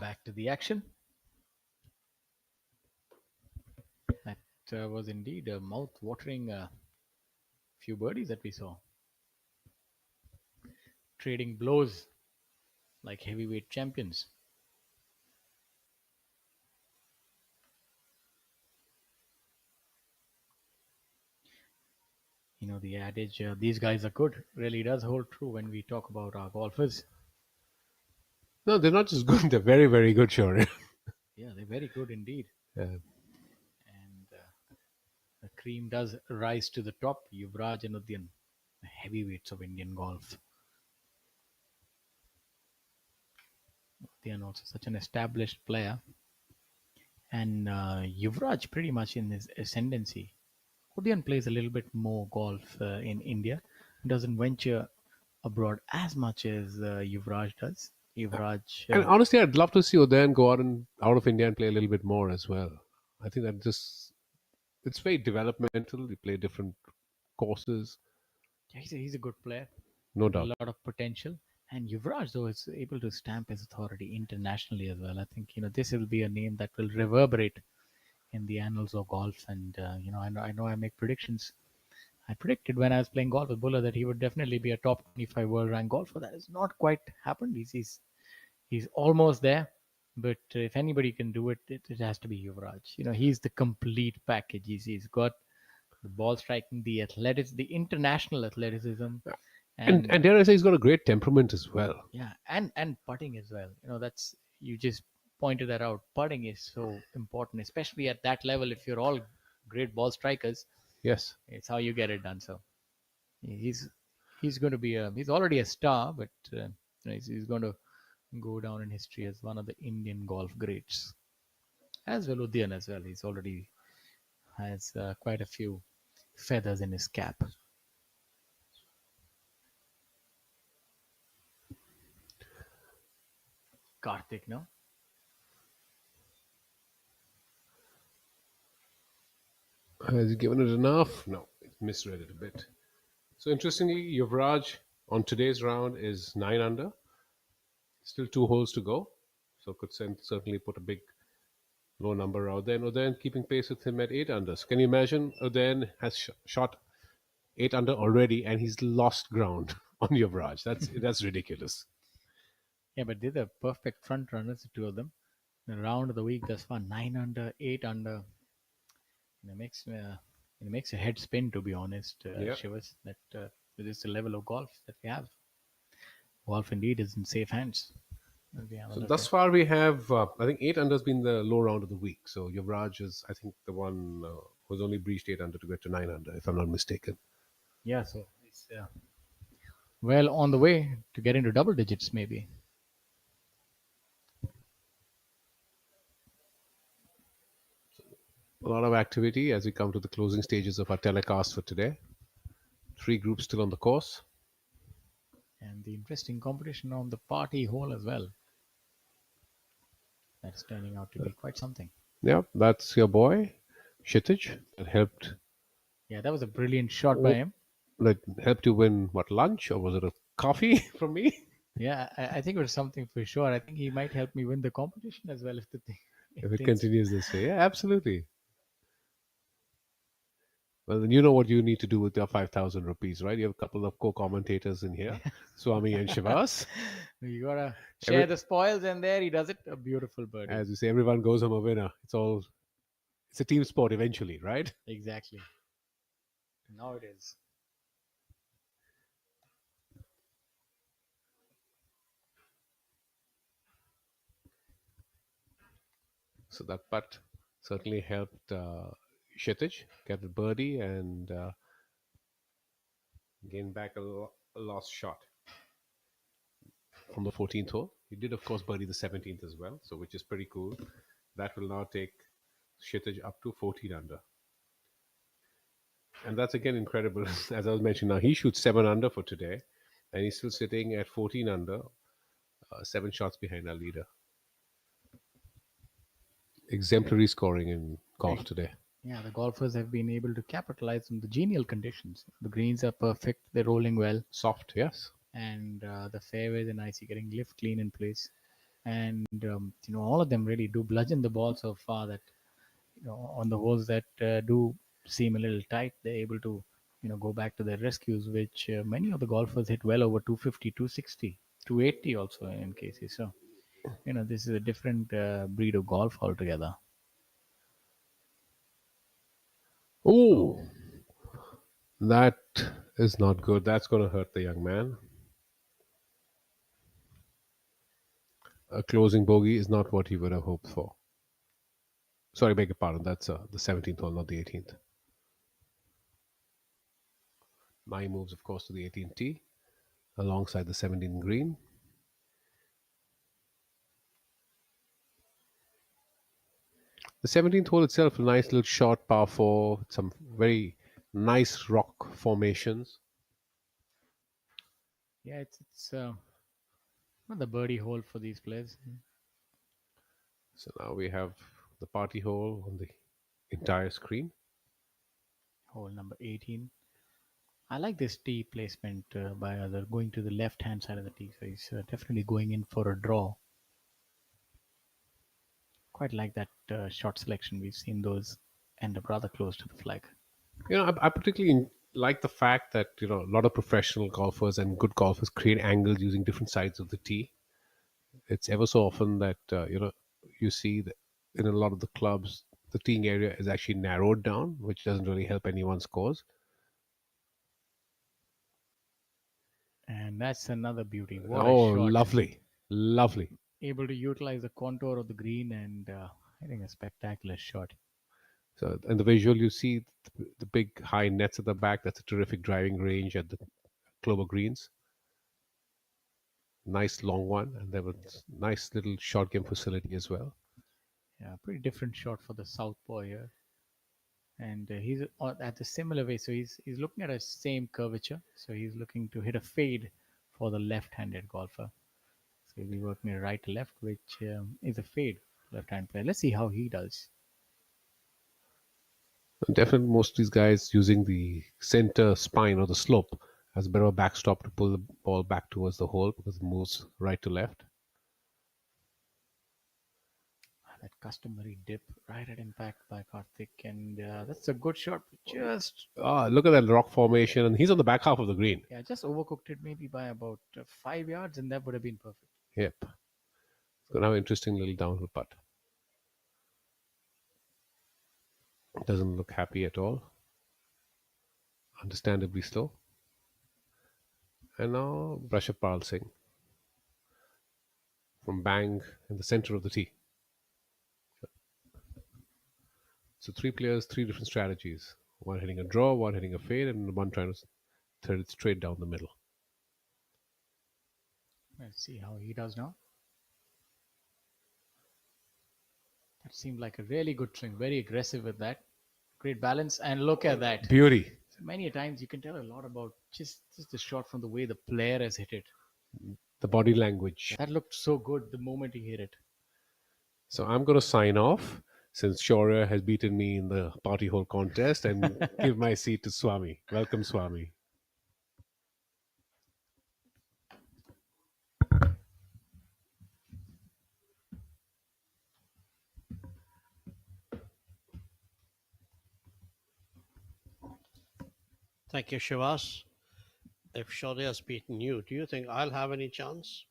Back to the action. That was indeed a mouth-watering few birdies that we saw. Trading blows like heavyweight champions. The adage, these guys are good, really does hold true when we talk about our golfers. No, they're not just good. They're very, very good, sure. Yeah, they're very good indeed. Yeah. And the cream does rise to the top. Yuvraj and Udyan, the heavyweights of Indian golf. Udyan also such an established player. And Yuvraj pretty much in his ascendancy. Udyan plays a little bit more golf in India. Doesn't venture abroad as much as Yuvraj does. Yuvraj. And honestly, I'd love to see Udayan go out of India and play a little bit more as well. I think that it's very developmental. They play different courses. Yeah, he's a good player. No doubt. A lot of potential. And Yuvraj, though, is able to stamp his authority internationally as well. I think, this will be a name that will reverberate in the annals of golf. And, I know I make predictions. I predicted when I was playing golf with Buller that he would definitely be a top 25 world ranked golfer. That has not quite happened. He's almost there. But if anybody can do it, it has to be Yuvraj. He's the complete package. He's got the ball striking, the athletics, the international athleticism. And dare I say, he's got a great temperament as well. Yeah, and putting as well. That's, you just pointed that out. Putting is so important, especially at that level. If you're all great ball strikers, yes, it's how you get it done. So he's going to be he's already a star, but he's going to go down in history as one of the Indian golf greats. As well, Udyan as well. He's already has quite a few feathers in his cap. Karthik, no? Has he given it enough? No, it's misread it a bit. So interestingly, Yuvraj on today's round is 9 under. Still 2 holes to go. So could certainly put a big low number out there. And Udayan keeping pace with him at 8 under. So can you imagine Udayan has shot 8 under already and he's lost ground on Yuvraj. That's ridiculous. Yeah, but they're the perfect front runners, the two of them. The round of the week thus far, 9 under, 8 under. It makes your head spin, to be honest, Shivas. That this is the level of golf that we have. Golf indeed is in safe hands. So thus far we have, I think 8 under has been the low round of the week. So Yuvraj is, I think, the one who's only breached 8 under to get to 9 under, if I'm not mistaken. Yeah, so it's well on the way to get into double digits, maybe. A lot of activity as we come to the closing stages of our telecast for today. 3 groups still on the course. And the interesting competition on the party hole as well. That's turning out to be quite something. Yeah, that's your boy, Shitij, that helped. Yeah, that was a brilliant shot by him. That helped you win what, lunch, or was it a coffee from me? Yeah, I think it was something for sure. I think he might help me win the competition as well if the thing. If it things- continues this way, yeah, absolutely. Well, then you know what you need to do with your 5,000 rupees, right? You have a couple of co-commentators in here, Swami and Shivas. You gotta share the spoils, and there he does it. A beautiful birdie. As you say, everyone goes home a winner. It's a team sport eventually, right? Exactly. Now it is. So that putt certainly helped Kshitij get the birdie and gain back a lost shot from the 14th hole. He did, of course, birdie the 17th as well, so which is pretty cool. That will now take Kshitij up to 14 under. And that's again incredible. As I was mentioning, now he shoots 7 under for today, and he's still sitting at 14 under, 7 shots behind our leader. Exemplary scoring in golf today. Yeah, the golfers have been able to capitalize on the genial conditions. The greens are perfect. They're rolling well. Soft, yes. And the fairways are nice. You're getting lift clean in place. And, all of them really do bludgeon the ball so far that, on the holes that do seem a little tight, they're able to, go back to their rescues, which many of the golfers hit well over 250, 260, 280 also in cases. So, this is a different breed of golf altogether. Oh, that is not good. That's going to hurt the young man. A closing bogey is not what he would have hoped for. Sorry, beg your pardon. That's the 17th hole, not the 18th. Now he moves, of course, to the 18th tee alongside the 17th green. The 17th hole itself, a nice little short par 4, some very nice rock formations. Yeah, it's not the birdie hole for these players. So now we have the party hole on the entire screen. Hole number 18. I like this tee placement by other going to the left-hand side of the tee. So he's definitely going in for a draw. Quite like that shot selection. We've seen those end up rather close to the flag. I particularly like the fact that a lot of professional golfers and good golfers create angles using different sides of the tee. It's ever so often that you see that in a lot of the clubs the teeing area is actually narrowed down, which doesn't really help anyone's cause. And that's another beauty. What Oh, a shot. lovely. Able to utilize the contour of the green and hitting a spectacular shot. So, in the visual, you see the big high nets at the back. That's a terrific driving range at the Clover Greens. Nice long one, and there was nice little short game facility as well. Yeah, pretty different shot for the southpaw here. And he's at a similar way. So he's looking at a same curvature. So he's looking to hit a fade for the left-handed golfer. So he'll be working it right to left, which is a fade left-hand player. Let's see how he does. And definitely, most of these guys using the center spine or the slope as a bit of a backstop to pull the ball back towards the hole because it moves right to left. That customary dip right at impact by Karthik, and that's a good shot. Just look at that rock formation, and he's on the back half of the green. Yeah, just overcooked it maybe by about 5 yards, and that would have been perfect. Yep. It's going to have an interesting little downhill putt. Doesn't look happy at all. Understandably so. And now Brusha Pal Singh from Bang in the center of the tee. So 3 players, 3 different strategies. One hitting a draw, one hitting a fade, and one trying to thread it straight down the middle. Let's see how he does now. That seemed like a really good swing, very aggressive with that. Great balance, and look at that. Beauty. So many a times you can tell a lot about just the shot from the way the player has hit it. The body language. That looked so good the moment he hit it. So I'm going to sign off since Shaurya has beaten me in the party hole contest and give my seat to Swami. Welcome, Swami. Thank you, Shivas. If Shaurya has beaten you, do you think I'll have any chance?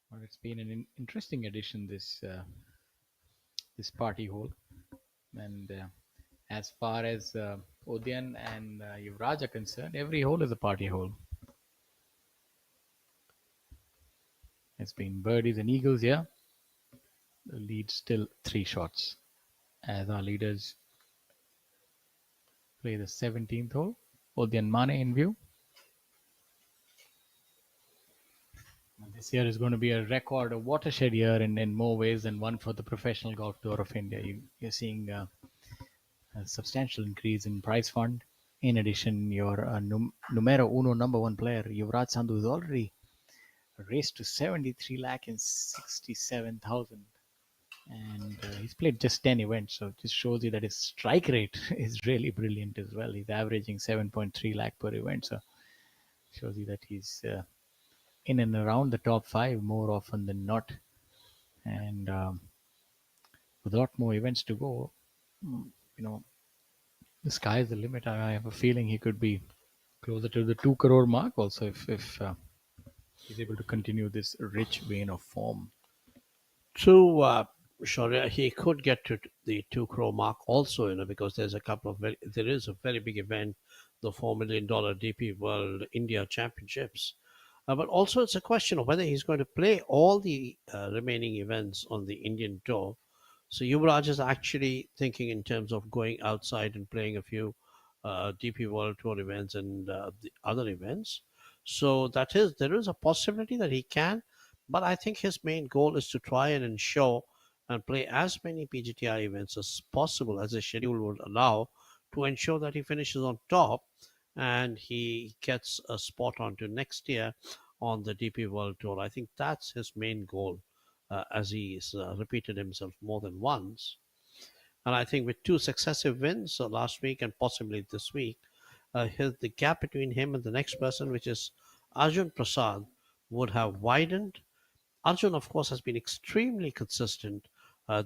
Well, it's been an interesting addition this party hole, and as far as Udyan and Yuvraj are concerned, every hole is a party hole. It's been birdies and eagles here. The lead still 3 shots as our leaders play the 17th hole. Udyan Mane in view. And this year is going to be a record, a watershed year in more ways than one for the Professional Golf Tour of India. You're seeing a substantial increase in prize fund. In addition, your numero uno number one player, Yuvraj Sandhu, is already raced to 73 lakh and 67,000. And he's played just 10 events, so it just shows you that his strike rate is really brilliant as well. He's averaging 7.3 lakh per event, so shows you that he's in and around the top 5 more often than not. And with a lot more events to go, you know, the sky is the limit. I have a feeling he could be closer to the 2 crore mark also if he's able to continue this rich vein of form. True, Shaurya, he could get to the 2 crore mark also, because there is a very big event, the $4 million DP World India Championships. But also, it's a question of whether he's going to play all the remaining events on the Indian tour. So Yuvraj is actually thinking in terms of going outside and playing a few DP World Tour events and the other events. So there is a possibility that he can, but I think his main goal is to try and ensure and play as many PGTI events as possible as the schedule would allow, to ensure that he finishes on top and he gets a spot onto next year on the DP World Tour. I think that's his main goal, as he's repeated himself more than once. And I think with 2 successive wins last week and possibly this week, the gap between him and the next person, which is Arjun Prasad, would have widened. Arjun, of course, has been extremely consistent,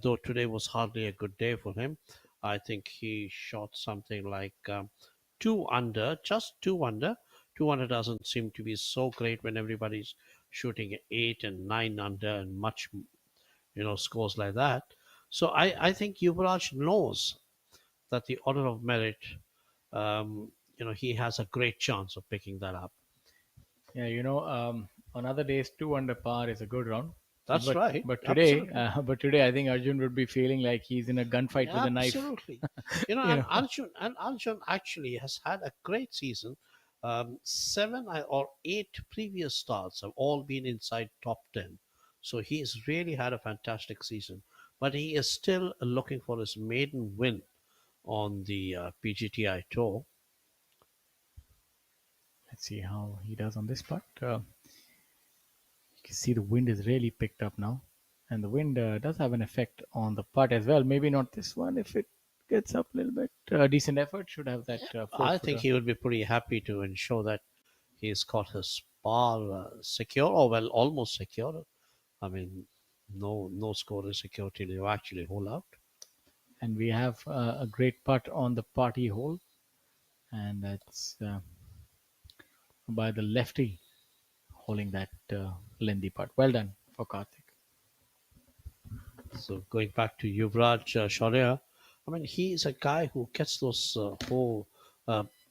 though today was hardly a good day for him. I think he shot something like 2 under, just 2 under. 2 under doesn't seem to be so great when everybody's shooting 8 and 9 under and much, scores like that. So I think Yuvraj knows that the order of merit, he has a great chance of picking that up. Yeah, on other days, 2 under par is a good round. That's right. But today, Absolutely. I think Arjun would be feeling like he's in a gunfight with a knife. Absolutely. You And know. Arjun actually has had a great season. 7 or 8 previous starts have all been inside top 10. So he's really had a fantastic season. But he is still looking for his maiden win on the PGTI Tour. Let's see how he does on this part. You can see the wind is really picked up now, and the wind does have an effect on the putt as well. Maybe not this one. If it gets up a little bit, decent effort should have that. I think he would be pretty happy to ensure that he's got his par secure, or well, almost secure. I mean, no score is secure till you actually hole out. And we have a great putt on the party hole, and that's by the lefty holding that lengthy putt. Well done for Karthik. So going back to Yuvraj Shaurya, I mean, he's a guy who gets those whole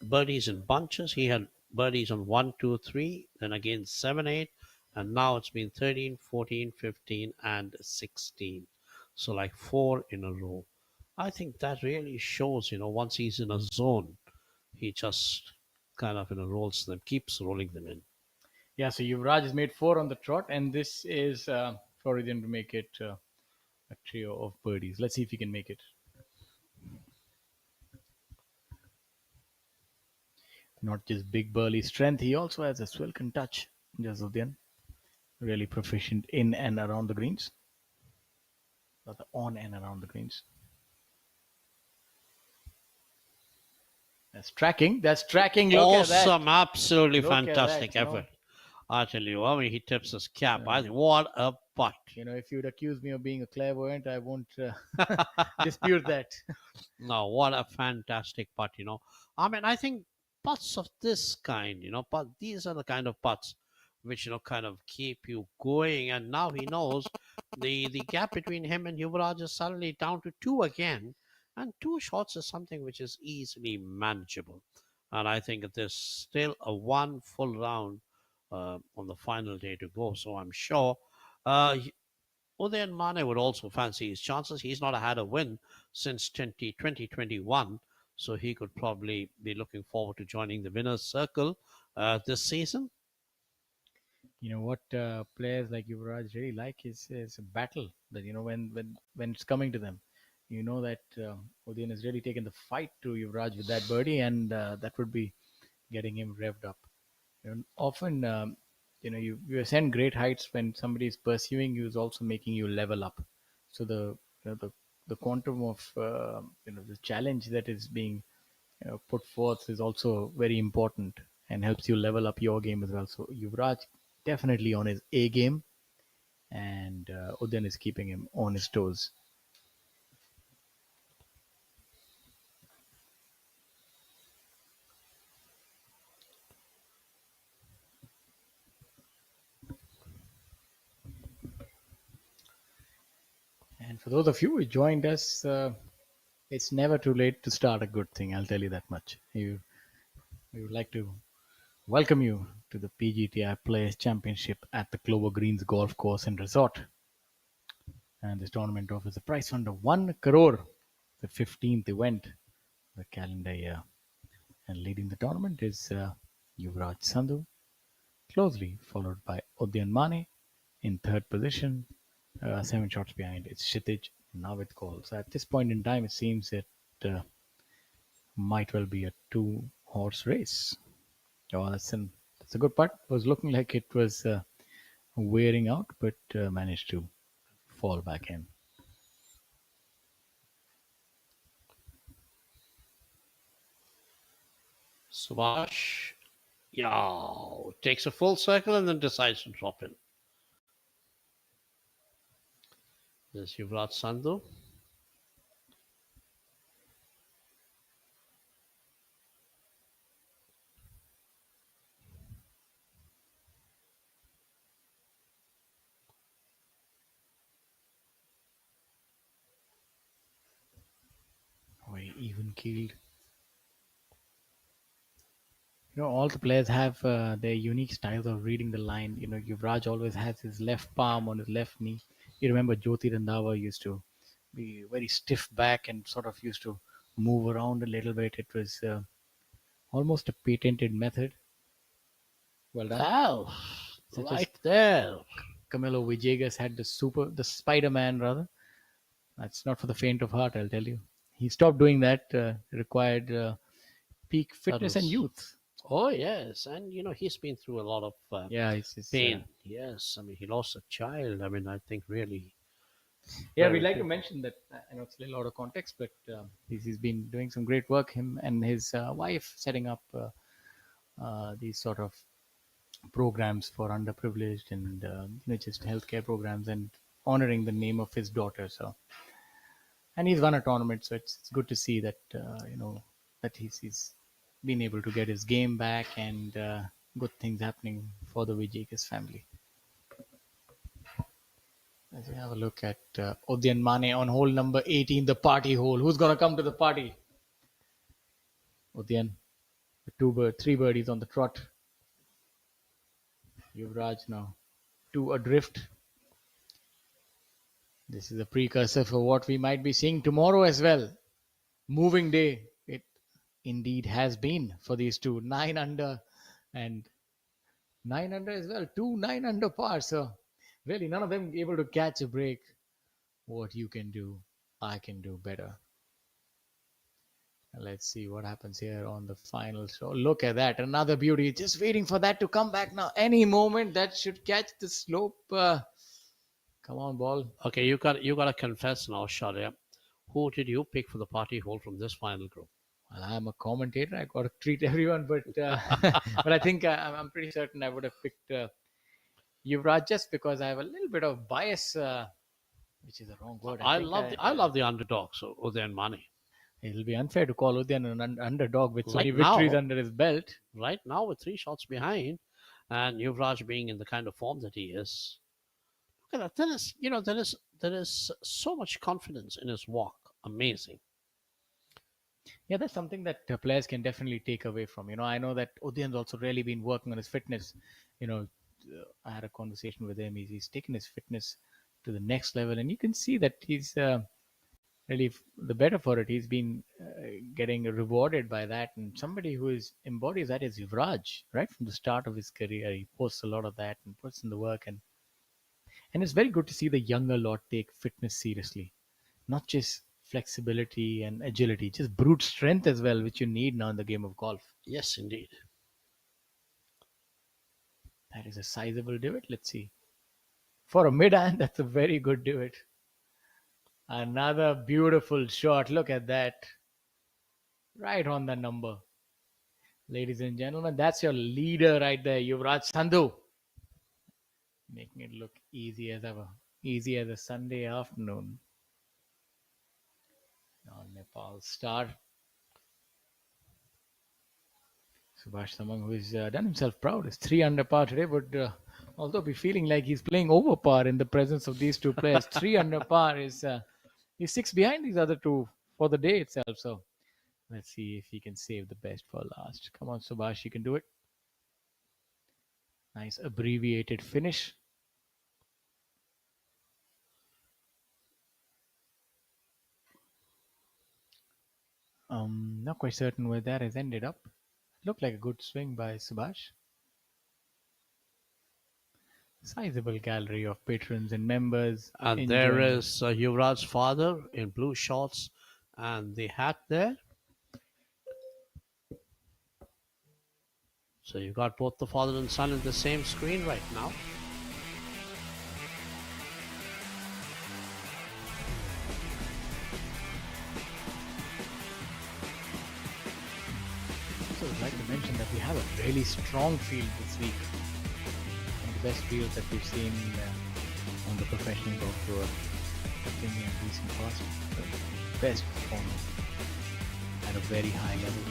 birdies in bunches. He had birdies on 1, 2, 3, then again 7, 8, and now it's been 13, 14, 15, and 16. So like 4 in a row. I think that really shows, once he's in a zone, he just kind of rolls them, keeps rolling them in. Yeah, so Yuvraj has made 4 on the trot, and this is for Udian to make it a trio of birdies. Let's see if he can make it. Not just big burly strength, he also has a swilken touch. Jasudian, really proficient in and around the greens, rather on and around the greens. That's tracking. That's tracking. Look at that. Awesome, absolutely Look at fantastic that, you know. effort. I tell you, I mean, he tips his cap. I think, what a putt. You know, if you'd accuse me of being a clairvoyant, I won't dispute that. No, what a fantastic putt, I mean, I think putts of this kind, but these are the kind of putts which, kind of keep you going. And now he knows the gap between him and Yuvraj is suddenly down to 2 again. And 2 shots is something which is easily manageable. And I think there's still a 1 full round on the final day to go. So I'm sure Udayan Mane would also fancy his chances. He's not had a win since 2021, so he could probably be looking forward to joining the winner's circle this season. You know what players like Yuvraj really like is a battle. That when it's coming to them, you know that Udayan has really taken the fight to Yuvraj with that birdie, and that would be getting him revved up. Often, you ascend great heights when somebody is pursuing you is also making you level up. So the quantum of the challenge that is being put forth is also very important and helps you level up your game as well. So Yuvraj definitely on his A game, and Udayan is keeping him on his toes. And for those of you who joined us, it's never too late to start a good thing. I'll tell you that much. We would like to welcome you to the PGTI Players Championship at the Clover Greens Golf Course and Resort. And this tournament offers a prize fund of 1 crore, the 15th event of the calendar year. And leading the tournament is Yuvraj Sandhu, closely followed by Udayan Mane in third position. 7 shots behind, it's Kshitij Navid Kaul. So at this point in time, it seems it might well be a 2-horse race. Oh, that's a good putt. It was looking like it was wearing out, but managed to fall back in. Subhash, takes a full circle and then decides to drop in. There's Yuvraj Sandhu. Very even keeled. All the players have their unique styles of reading the line. Yuvraj always has his left palm on his left knee. You remember Jyoti Randhawa used to be very stiff back and sort of used to move around a little bit. It was almost a patented method. Well done. Oh, right there. Camilo Villegas had the Spider-Man rather. That's not for the faint of heart, I'll tell you. He stopped doing that. Required peak fitness and youth. Oh yes, and he's been through a lot of pain. Yes, I mean he lost a child. I mean I think really. Yeah, we'd like to mention that. I know it's a little out of context, but he's been doing some great work. Him and his wife setting up these sort of programs for underprivileged and just healthcare programs and honoring the name of his daughter. So, and he's won a tournament, so it's good to see that that he's been able to get his game back and good things happening for the Villegas family. Let's have a look at Udayan Mane on hole number 18, the party hole. Who's going to come to the party? Udayan, the 3 birdies on the trot. Yuvraj now 2 adrift. This is a precursor for what we might be seeing tomorrow as well. Moving day. It indeed has been for these two. 9 under and 9 under as well. 2 9 under par. So, really, none of them able to catch a break. What you can do, I can do better. Let's see what happens here on the final show. Look at that. Another beauty. Just waiting for that to come back now. Any moment that should catch the slope. Come on, ball. Okay, you got to confess now, Sharia. Who did you pick for the party hole from this final group? Well, I'm a commentator. I got to treat everyone, but but I think I'm pretty certain I would have picked Yuvraj just because I have a little bit of bias, which is the wrong word. I love the underdog, so Udayan Mane. It'll be unfair to call Udyan an underdog with so many Right victories now- under his belt. Right now, with 3 shots behind, and Yuvraj being in the kind of form that he is, look at that. There is so much confidence in his walk. Amazing. Yeah, that's something that players can definitely take away from. I know that Udyan's also really been working on his fitness. I had a conversation with him. He's taken his fitness to the next level, and you can see that he's really the better for it. He's been getting rewarded by that, and somebody who embodies that is Yuvraj. Right from the start of his career, he posts a lot of that and puts in the work, and it's very good to see the younger lot take fitness seriously, not just flexibility and agility, just brute strength as well, which you need now in the game of golf. Yes, indeed. That is a sizable divot. Let's see. For a mid-iron, that's a very good divot. Another beautiful shot. Look at that. Right on the number. Ladies and gentlemen, that's your leader right there, Yuvraj Sandhu. Making it look easy as ever. Easy as a Sunday afternoon. On Nepal star. Subhash Samang, who has done himself proud, is 3 under par today, but although be feeling like he's playing over par in the presence of these two players, 3 under par is he's 6 behind these other two for the day itself. So let's see if he can save the best for last. Come on, Subhash, you can do it. Nice abbreviated finish. Not quite certain where that has ended up. Looked like a good swing by Subhash. Sizable gallery of patrons and members. And there is Yuvraj's father in blue shorts and the hat there. So you got both the father and son in the same screen right now. I would like to mention that we have a really strong field this week. One of the best fields that we've seen on the professional golf tour. Definitely in recent past. The best performance at a very high level.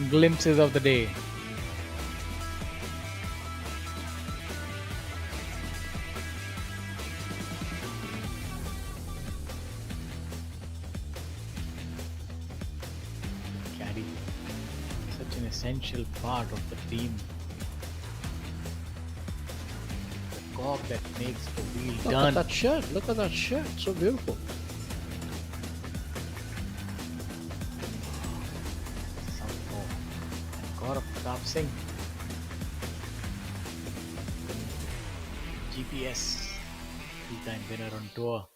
Glimpses of the day. Caddy, such an essential part of the team. The cog that makes the wheel Look turn. at that shirt. Look at that shirt. So beautiful. Pratap Singh. GPS, two-time winner on tour.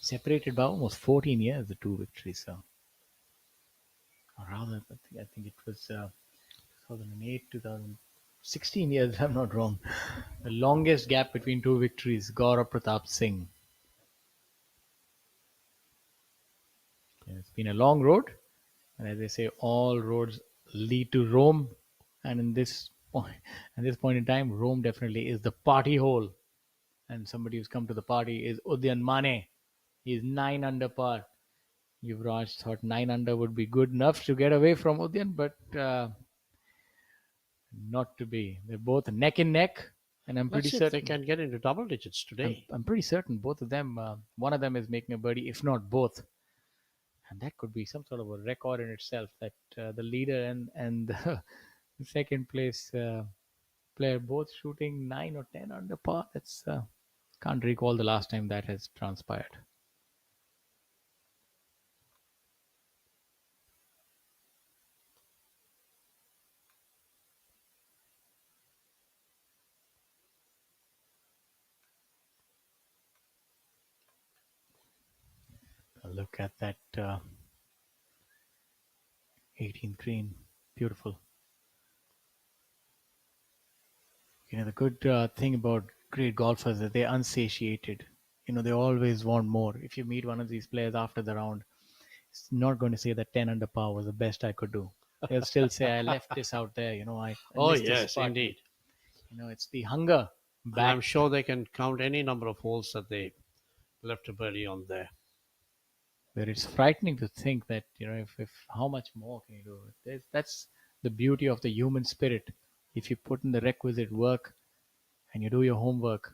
Separated by almost 14 years, the two victories. So, or rather, I think it was 2008, 2016 years, if I'm not wrong. The longest gap between two victories, Gaurav Pratap Singh. It's been a long road, and as they say, all roads lead to Rome. And at this point in time, Rome definitely is the party hole. And somebody who's come to the party is Udyan Mane. He's 9 under par. Yuvraj thought 9 under would be good enough to get away from Udyan, but not to be. They're both neck and neck, and I'm pretty certain they can get into double digits today. I'm pretty certain both of them. One of them is making a birdie, if not both. And that could be some sort of a record in itself. That the leader and the second place player both shooting 9 or 10 under par. That's can't recall the last time that has transpired. Look at that 18th green. Beautiful. The good thing about great golfers is they're unsatiated. They always want more. If you meet one of these players after the round, it's not going to say that 10 under par was the best I could do. They'll still say, I left this out there. I Oh, missed this yes, spot. indeed. It's the hunger And I'm back. sure they can count any number of holes that they left a birdie on there. Where it's frightening to think that, if how much more can you do? That's the beauty of the human spirit. If you put in the requisite work and you do your homework,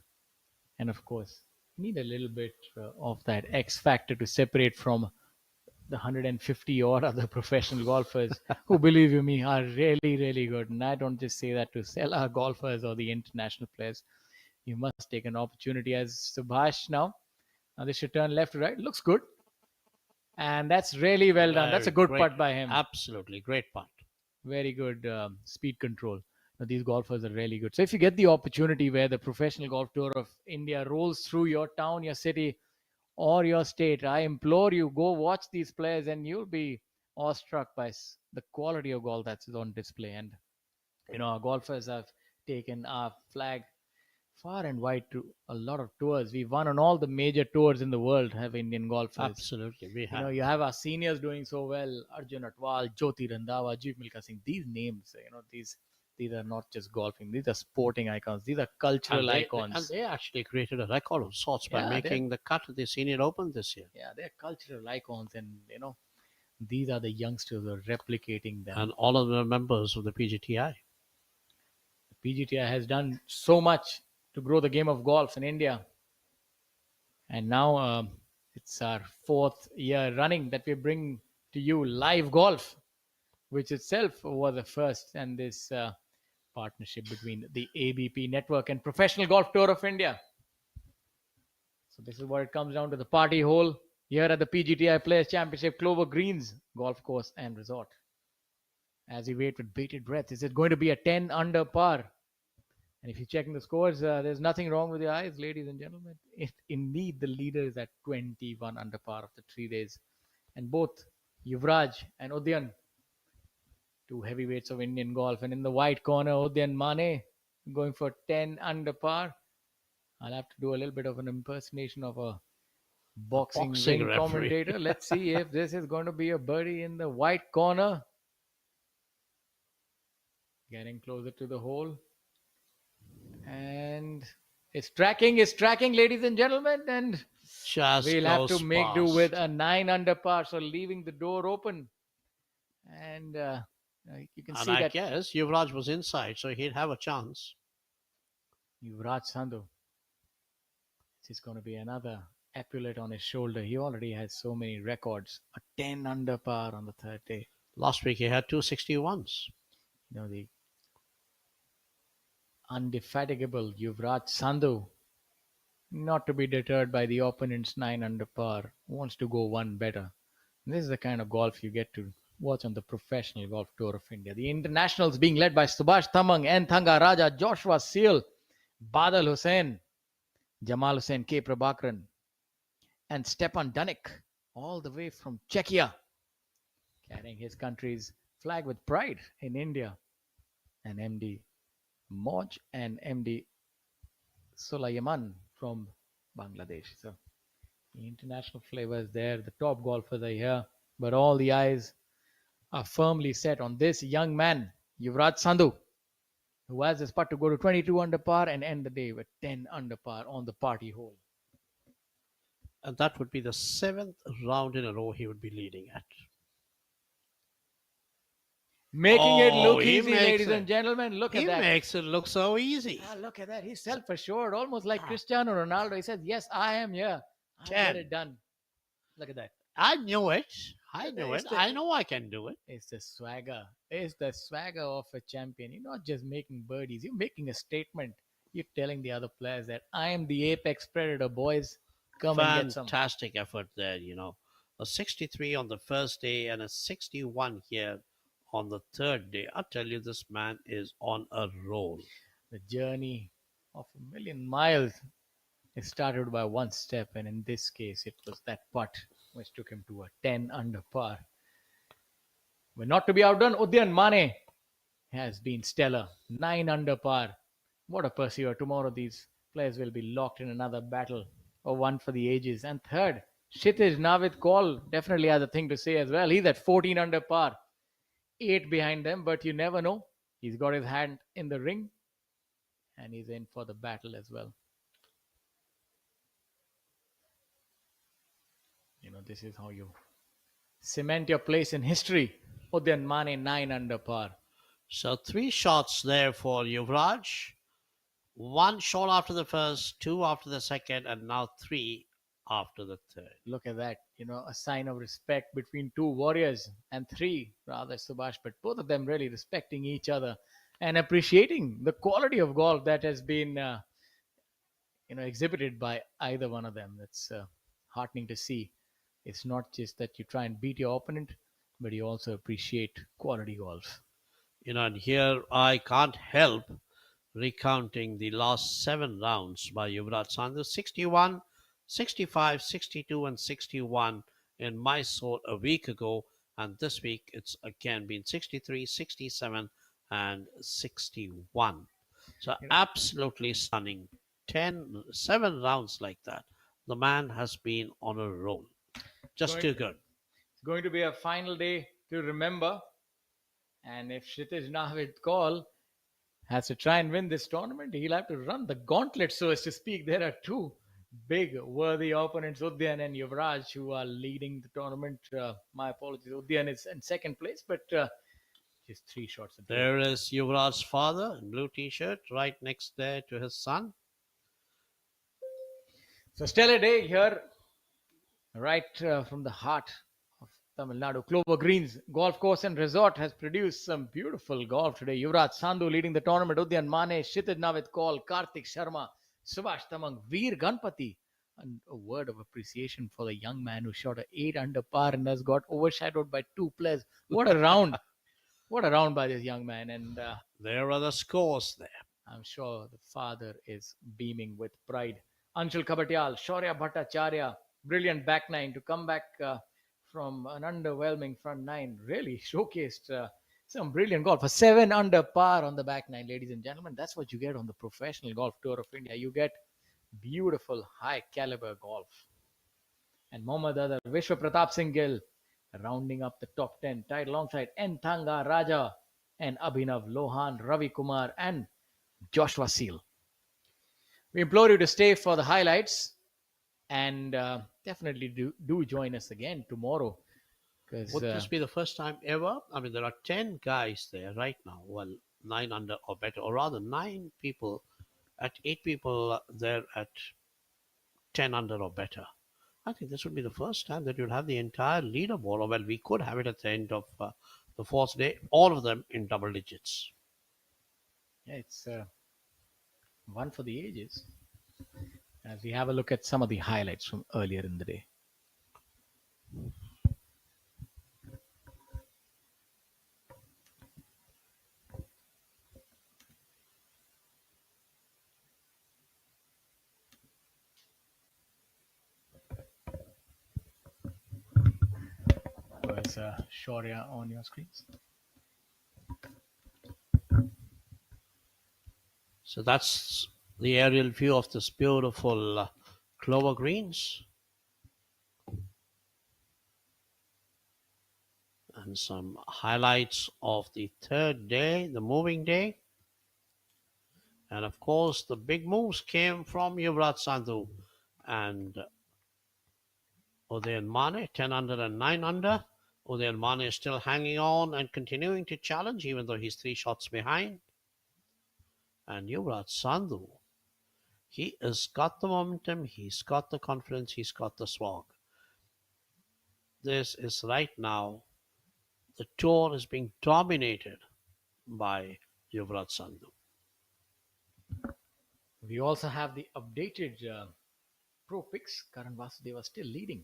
and of course, you need a little bit of that X factor to separate from the 150 odd other professional golfers who, believe you me, are really, really good. And I don't just say that to sell our golfers or the international players. You must take an opportunity as Subhash now. Now this should turn left to right. Looks good. And that's really well done. That's a good Great. putt by him. Absolutely. Great putt. Very good speed control. Now, these golfers are really good. So if you get the opportunity where the Professional Golf Tour of India rolls through your town, your city, or your state, I implore you, go watch these players and you'll be awestruck by the quality of golf that's on display. And, our golfers have taken our flag far and wide to a lot of tours. We've won on all the major tours in the world, have Indian golfers. Absolutely. We have. You have our seniors doing so well. Arjun Atwal, Jyoti Randhawa, Jeev Milkha Singh. These names, these are not just golfing. These are sporting icons. These are cultural icons. And they actually created a record of sorts by Yeah, making the cut at the Senior Open this year. Yeah, they're cultural icons, and these are the youngsters who are replicating them. And all of them are members of the PGTI. The PGTI has done so much to grow the game of golf in India, and now it's our 4th year running that we bring to you live golf, which itself was the first, and this partnership between the ABP network and Professional Golf Tour of India. So this is what it comes down to, the party hole here at the PGTI Players Championship, Clover Greens Golf Course and Resort. As we wait with bated breath, is it going to be a 10 under par? And if you're checking the scores, there's nothing wrong with your eyes, ladies and gentlemen. Indeed, the leader is at 21 under par after 3 days. And both Yuvraj and Udyan, two heavyweights of Indian golf. And in the white corner, Udyan Mane going for 10 under par. I'll have to do a little bit of an impersonation of a boxing ring referee. commentator. Let's see if this is going to be a birdie in the white corner. Getting closer to the hole. And it's tracking, ladies and gentlemen. And Just we'll have to goes make do past. with a 9 under par. So leaving the door open. And you can And see I that guess Yuvraj was inside, so he'd have a chance. Yuvraj Sandhu. This is going to be another epaulet on his shoulder. He already has so many records. A 10 under par on the 3rd day. Last week he had 261s. The undefatigable Yuvraj Sandhu, not to be deterred by the opponent's 9 under par, wants to go one better. And this is the kind of golf you get to watch on the Professional Golf Tour of India. The internationals being led by Subhash Thamang, N. Thanga Raja, Joshua Seal, Badal Hussain, Jamal Hussain, K. Prabhakaran, and Stepan Danik, all the way from Czechia, carrying his country's flag with pride in India. And MD Moj and MD Sulaiman from Bangladesh. So the international flavor is there. The top golfers are here, but all the eyes are firmly set on this young man, Yuvraj Sandhu, who has his putt to go to 22 under par and end the day with 10 under par on the party hole. And that would be the 7th round in a row he would be leading at. Making it look he easy, makes ladies it- and gentlemen. Look at He that. makes it look so easy. Look at that. He's self-assured, almost like Cristiano Ronaldo. He says, yes, I am here. I'll get 10. it done. Look at that. I knew it. I knew It's it. the- I know I can do it. It's the swagger. It's the swagger of a champion. You're not just making birdies. You're making a statement. You're telling the other players that I am the apex predator, boys. Come and get some. Fantastic effort there, A 63 on the first day and a 61 here on the 3rd day. I tell you, this man is on a roll. The journey of a million miles is started by one step, and in this case, it was that putt which took him to a 10 under par. But not to be outdone, Udyan Mane has been stellar. 9 under par. What a pursuer. Tomorrow these players will be locked in another battle or one for the ages. And third, Kshitij Navid Kaul definitely has a thing to say as well. He's at 14 under par. 8 behind them, but you never know. He's got his hand in the ring and he's in for the battle as well. You know, this is how you cement your place in history. Udyan Mane 9 under par. So 3 shots there for Yuvraj. 1 shot after the first, 2 after the second, and now 3 after the third. Look at that. You know, a sign of respect between 2 warriors and 3, rather, Subhash, but both of them really respecting each other and appreciating the quality of golf that has been, exhibited by either one of them. That's heartening to see. It's not just that you try and beat your opponent, but you also appreciate quality golf. And here I can't help recounting the last 7 rounds by Yuvraj Sandhu. 61, 65, 62 and 61 in Mysore a week ago, and this week it's again been 63, 67 and 61. So absolutely stunning. 7 rounds like that. The man has been on a roll. Just too good. It's going to be a final day to remember. And if Kshitij Navid Kaul has to try and win this tournament, he'll have to run the gauntlet, so as to speak. There are 2 big, worthy opponents, Udyan and Yuvraj, who are leading the tournament. My apologies. Udyan is in second place, but just 3 shots. There is Yuvraj's father in blue t-shirt right next there to his son. So stellar day here, right from the heart of Tamil Nadu. Clover Greens Golf Course and Resort has produced some beautiful golf today. Yuvraj Sandhu leading the tournament. Udyan Mane, Kshitij Navid Kaul, Karthik Sharma, Subhash Tamang, Veer Ganpati. And a word of appreciation for the young man who shot a 8 under par and has got overshadowed by 2 players. What a round. What a round by this young man. And there are the scores there. I'm sure the father is beaming with pride. Anshul Kabatyal, Shaurya Bhattacharya, brilliant back 9 to come back from an underwhelming front 9. Really showcased some brilliant golf. A 7 under par on the back 9, ladies and gentlemen. That's what you get on the Professional Golf Tour of India. You get beautiful, high caliber golf. And Mohammad Adar, Vishwa Pratap Singh Gill, rounding up the top 10, tied alongside N. Thanga Raja and Abhinav Lohan, Ravi Kumar, and Joshua Seal. We implore you to stay for the highlights and definitely do join us again tomorrow. Would this be the first time ever? I mean, there are 10 guys there right now. Well, 9 under or better, or rather 9 people at 8 people there at 10 under or better. I think this would be the first time that you'll have the entire leaderboard, or well, we could have it at the end of the 4th day, all of them in double digits. Yeah, it's one for the ages. As we have a look at some of the highlights from earlier in the day. Where's Shaurya on your screens? So that's the aerial view of this beautiful Clover Greens. And some highlights of the 3rd day, the moving day. And of course, the big moves came from Yuvraj Sandhu and Udyan Mane, 10 under and 9 under. Udyan Mane is still hanging on and continuing to challenge, even though he's 3 shots behind. And Yuvraj Sandhu, he has got the momentum, he's got the confidence, he's got the swag. This is right now, the tour is being dominated by Yuvraj Sandhu. We also have the updated pro picks. Karan Vasudeva still leading.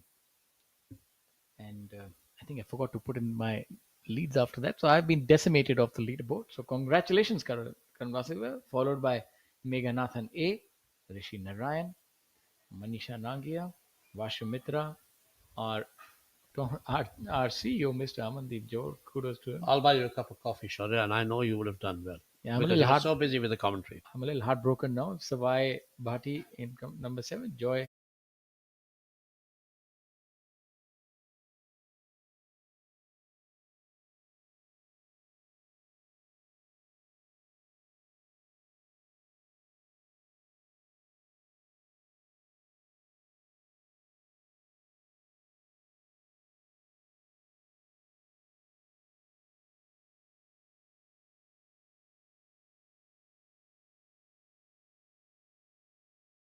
And I think I forgot to put in my leads after that. So I've been decimated off the leaderboard. So congratulations, Karan Vasudeva, followed by Meghanathan A, Rishi Narayan, Manisha Nangia, Vashu Mitra, our our CEO, Mr. Amandeep Joe. Kudos to him. I'll buy you a cup of coffee, Shaurya, and I know you would have done well. Yeah, I'm a Because little you were hard. so busy with the commentary. I'm a little heartbroken now. Savai Bhati in number 7. Joy